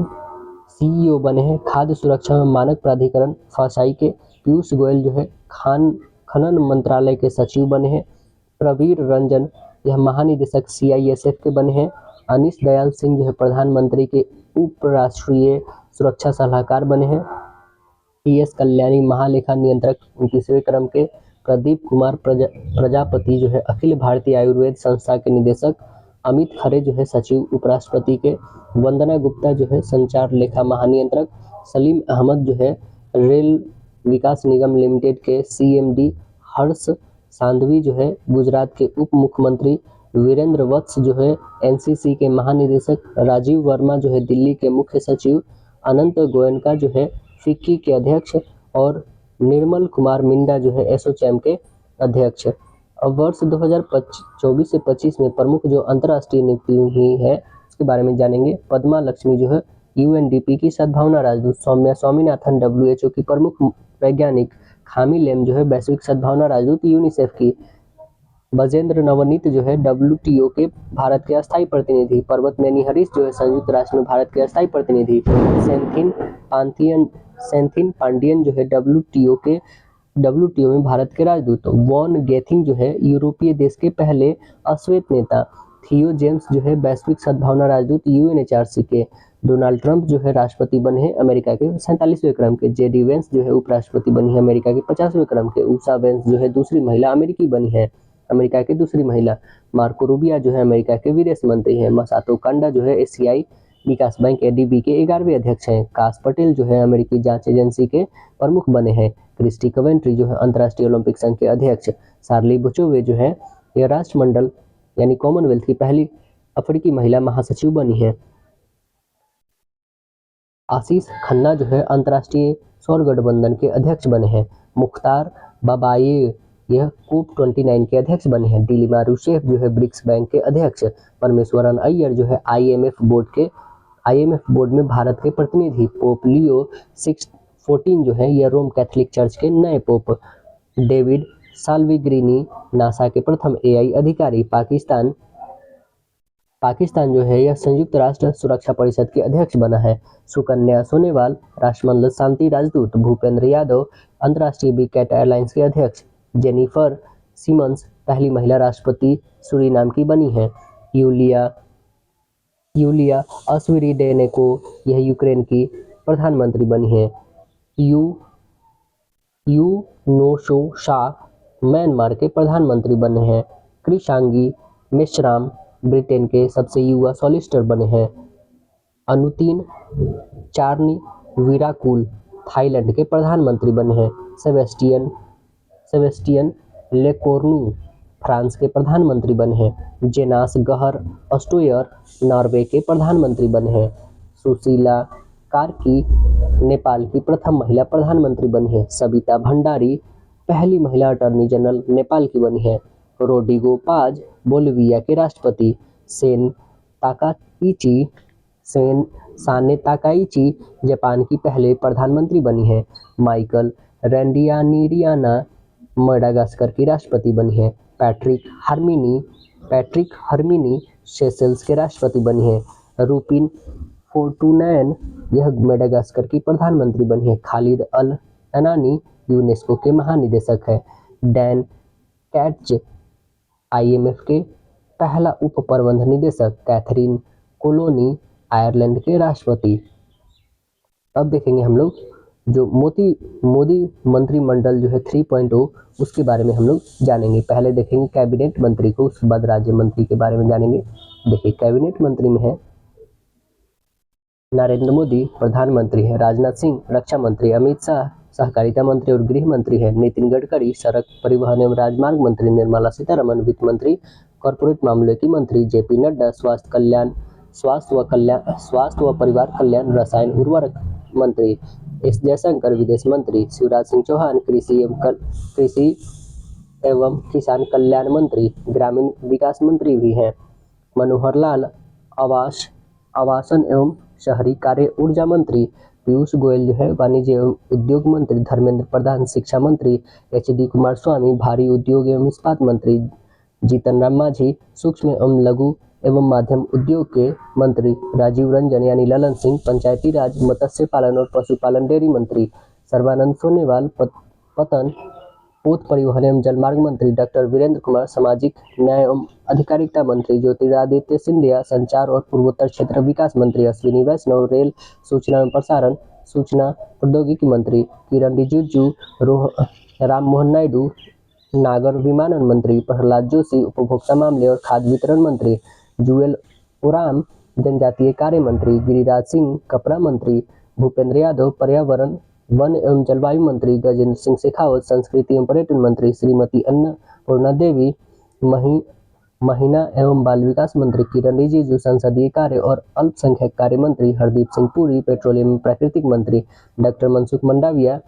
CEO बने हैं खाद्य सुरक्षा एवं मानक प्राधिकरण फासाई के। पीयूष गोयल जो है खनन मंत्रालय के सचिव बने हैं। प्रवीर रंजन यह महानिदेशक CISF के बने हैं। अनीश दयाल सिंह जो है प्रधानमंत्री के उप राष्ट्रीय सुरक्षा सलाहकार बने हैं। PS कल्याणी महालेखा नियंत्रक 29वें क्रम के। प्रदीप कुमार प्रजापति जो है अखिल भारतीय आयुर्वेद संस्था के निदेशक। अमित खरे जो है सचिव उपराष्ट्रपति के। वंदना गुप्ता जो है संचार लेखा महानियंत्रक। सलीम अहमद जो है रेल विकास निगम लिमिटेड के CMD। हर्ष सांधवी जो है गुजरात के उप मुख्यमंत्री। वीरेंद्र वत्स जो है NCC के महानिदेशक। राजीव वर्मा जो है दिल्ली के मुख्य सचिव। अनंत गोयनका जो है फिक्की के अध्यक्ष और निर्मल कुमार मिंडा जो है एसोचैम के अध्यक्ष। अब वर्ष 2024 से 25 में प्रमुख जो अंतर्राष्ट्रीय नियुक्ति हुई है उसके बारे में जानेंगे। पद्मा लक्ष्मी जो है UNDP की सद्भावना राजदूत। सौम्या स्वामीनाथन WHO की प्रमुख वैज्ञानिक। खामी लेम जो है वैश्विक सद्भावना राजदूत यूनिसेफ की। बजेंद्र नवनीत जो है WTO के भारत के अस्थायी प्रतिनिधि। पर्वत नेनी हरीश जो है संयुक्त राष्ट्र में भारत के अस्थायी प्रतिनिधि। सेंथिन पांडियन जो है WTO में भारत के राजदूत। वॉन गेथिंग जो है यूरोपीय देश के पहले अश्वेत नेता। थियो जेम्स जो है वैश्विक सद्भावना राजदूत UNHRC के। डोनाल्ड ट्रंप जो है राष्ट्रपति बने हैं अमेरिका के 47वें क्रम के। JD वेंस जो है उपराष्ट्रपति बनी है अमेरिका के 50वें क्रम के। उषा वेंस जो है दूसरी महिला अमेरिकी बनी है अमेरिका की दूसरी महिला। मार्को रूबिया जो है अमेरिका के विदेश मंत्री हैं। मसातो कांडा जो है एशियाई विकास बैंक ADB के 11वें अध्यक्ष हैं। काश पटेल जो है अमेरिकी जांच एजेंसी के प्रमुख बने हैं। क्रिस्टी कवेंट्री जो है अंतर्राष्ट्रीय ओलंपिक संघ के अध्यक्ष। शार्ली बुचोवे जो है यह राष्ट्रमंडल यानी कॉमनवेल्थ की पहली अफ्रीकी महिला महासचिव बनी है। आशीष खन्ना जो है अंतर्राष्ट्रीय सौर गठबंधन के अध्यक्ष बने हैं। मुख्तार बाबाये यह COP29 के अध्यक्ष बने हैं। दिलीमा रूसेफ जो है ब्रिक्स बैंक के अध्यक्ष। परमेश्वरन अय्यर जो है IMF बोर्ड में भारत के प्रतिनिधि। पोप लियो 14 जो है यह रोम कैथोलिक चर्च के नए पोप। डेविड साल्विग्रिनी नासा के प्रथम AI अधिकारी। पाकिस्तान जो है यह संयुक्त राष्ट्र सुरक्षा परिषद के अध्यक्ष बना है। सुकन्या सोनेवाल राष्ट्रमंडल शांति राजदूत। भूपेंद्र यादव अंतर्राष्ट्रीय बिग कैट एयरलाइंस के अध्यक्ष। जेनिफर सिमन्स पहली महिला राष्ट्रपति सूरीनाम की बनी है। यूलिया अस्विरिडेनेको यह यूक्रेन की प्रधानमंत्री बनी है। यूनोशो शाह म्यांमार के प्रधानमंत्री बने हैं। कृषांगी मेश्राम ब्रिटेन के सबसे युवा सॉलिसिटर बने हैं। अनुतीन चारनी वीराकुल थाईलैंड के प्रधानमंत्री बने हैं। सेबेस्टियन लेकोर्नू फ्रांस के प्रधानमंत्री बने हैं। जेनास गहर ऑस्ट्रियर नॉर्वे के प्रधानमंत्री बने हैं। सुशीला कार्की नेपाल की प्रथम महिला प्रधानमंत्री बनी है। सबिता भंडारी पहली महिला अटॉर्नी जनरल नेपाल की बनी है। रोड्रिगो पाज बोलिविया के राष्ट्रपति। साने ताकाइची जापान की पहले प्रधानमंत्री बनी है। माइकल रैंडियानीरियाना मेडागास्कर की राष्ट्रपति बनी है। पैट्रिक हर्मिनी सेशेल्स के राष्ट्रपति बनी है। रूपिन फोर्टुनैन यह मेडागास्कर की प्रधानमंत्री बनी है। खालिद अल अनानी यूनेस्को के महानिदेशक है। डैन कैट्ज IMF के पहला उप प्रबंध निदेशक। कैथरीन कोलोनी आयरलैंड के राष्ट्रपति। अब देखेंगे हम लोग जो मोदी मंत्रिमंडल जो है 3.0 उसके बारे में हम लोग जानेंगे। पहले देखेंगे कैबिनेट मंत्री को, उसके बाद राज्य मंत्री के बारे में जानेंगे। देखिए कैबिनेट मंत्री में है नरेंद्र मोदी प्रधानमंत्री है। राजनाथ सिंह रक्षा मंत्री। अमित शाह सहकारिता मंत्री और गृह मंत्री है। नितिन गडकरी सड़क परिवहन एवं राजमार्ग मंत्री। निर्मला सीतारमण वित्त मंत्री कॉर्पोरेट मामलों की मंत्री। JP नड्डा स्वास्थ्य व परिवार कल्याण रसायन उर्वरक मंत्री। S जयशंकर विदेश मंत्री। शिवराज सिंह चौहान कृषि एवं किसान कल्याण मंत्री। ग्रामीण विकास मंत्री भी हैं। मनोहर लाल आवासन एवं शहरी कार्य ऊर्जा मंत्री। पीयूष गोयल जो है वाणिज्य एवं उद्योग मंत्री। धर्मेंद्र प्रधान शिक्षा मंत्री। HD कुमारस्वामी भारी उद्योग एवं इस्पात मंत्री। जीतन राम मांझी सूक्ष्म एवं लघु एवं माध्यम उद्योग के मंत्री। राजीव रंजन यानी ललन सिंह पंचायती राज मत्स्य पालन और पशुपालन डेयरी मंत्री। सर्बानंद सोनोवाल पोत परिवहन एवं जलमार्ग मंत्री। डॉक्टर वीरेंद्र कुमार सामाजिक न्याय एवं अधिकारिता मंत्री। ज्योतिरादित्य सिंधिया संचार और पूर्वोत्तर क्षेत्र विकास मंत्री। अश्विनी वैष्णव रेल सूचना एवं प्रसारण सूचना प्रौद्योगिकी मंत्री। किरण रिजिजू राम मोहन नायडू नागर विमानन मंत्री। प्रहलाद जोशी उपभोक्ता मामले और खाद्य वितरण मंत्री। जुएल ओराम जनजातीय कार्य मंत्री। गिरिराज सिंह कपड़ा मंत्री। भूपेंद्र यादव पर्यावरण वन एवं जलवायु मंत्री। गजेंद्र सिंह शेखावत संस्कृति एवं पर्यटन मंत्री। श्रीमती अन्नपूर्णा देवी महिला एवं बाल विकास मंत्री। किरण रिजिजू संसदीय कार्य और अल्पसंख्यक कार्य मंत्री। हरदीप सिंह पुरी पेट्रोलियम एवं प्राकृतिक मंत्री। डॉक्टर मनसुख मंडाविया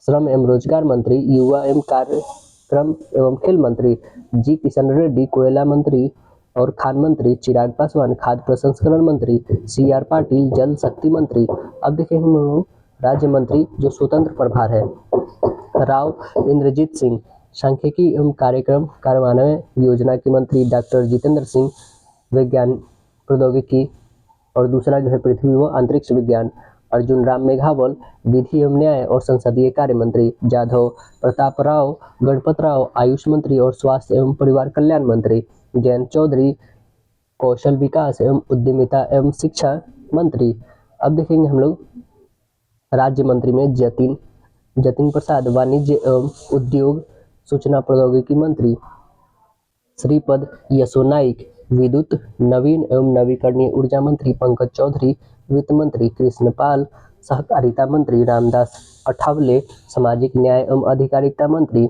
श्रम एवं रोजगार मंत्री। युवा एवं कार्यक्रम एवं खेल मंत्री। जी किशन रेड्डी कोयला मंत्री और खान मंत्री। चिराग पासवान खाद्य प्रसंस्करण मंत्री। CR पाटिल जल शक्ति मंत्री। अब देखेंगे हम लोग राज्य मंत्री जो स्वतंत्र प्रभार है। राव इंद्रजीत सिंह सांख्यिकी एवं कार्यक्रम कार्यान्वयन योजना के मंत्री। डॉक्टर जितेंद्र सिंह विज्ञान प्रौद्योगिकी और दूसरा जो है पृथ्वी व अंतरिक्ष विज्ञान। अर्जुन राम मेघवाल विधि एवं न्याय और संसदीय कार्य मंत्री। जाधव प्रताप राव गणपत राव आयुष मंत्री और स्वास्थ्य एवं परिवार कल्याण मंत्री। जयंत चौधरी कौशल विकास एवं उद्यमिता एवं शिक्षा मंत्री। अब देखेंगे हम लोग राज्य मंत्री में जतिन प्रसाद वाणिज्य एवं उद्योग सूचना प्रौद्योगिकी मंत्री। श्रीपद यसो नाइक विद्युत नवीन एवं नवीकरणीय ऊर्जा मंत्री। पंकज चौधरी वित्त मंत्री। कृष्णपाल सहकारिता मंत्री। रामदास अठावले सामाजिक न्याय एवं अधिकारिता मंत्री।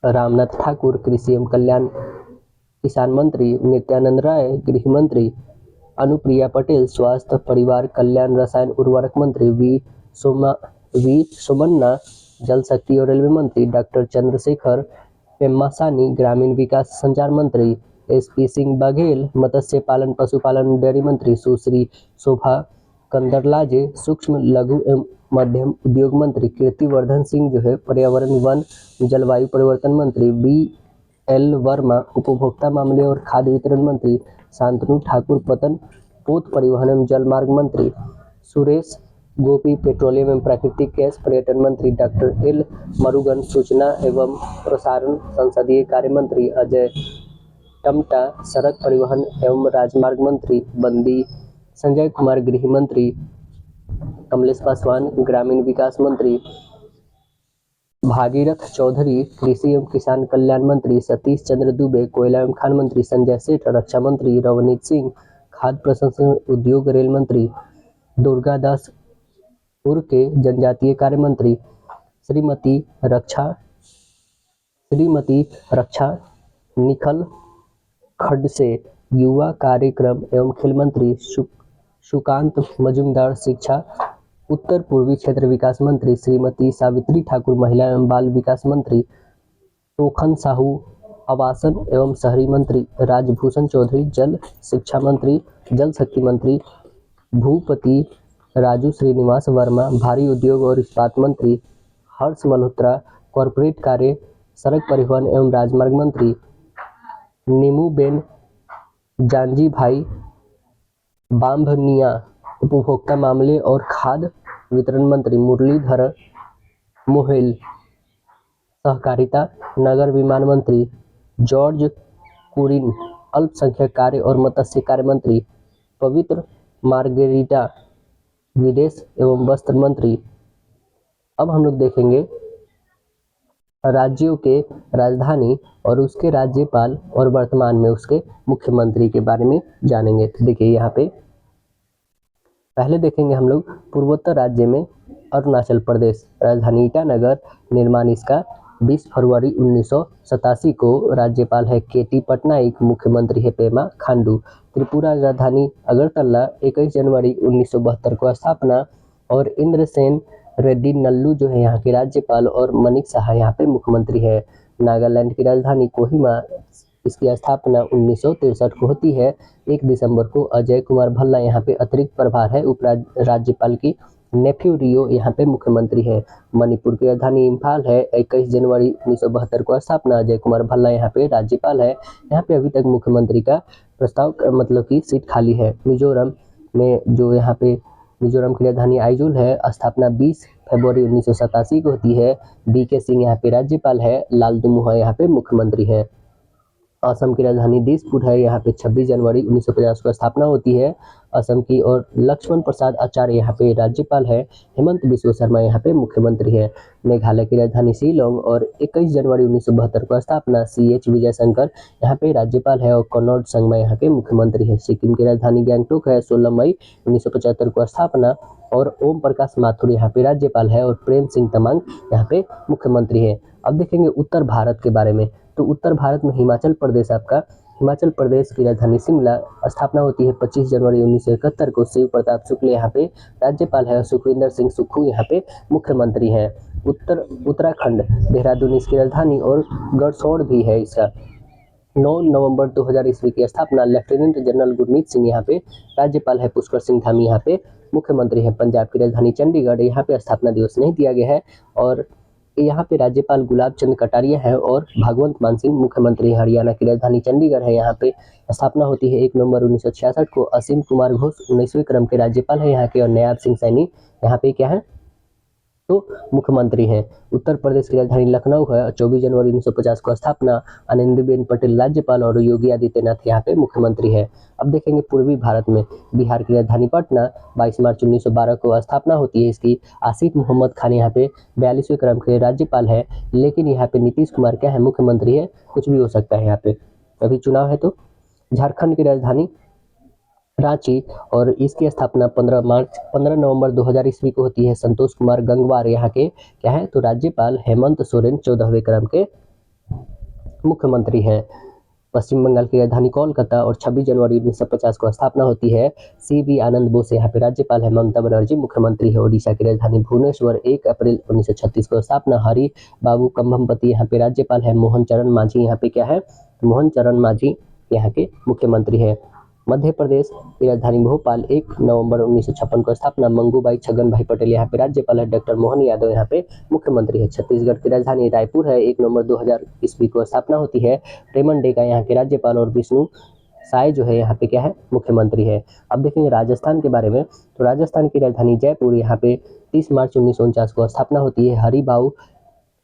रामनाथ ठाकुर कृषि एवं कल्याण किसान मंत्री, नित्यानंद राय गृह मंत्री, अनुप्रिया पटेल स्वास्थ्य परिवार कल्याण रसायन उर्वरक मंत्री, वी सोमन्ना जल शक्ति और रेलवे मंत्री, डॉक्टर चंद्रशेखर पेम्मासानी ग्रामीण विकास संचार मंत्री, एसपी सिंह बघेल मत्स्य पालन पशुपालन डेयरी मंत्री, सुश्री शोभा कंदरलाजे सूक्ष्म लघु एवं मध्यम उद्योग मंत्री, कीर्तिवर्धन सिंह जो है पर्यावरण वन जलवायु परिवर्तन मंत्री, बी एल वर्मा उपभोक्ता मामले और खाद्य वितरण मंत्री, शांतनु ठाकुर पतन पोत परिवहन एवं जलमार्ग मंत्री, सुरेश गोपी पेट्रोलियम एवं प्राकृतिक गैस पर्यटन मंत्री, डॉक्टर एल मरुगन सूचना एवं प्रसारण संसदीय कार्य मंत्री, अजय टमटा सड़क परिवहन एवं राजमार्ग मंत्री, बंदी संजय कुमार गृह मंत्री, कमलेश पासवान ग्रामीण विकास मंत्री, भागीरथ चौधरी कृषि एवं किसान कल्याण मंत्री, सतीश चंद्र दुबे कोयला एवं खान मंत्री, संजय सेठ रक्षा मंत्री, रवनीत सिंह खाद्य प्रसंस्करण उद्योग रेल मंत्री, दुर्गादास उर्के जनजातीय कार्य मंत्री, श्रीमती रक्षा निखल खडसे युवा कार्यक्रम एवं खेल मंत्री, सुकांत मजुमदार शिक्षा उत्तर पूर्वी क्षेत्र विकास मंत्री, श्रीमती सावित्री ठाकुर महिला एवं बाल विकास मंत्री, तोखन साहू आवासन एवं शहरी मंत्री, राजभूषण चौधरी जल शिक्षा मंत्री, जल शक्ति मंत्री, भूपति राजू श्रीनिवास वर्मा भारी उद्योग और इस्पात मंत्री, हर्ष मल्होत्रा कॉरपोरेट कार्य सड़क परिवहन एवं राजमार्ग मंत्री, नीमूबेन जानजी भाई बांभनिया उपभोक्ता मामले और खाद्य वितरण मंत्री, मुरलीधर मोहेल सहकारिता नगर विमान मंत्री, जॉर्ज कुरिन अल्पसंख्यक कार्य और मत्स्य कार्य मंत्री, पवित्र मार्गेरिटा विदेश एवं वस्त्र मंत्री। अब हम लोग देखेंगे राज्यों के राजधानी और उसके राज्यपाल और वर्तमान में उसके मुख्यमंत्री के बारे में जानेंगे। तो देखिए यहाँ पे पहले देखेंगे हम लोग पूर्वोत्तर राज्य में अरुणाचल प्रदेश, राजधानी ईटानगर, निर्माण इसका 20 फरवरी 1987 को, राज्यपाल है केटी पटनायक, मुख्यमंत्री है पेमा खांडू। त्रिपुरा राजधानी अगरतला, 21 जनवरी 1972 को स्थापना, और इंद्रसेन रेड्डी नल्लू जो है यहाँ के राज्यपाल और मनिक साहा यहाँ पे मुख्यमंत्री है। नागालैंड की राजधानी कोहिमा, इसकी स्थापना 1963 को होती है। 1 दिसंबर को अजय कुमार भल्ला यहाँ पे अतिरिक्त प्रभार है उप राज्यपाल की। नेफ्यू रियो यहाँ पे मुख्यमंत्री है। मणिपुर की राजधानी इम्फाल है, 21 जनवरी 1972 को स्थापना, अजय कुमार भल्ला यहाँ पे राज्यपाल है। यहाँ पे अभी तक मुख्यमंत्री का प्रस्ताव मतलब की सीट खाली है। मिजोरम में जो यहाँ पे मिजोरम की राजधानी आइजोल है, स्थापना 20 फरवरी 1987 को होती है। बीके सिंह यहाँ पे राज्यपाल है, लाल दुमुहा यहाँ पे मुख्यमंत्री है। असम की राजधानी दिसपुर है, यहाँ पे 26 जनवरी 1950 को स्थापना होती है असम की, और लक्ष्मण प्रसाद आचार्य यहाँ पे राज्यपाल है। हेमंत बिस्व शर्मा यहाँ पे मुख्यमंत्री है। मेघालय की राजधानी शिलोंग और 21 जनवरी 1972 को स्थापना, CH विजयशंकर यहाँ पे राज्यपाल है, और कनॉड संगमा यहाँ पे मुख्यमंत्री है। सिक्किम की राजधानी गैंगटोक है, 16 मई 1975 को स्थापना, और ओम प्रकाश माथुर यहाँ पे राज्यपाल है, और प्रेम सिंह तमांग यहाँ पे मुख्यमंत्री है। अब देखेंगे उत्तर भारत के बारे में। तो उत्तर भारत में हिमाचल प्रदेश आपका, हिमाचल प्रदेश की राजधानी शिमला, स्थापना होती है 25 जनवरी 1971 को। शिव प्रताप शुक्ल यहाँ पे राज्यपाल है, सुखविंदर सिंह सुक्खू यहाँ पे मुख्यमंत्री हैं। उत्तराखंड, देहरादून इसकी राजधानी और गढ़सौड़ भी है इसका। 9 नवंबर 2000 ईस्वी की स्थापना, लेफ्टिनेंट जनरल गुरमीत सिंह यहाँ पे राज्यपाल है, पुष्कर सिंह धामी यहाँ पे मुख्यमंत्री है। पंजाब की राजधानी चंडीगढ़, यहाँ पे स्थापना दिवस नहीं दिया गया है, और यहाँ पे राज्यपाल गुलाब चंद कटारिया है और भागवंत मान सिंह मुख्यमंत्री है। हरियाणा की राजधानी चंडीगढ़ है, यहाँ पे स्थापना होती है 1 नवंबर 1966 को। असीम कुमार घोष 19वें क्रम के राज्यपाल है यहाँ के, और नयाब सिंह सैनी यहाँ पे क्या है तो मुख्यमंत्री हैं। उत्तर प्रदेश की राजधानी लखनऊ है, 24 जनवरी 1950 को स्थापना, आनंदीबेन पटेल राज्यपाल और योगी आदित्यनाथ यहाँ पे मुख्यमंत्री है। अब देखेंगे पूर्वी भारत में, बिहार की राजधानी पटना, 22 मार्च 1912 को स्थापना होती है इसकी। आसिफ मोहम्मद खान यहाँ पे 42वें क्रम के राज्यपाल है, लेकिन यहाँ पे नीतीश कुमार क्या है मुख्यमंत्री है, कुछ भी हो सकता है यहाँ पे, अभी चुनाव है। तो झारखंड की राजधानी रांची, और इसकी स्थापना 15 नवंबर 2000 ईस्वी को होती है। संतोष कुमार गंगवार यहाँ के क्या है तो राज्यपाल। हेमंत सोरेन 14वें क्रम के मुख्यमंत्री है। पश्चिम बंगाल की राजधानी कोलकाता और 26 जनवरी 1950 को स्थापना होती है। CB आनंद बोस यहाँ पे राज्यपाल है। ममता बनर्जी मुख्यमंत्री है। ओडिशा की राजधानी भुवनेश्वर 1 अप्रैल 1936 को स्थापना। हरि बाबू कंभमपति यहाँ पे राज्यपाल है। मोहन चरण मांझी यहाँ पे क्या है, मोहन चरण मांझी यहाँ के मुख्यमंत्री है। मध्य प्रदेश की राजधानी भोपाल 1 नवंबर 1956 को स्थापना। मंगूभाई छगन भाई पटेल यहाँ पे राज्यपाल है। डॉक्टर मोहन यादव यहाँ पे मुख्यमंत्री है। छत्तीसगढ़ की राजधानी रायपुर है। 1 नवंबर 2000 ईस्वी को स्थापना होती है। रेमन डेका यहाँ के राज्यपाल और विष्णु साय जो है यहाँ पे क्या है, मुख्यमंत्री है। अब देखेंगे राजस्थान के बारे में, तो राजस्थान की राजधानी जयपुर यहाँ पे 30 मार्च 1949 को स्थापना होती है।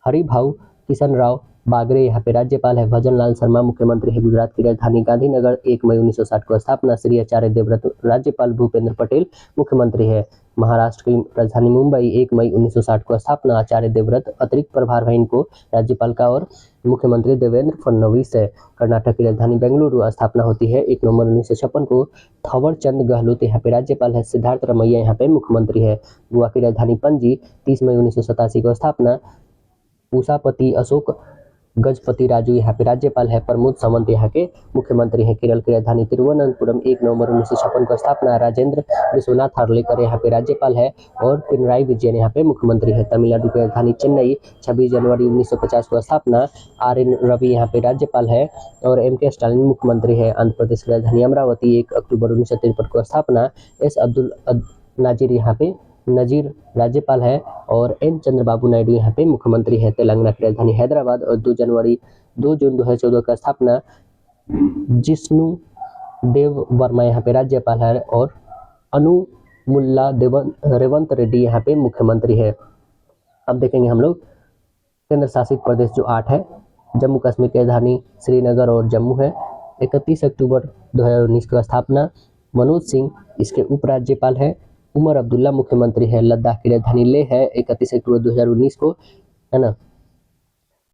हरिभाऊ किशन राव बागरे यहाँ पे राज्यपाल है। भजन लाल शर्मा मुख्यमंत्री है। गुजरात की राजधानी गांधीनगर 1 मई 1960 को स्थापना। श्री आचार्य देवव्रत राज्यपाल। भूपेंद्र पटेल मुख्यमंत्री है। महाराष्ट्र की राजधानी मुंबई 1 मई 1960 को स्थापना। आचार्य देवव्रत अतिरिक्त प्रभार है इनको राज्यपाल का और मुख्यमंत्री देवेंद्र फडणवीस है। कर्नाटक की राजधानी बेंगलुरु स्थापना होती है 1 नवंबर 1956 को। थवर चंद गहलोत यहाँ पे राज्यपाल है। सिद्धार्थ रमैया यहाँ पे मुख्यमंत्री है। गोवा की राजधानी पणजी 30 मई 1987 को स्थापना। उषापति अशोक गजपति राजू यहाँ पे राज्यपाल है। प्रमोद सावंत यहाँ के मुख्यमंत्री हैं। केरल की राजधानी तिरुवनंतपुरम 1 नवंबर 1956 को स्थापना। राजेंद्र विश्वनाथ हार्लेकर यहाँ पे राज्यपाल है और पिनराई विजयन यहाँ पे मुख्यमंत्री है। तमिलनाडु की राजधानी चेन्नई 26 जनवरी 1950 को स्थापना। RN रवि यहाँ पे राज्यपाल है और MK स्टालिन मुख्यमंत्री है। आंध्र प्रदेश की राजधानी अमरावती 1 अक्टूबर 1953 को स्थापना। S अब्दुल नाजिर यहाँ पे नजीर राज्यपाल है और N चंद्रबाबू नायडू यहाँ पे मुख्यमंत्री है। तेलंगाना की राजधानी हैदराबाद और 2 जून 2014 का स्थापना। जिष्णु देव वर्मा यहाँ पे राज्यपाल है और अनुमुल्ला रेवंत रेड्डी यहाँ पे मुख्यमंत्री है। अब देखेंगे हम लोग केंद्र शासित प्रदेश जो 8 है। जम्मू कश्मीर की राजधानी श्रीनगर और जम्मू है। 31 अक्टूबर 2019 का स्थापना। मनोज सिंह इसके उपराज्यपाल है। उमर अब्दुल्ला मुख्यमंत्री है। लद्दाख की राजधानी लेह है 31 अक्टूबर 2019 को, है ना।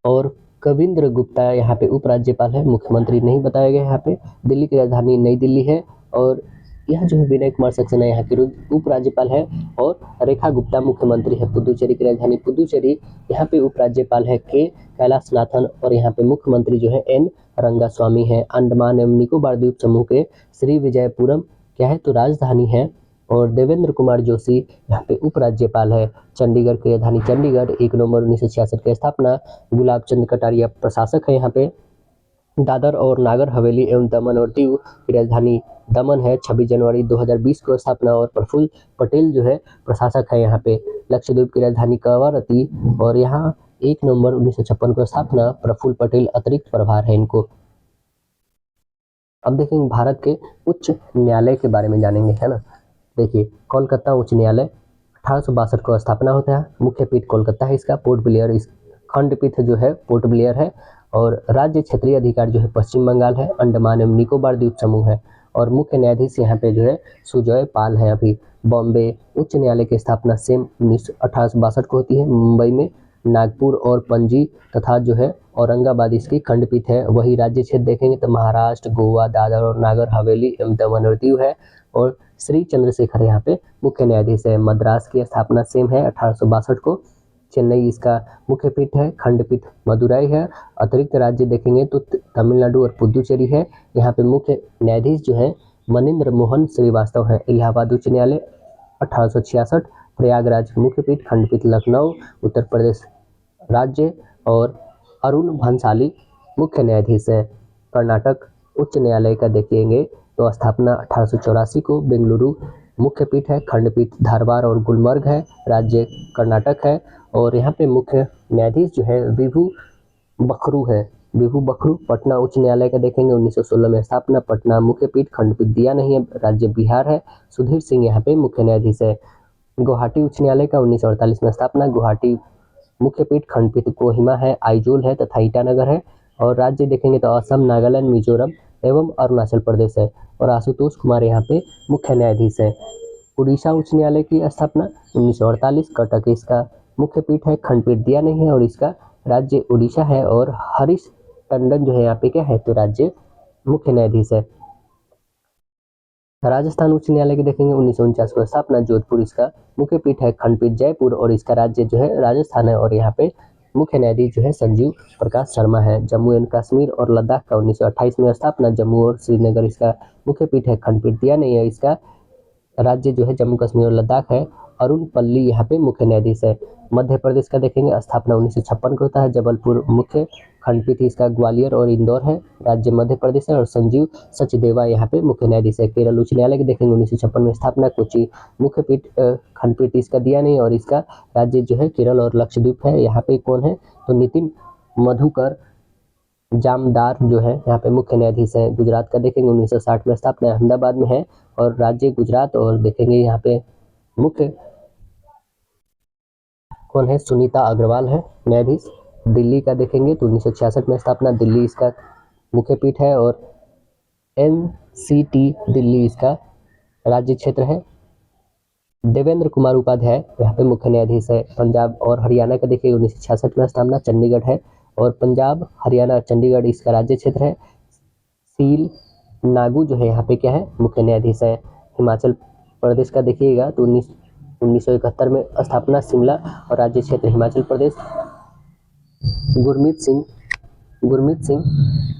और कविंद्र गुप्ता यहाँ पे उपराज्यपाल है, मुख्यमंत्री नहीं बताया गया यहाँ पे। दिल्ली की राजधानी नई दिल्ली है और यह जो है विनय कुमार सक्सेना यहाँ के उपराज्यपाल है और रेखा गुप्ता मुख्यमंत्री है। पुदुचेरी की राजधानी पुदुचेरी यहाँ पे उपराज्यपाल है के कैलाशनाथन और यहाँ पे मुख्यमंत्री जो है N रंगास्वामी है। अंडमान एवं निकोबार द्वीप समूह के श्री विजयपुरम क्या है, तो राजधानी है और देवेंद्र कुमार जोशी यहाँ पे उपराज्यपाल है। चंडीगढ़ की राजधानी चंडीगढ़ 1 नवंबर 1966 की स्थापना। गुलाब चंद कटारिया प्रशासक है यहाँ पे। दादर और नागर हवेली एवं दमन और दीव की राजधानी दमन है। 26 जनवरी 2020 को स्थापना और प्रफुल्ल पटेल जो है प्रशासक है यहाँ पे। लक्षद्वीप की राजधानी कवरत्ती और यहाँ 1 नवंबर 1956 को स्थापना। प्रफुल्ल पटेल अतिरिक्त प्रभार है इनको। अब देखेंगे भारत के उच्च न्यायालय के बारे में जानेंगे, है ना। देखिए कोलकाता उच्च न्यायालय 1862 को स्थापना होता है। मुख्य पीठ कोलकाता है इसका। पोर्ट ब्लेयर इस खंडपीठ जो है पोर्ट ब्लेयर है और राज्य क्षेत्रीय अधिकार जो है पश्चिम बंगाल है। अंडमान एवं निकोबार द्वीप समूह है और मुख्य न्यायाधीश यहाँ पे जो है सुजय पाल है। अभी बॉम्बे उच्च न्यायालय की स्थापना सेम 1862 को होती है। मुंबई में नागपुर और पणजी तथा जो है औरंगाबाद इसकी खंडपीठ है। वही राज्य क्षेत्र देखेंगे तो महाराष्ट्र, गोवा, दादर और नागर हवेली एवं दमन और दीव है और श्री चंद्रशेखर यहाँ पे मुख्य न्यायाधीश है। मद्रास की स्थापना सेम है 1862 को। चेन्नई इसका मुख्य पीठ है। खंडपीठ मदुरई है। अतिरिक्त राज्य देखेंगे तो तमिलनाडु और पुदुचेरी है। यहाँ पे मुख्य न्यायाधीश जो है मनिंद्र मोहन श्रीवास्तव है। इलाहाबाद उच्च न्यायालय 1866। प्रयागराज मुख्य पीठ खंडपीठ लखनऊ उत्तर प्रदेश राज्य और अरुण भंसाली मुख्य न्यायाधीश है। कर्नाटक उच्च न्यायालय का देखेंगे तो स्थापना 1884 को। बेंगलुरु मुख्य पीठ है। खंडपीठ धारवाड़ और गुलमर्ग है। राज्य कर्नाटक है और यहाँ पे मुख्य न्यायाधीश जो है विभू बखरू है। विभू बखरू पटना उच्च न्यायालय का देखेंगे 1916 में स्थापना। पटना मुख्य पीठ खंडपीठ दिया नहीं है। राज्य बिहार है। सुधीर सिंह यहाँ पे मुख्य न्यायाधीश है। गुवाहाटी उच्च न्यायालय का 1948 में स्थापना। गुवाहाटी मुख्य पीठ खंडपीठ कोहिमा है, आइजोल है तथा ईटानगर है और राज्य देखेंगे तो असम, नागालैंड, मिजोरम एवं अरुणाचल प्रदेश है और आशुतोष कुमार यहाँ पे मुख्य न्यायाधीश है। उड़ीसा उच्च न्यायालय की स्थापना 1948। कटक इसका मुख्य पीठ है। खंडपीठ दिया नहीं है और इसका राज्य उड़ीसा है और हरीश टंडन जो है यहाँ पे क्या है, तो राज्य मुख्य न्यायाधीश है। राजस्थान उच्च न्यायालय की देखेंगे 1949 को स्थापना। जोधपुर इसका मुख्य पीठ है। खंडपीठ जयपुर और इसका राज्य जो है राजस्थान है और यहाँ पे मुख्य न्यायाधीश जो है संजीव प्रकाश शर्मा है। जम्मू एंड कश्मीर और लद्दाख का 1928 में स्थापना। जम्मू और श्रीनगर इसका मुख्य पीठ है, खंडपीठ दिया नहीं है। इसका राज्य जो है जम्मू कश्मीर और लद्दाख है। अरुण पल्ली यहाँ पे मुख्य न्यायाधीश है। मध्य प्रदेश का देखेंगे, स्थापना 1956 को होता है। जबलपुर मुख्य खंडपीठ इसका ग्वालियर और इंदौर है। राज्य मध्य प्रदेश है और संजीव सचदेवा यहाँ पे मुख्य न्यायाधीश है। केरल उच्च न्यायालय के देखेंगे 1956 में स्थापना। कोची मुख्य पीठ खंडपीठ इसका दिया नहीं और इसका राज्य जो है केरल और लक्षद्वीप है। यहाँ पे कौन है तो नितिन मधुकर जामदार जो है यहाँ पे मुख्य न्यायाधीश है। गुजरात का देखेंगे 1960 में स्थापना अहमदाबाद में है और राज्य गुजरात। और देखेंगे यहाँ पे मुख्य कौन है, सुनीता अग्रवाल है न्यायाधीश। दिल्ली का देखेंगे तो 1966 में स्थापना, दिल्ली इसका मुख्य पीठ है और एनसीटी दिल्ली इसका राज्य क्षेत्र है। देवेंद्र कुमार उपाध्याय यहाँ पे मुख्य न्यायाधीश है। पंजाब और हरियाणा का देखिए 1966 में स्थापना, चंडीगढ़ है और पंजाब हरियाणा चंडीगढ़ इसका राज्य क्षेत्र है। सील नागू जो है यहाँ पे क्या है, मुख्य न्यायाधीश है। हिमाचल प्रदेश का देखिएगा तो 1971 में स्थापना, शिमला और राज्य क्षेत्र हिमाचल प्रदेश। गुरमीत सिंह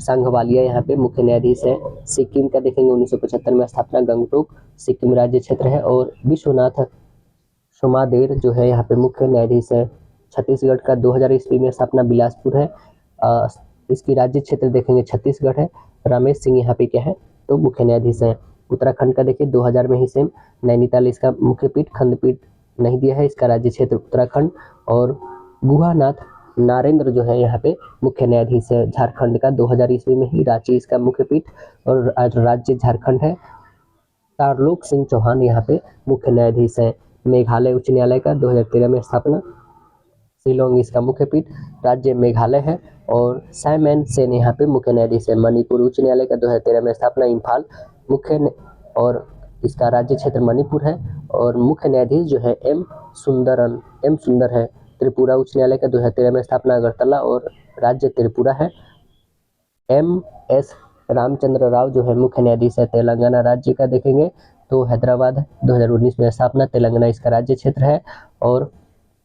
सांघवालिया यहाँ पे मुख्य न्यायाधीश है। सिक्किम का देखेंगे 1975 में स्थापना, गंगटोक सिक्किम राज्य क्षेत्र है और विश्वनाथ सोमादेर जो है यहाँ पे मुख्य न्यायाधीश है। छत्तीसगढ़ का 2000 ईस्वी में स्थापना, बिलासपुर है। इसकी राज्य क्षेत्र देखेंगे छत्तीसगढ़ है। रमेश सिंह यहाँ पे क्या है तो मुख्य न्यायाधीश है। उत्तराखंड का देखिए 2000 में ही सेम, नैनीताल इसका मुख्य पीठ, खंडपीठ नहीं दिया है। इसका राज्य क्षेत्र उत्तराखंड और गुहानाथ नारेंद्र जो है यहाँ पे मुख्य न्यायाधीश है। झारखंड का 2000 ईस्वी में ही रांची इसका मुख्य पीठ और राज्य झारखंड है। तारलोक सिंह चौहान यहाँ पे मुख्य न्यायाधीश है। मेघालय उच्च न्यायालय का 2013 में स्थापना, शिलोंग इसका मुख्य पीठ, राज्य मेघालय है और साइमन सेन यहाँ पे मुख्य न्यायाधीश है। मणिपुर उच्च न्यायालय का 2013 में स्थापना, इम्फाल मुख्य और इसका राज्य क्षेत्र मणिपुर है और मुख्य न्यायाधीश जो है एम सुंदर है। त्रिपुरा उच्च न्यायालय का 2013 में स्थापना, अगरतला और राज्य त्रिपुरा है। एम.एस. रामचंद्र राव जो है मुख्य न्यायाधीश है। तेलंगाना राज्य का देखेंगे तो हैदराबाद 2019 में स्थापना, तेलंगाना इसका राज्य क्षेत्र है और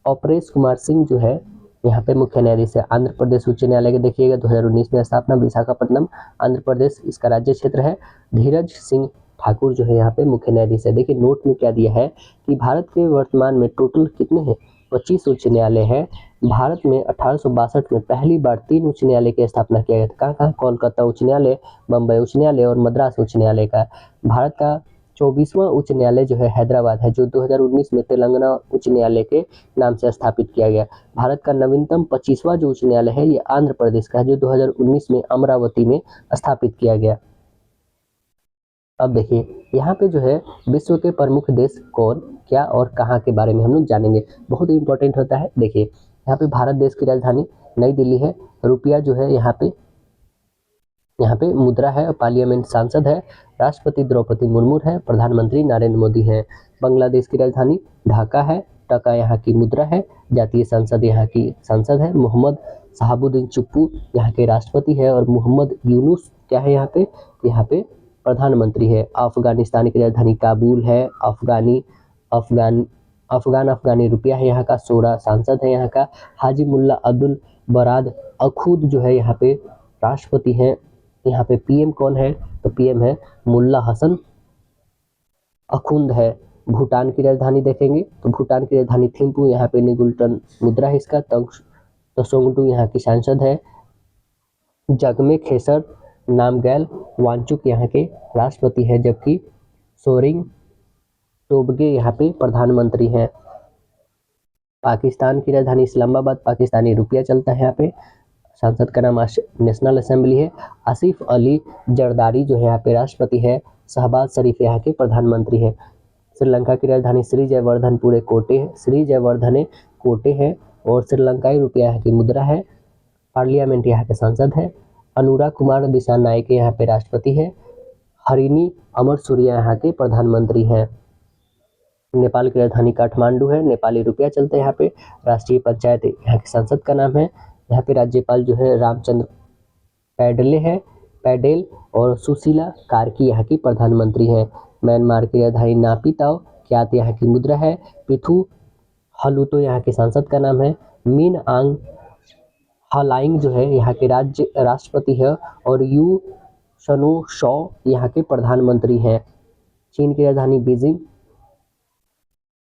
अपरेश कुमार सिंह जो है यहाँ पे मुख्य न्यायाधीश है। आंध्र प्रदेश उच्च न्यायालय के देखिएगा 2019 में स्थापना, विशाखापट्टनम आंध्र प्रदेश इसका राज्य क्षेत्र है। धीरज सिंह ठाकुर जो है यहाँ पे मुख्य न्यायाधीश है। देखिए नोट में क्या दिया है कि भारत के वर्तमान में टोटल कितने हैं, 25 उच्च न्यायालय है। भारत में 1862 में पहली बार 3 उच्च न्यायालय की स्थापना किया गया था। कहाँ? कोलकाता उच्च न्यायालय, बम्बई उच्च न्यायालय और मद्रास उच्च न्यायालय का। भारत का 24वां उच्च न्यायालय जो है हैदराबाद है, जो 2019 में तेलंगाना उच्च न्यायालय के नाम से स्थापित किया गया। भारत का नवीनतम 25वां जो उच्च न्यायालय है ये आंध्र प्रदेश का है, जो 2019 में अमरावती में स्थापित किया गया। अब देखिए यहाँ पे जो है विश्व के प्रमुख देश कौन, क्या और कहाँ के बारे में हम लोग जानेंगे, बहुत ही इंपॉर्टेंट होता है। देखिए यहाँ पे भारत देश की राजधानी नई दिल्ली है। रुपया जो है यहाँ पे मुद्रा है। पार्लियामेंट सांसद है। राष्ट्रपति द्रौपदी मुर्मू है। प्रधानमंत्री नरेंद्र मोदी है। बांग्लादेश की राजधानी ढाका है। टका यहाँ की मुद्रा है। जातीय संसद यहाँ की संसद है। मोहम्मद शहाबुद्दीन चुप्पू यहाँ के राष्ट्रपति है और मोहम्मद यूनुस क्या है यहाँ पे प्रधानमंत्री है। अफगानिस्तान की राजधानी काबुल है। अफगानी रुपया है यहाँ का। 16 सांसद है यहाँ का। हाजी मुल्ला अब्दुल बराद अखूद जो है यहाँ पे राष्ट्रपति हैं। यहाँ पे पीएम कौन है तो पीएम है मुल्ला हसन अखुंद है। भूटान की राजधानी देखेंगे तो भूटान की राजधानी थिम्पू, यहाँ पे निगुल्टन मुद्रा है इसका। तसोंगटू यहाँ की सांसद है। जगमे खेसर नामग्याल वांगचुक यहाँ के राष्ट्रपति है, जबकि सोरिंग टोबगे यहाँ पे प्रधानमंत्री हैं। पाकिस्तान की राजधानी इस्लामाबाद, पाकिस्तानी रुपया चलता है यहाँ पे। सांसद का नाम नेशनल असेंबली है। आसिफ अली जरदारी जो है यहाँ पे राष्ट्रपति है। शहबाज शरीफ यहाँ के प्रधानमंत्री है। श्रीलंका की राजधानी श्रीजयवर्धनपुरे कोटे है और श्रीलंकाई रुपया यहाँ की मुद्रा है। पार्लियामेंट यहाँ के सांसद है। अनुराग कुमार दिसानायक यहाँ पे राष्ट्रपति है। हरिनी अमर सूर्या यहाँ के प्रधानमंत्री हैं। नेपाल की राजधानी काठमांडू है। नेपाली रुपया चलता है यहाँ पे। राष्ट्रीय पंचायत यहाँ के सांसद का नाम है। यहाँ पे राज्यपाल जो है रामचंद्र पैडेल और सुशीला कार्की यहाँ की प्रधानमंत्री हैं। म्यांमार की राजधानी नापिताओ क्यात यहाँ की मुद्रा है। पिथु हलुतो यहाँ के सांसद का नाम है। मिन आंग हालाइंग जो है यहाँ के राष्ट्रपति है और यू शनो शॉ यहाँ के प्रधानमंत्री हैं। चीन की राजधानी बीजिंग।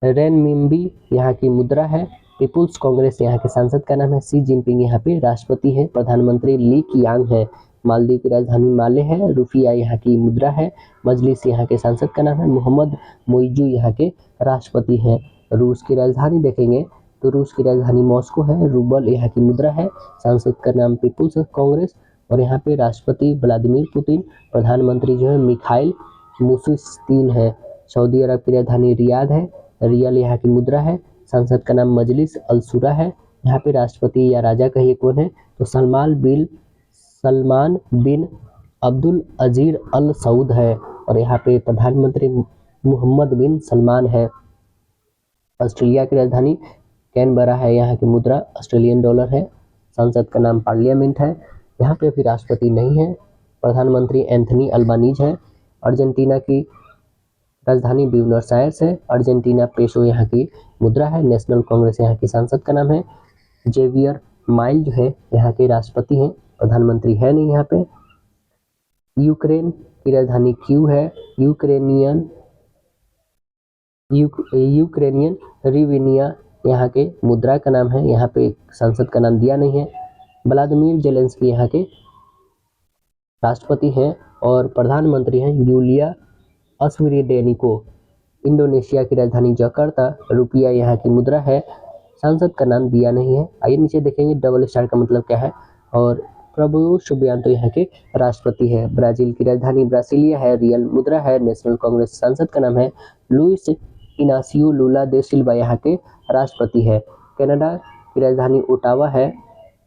रेनमिनबी यहाँ की मुद्रा है। पीपुल्स कांग्रेस यहाँ के सांसद का नाम है। शी जिनपिंग यहाँ पे राष्ट्रपति है। प्रधानमंत्री ली कियांग है। मालदीव की राजधानी माले है। रुपया यहाँ की मुद्रा है। मजलिस यहाँ के सांसद का नाम है। मोहम्मद मोइजू यहाँ के राष्ट्रपति हैं। रूस की राजधानी देखेंगे तो रूस की राजधानी मॉस्को है। रूबल यहाँ की मुद्रा है। सांसद का नाम पीपुल्स कांग्रेस और यहाँ पे राष्ट्रपति व्लादिमीर पुतिन, प्रधानमंत्री जो है मिखाइल मुशुस्तिन है। सऊदी अरब की राजधानी रियाद है। रियल यहाँ की मुद्रा है। संसद का नाम मजलिस अल शुरा है। यहाँ पे राष्ट्रपति या राजा कहिए कौन है तो सलमान बिन अब्दुल अजीज अल सऊद है और यहाँ पे प्रधानमंत्री मोहम्मद बिन सलमान है। ऑस्ट्रेलिया की राजधानी कैनबरा है। यहाँ की मुद्रा ऑस्ट्रेलियन डॉलर है। संसद का नाम पार्लियामेंट है। यहाँ पे अभी राष्ट्रपति नहीं है। प्रधानमंत्री एंथनी अल्बानीज है। अर्जेंटीना की राजधानी ब्यूनस आयर्स है। अर्जेंटीना पेसो यहाँ की मुद्रा है। नेशनल कांग्रेस यहाँ की सांसद का नाम है। जेवियर माइल जो है यहाँ के राष्ट्रपति हैं। प्रधानमंत्री है नहीं यहाँ पे। यूक्रेन की राजधानी क्यू है। यूक्रेनियन रिविनिया यहाँ के मुद्रा का नाम है। यहाँ पे सांसद का नाम दिया नहीं है। व्लादिमीर जेलेंस्की यहाँ के राष्ट्रपति हैं और प्रधानमंत्री हैं यूलिया अस्विरिडेनिको। इंडोनेशिया की राजधानी जकार्ता। रुपया यहाँ की मुद्रा है। सांसद का नाम दिया नहीं है। आइए नीचे देखेंगे डबल स्टार का मतलब क्या है और प्रबोवो सुबियांतो यहाँ के राष्ट्रपति है। ब्राजील की राजधानी ब्रासिलिया है। रियल मुद्रा है। नेशनल कांग्रेस सांसद का नाम है लुइस इनासियो लुला दे सिल्वा यहाँ के राष्ट्रपति है। कनाडा की राजधानी ओटावा है।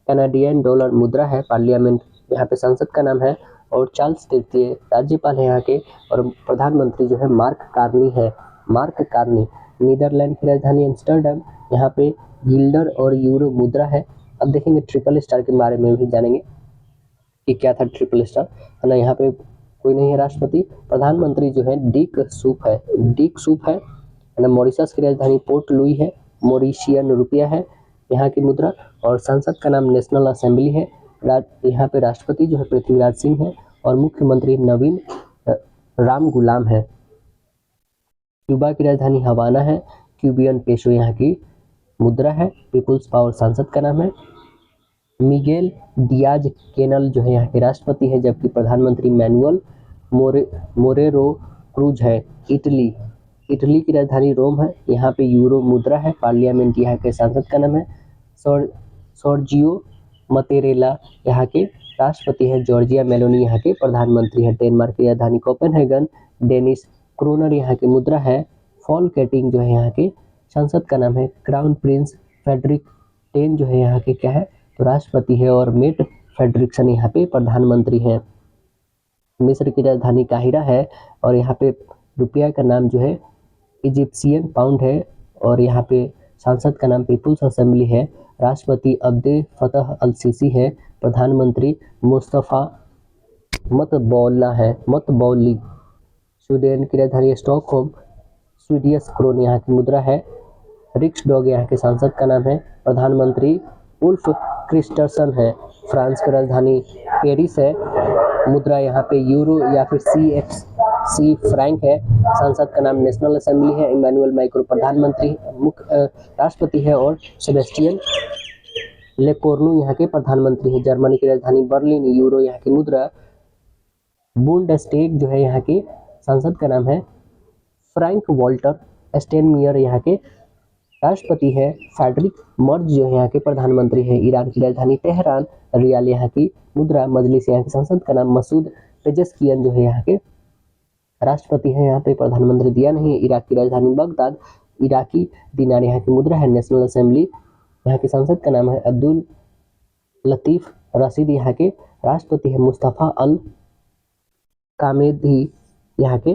कैनेडियन डॉलर मुद्रा है। पार्लियामेंट यहाँ पे सांसद का नाम है और चार्ल्स तृतीय राज्यपाल है यहाँ के और प्रधानमंत्री जो है मार्क कार्नी। नीदरलैंड की राजधानी एम्स्टर्डम। यहाँ पे गिल्डर और यूरो मुद्रा है। अब देखेंगे ट्रिपल स्टार के बारे में भी जानेंगे कि क्या था ट्रिपल स्टार है ना। यहाँ पे कोई नहीं है राष्ट्रपति। प्रधानमंत्री जो है डिक सूप है ना। मॉरिशस की राजधानी पोर्ट लुई है। मॉरिशियन रुपया है यहाँ की मुद्रा और संसद का नाम नेशनल असेंबली है। यहाँ पे राष्ट्रपति जो है पृथ्वीराज सिंह है और मुख्यमंत्री नवीन राम गुलाम है। क्यूबा की राजधानी हवाना है। क्यूबियन पेसो यहाँ की मुद्रा है। पीपुल्स पावर सांसद का नाम है। मिगेल डियाज केनल जो है यहाँ के राष्ट्रपति है जबकि प्रधानमंत्री मैनुअल मोरेरो क्रूज है। इटली की राजधानी रोम है। यहाँ पे यूरो मुद्रा है। पार्लियामेंट यहाँ के सांसद का नाम है सर्जियो मतेरेला यहाँ के राष्ट्रपति है। जॉर्जिया मेलोनी यहाँ के प्रधानमंत्री है। डेनमार्क की राजधानी कोपेनहेगन। डेनिस क्रोनर यहाँ की मुद्रा है। फॉल कैटिंग जो है यहाँ के सांसद का नाम है। क्राउन प्रिंस फेडरिक टेन जो है यहाँ के क्या है तो राष्ट्रपति है और मेट फेडरिक्सन यहाँ पे प्रधानमंत्री हैं। मिस्र की राजधानी काहिरा है और यहाँ पे रुपया का नाम जो है इजिप्शियन पाउंड है और यहाँ पे सांसद का नाम पीपुल्स असेंबली है। राष्ट्रपति अब्दे फतह अल सीसी है। प्रधानमंत्री मुस्तफ़ा मतबौली। स्वीडन की राजधानी स्टॉकहोम। स्वीडिश क्रोन यहाँ की मुद्रा है। रिक्सडॉग यहाँ के सांसद का नाम है। प्रधानमंत्री उल्फ क्रिस्टर्सन है। फ्रांस की राजधानी पेरिस है। मुद्रा यहाँ पे यूरो या फिर CFC फ्रैंक है। सांसद का नाम नेशनल असेंबली है। इमैनुअल मैक्रों प्रधानमंत्री राष्ट्रपति है और सेबेस्टियन लेकोर्नू यहाँ के प्रधानमंत्री है। जर्मनी की राजधानी बर्लिन। यूरो यहाँ की मुद्रा। बुंडस्टैग जो है यहाँ के सांसद का नाम है फ्रैंक वॉल्टर स्टेनमियर यहाँ के राष्ट्रपति है। फ्रेडरिक मर्ज जो है यहाँ के प्रधानमंत्री है। ईरान की राजधानी तेहरान। रियाल यहाँ की मुद्रा। मजलिस यहाँ के सांसद का नाम मसूद पेजेस्कियन जो है यहाँ के राष्ट्रपति है। यहाँ पे प्रधानमंत्री दिया नहीं। इराक की राजधानी बगदाद। इराकी दिनार यहाँ की मुद्रा है। नेशनल असेंबली यहाँ के सांसद का नाम है अब्दुल लतीफ रशीद यहाँ के राष्ट्रपति है। मुस्तफ़ा अल कामेदी यहाँ के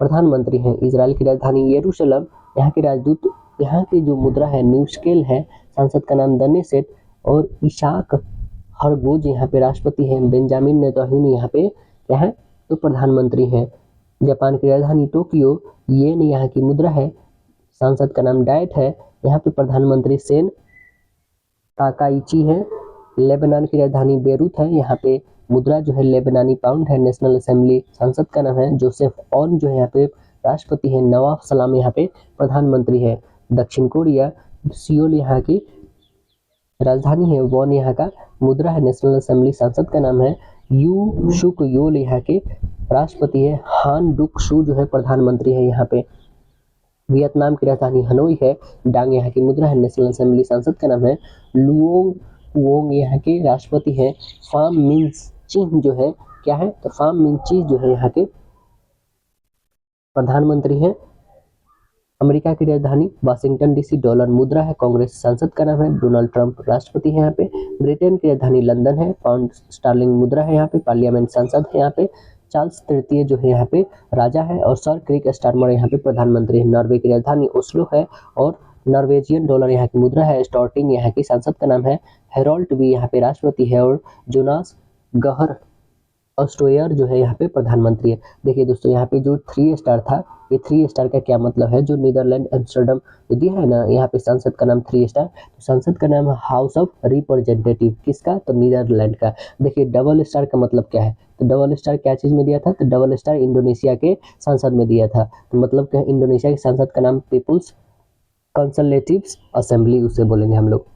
प्रधानमंत्री हैं। इजराइल की राजधानी यरूशलेम। यहाँ के राजदूत यहाँ की जो मुद्रा है न्यू स्केल है। सांसद का नाम दनेसेट और इशाक हरगोज यहाँ पे राष्ट्रपति हैं। बेंजामिन नेतन्याहू यहाँ पे क्या है तो प्रधानमंत्री हैं। जापान की राजधानी टोक्यो। येन यहाँ की मुद्रा है। सांसद का नाम डाइट है। यहाँ पे प्रधानमंत्री सेन ताकाइची है। लेबनान की राजधानी बेरूत है, यहाँ पे मुद्रा जो है लेबनानी पाउंड है। नेशनल असेंबली सांसद का नाम है जोसेफ ऑन जो है यहाँ पे राष्ट्रपति है। नवाब सलाम यहाँ पे प्रधानमंत्री है। दक्षिण कोरिया सियोल यहाँ की राजधानी है। वॉन यहाँ का मुद्रा है। नेशनल असेंबली सांसद का नाम है यू शुक योल यहाँ के राष्ट्रपति है। हान डुक शू जो है प्रधानमंत्री है यहाँ पे। वियतनाम की राजधानी हनोई है। डांग यहाँ की मुद्रा है। नेशनल असेंबली सांसद का नाम है लुओंग वोंग यहाँ के राष्ट्रपति है। फाम मिन्स चिन्ह जो है क्या है, तो फाम मिन्ची जो है यहाँ के प्रधानमंत्री है। अमेरिका की राजधानी वाशिंगटन डीसी। डॉलर मुद्रा है। कांग्रेस सांसद का नाम है डोनाल्ड ट्रंप राष्ट्रपति है यहाँ पे। ब्रिटेन की राजधानी लंदन है। पाउंड स्टर्लिंग मुद्रा है यहाँ पे। पार्लियामेंट सांसद है यहाँ पे। चार्ल्स तृतीय जो है यहाँ पे राजा है और सर क्रिक स्टारमर यहाँ पे प्रधानमंत्री है। नॉर्वे की राजधानी ओस्लो है और नॉर्वेजियन डॉलर यहाँ की मुद्रा है। स्टॉर्टिंग यहाँ की सांसद का नाम है हेरोल्ड वी यहाँ पे राष्ट्रपति है और जोनास गहर ऑस्ट्रोयर जो है यहाँ पे प्रधानमंत्री है। देखिए दोस्तों, यहाँ पे जो 3 स्टार था, ये 3 स्टार का क्या मतलब है, जो नीदरलैंड एम्स्टर्डम दिया है ना, यहाँ पे संसद का नाम 3 स्टार, तो संसद का नाम है हाउस ऑफ रिप्रेजेंटेटिव। किसका, तो नीदरलैंड का। देखिए डबल स्टार का मतलब क्या है, तो डबल स्टार क्या चीज में दिया था, तो डबल स्टार इंडोनेशिया के संसद में दिया था। तो मतलब क्या है, इंडोनेशिया के संसद का नाम पीपुल्स कंसल्टेटिव असेंबली उसे बोलेंगे हम लोग।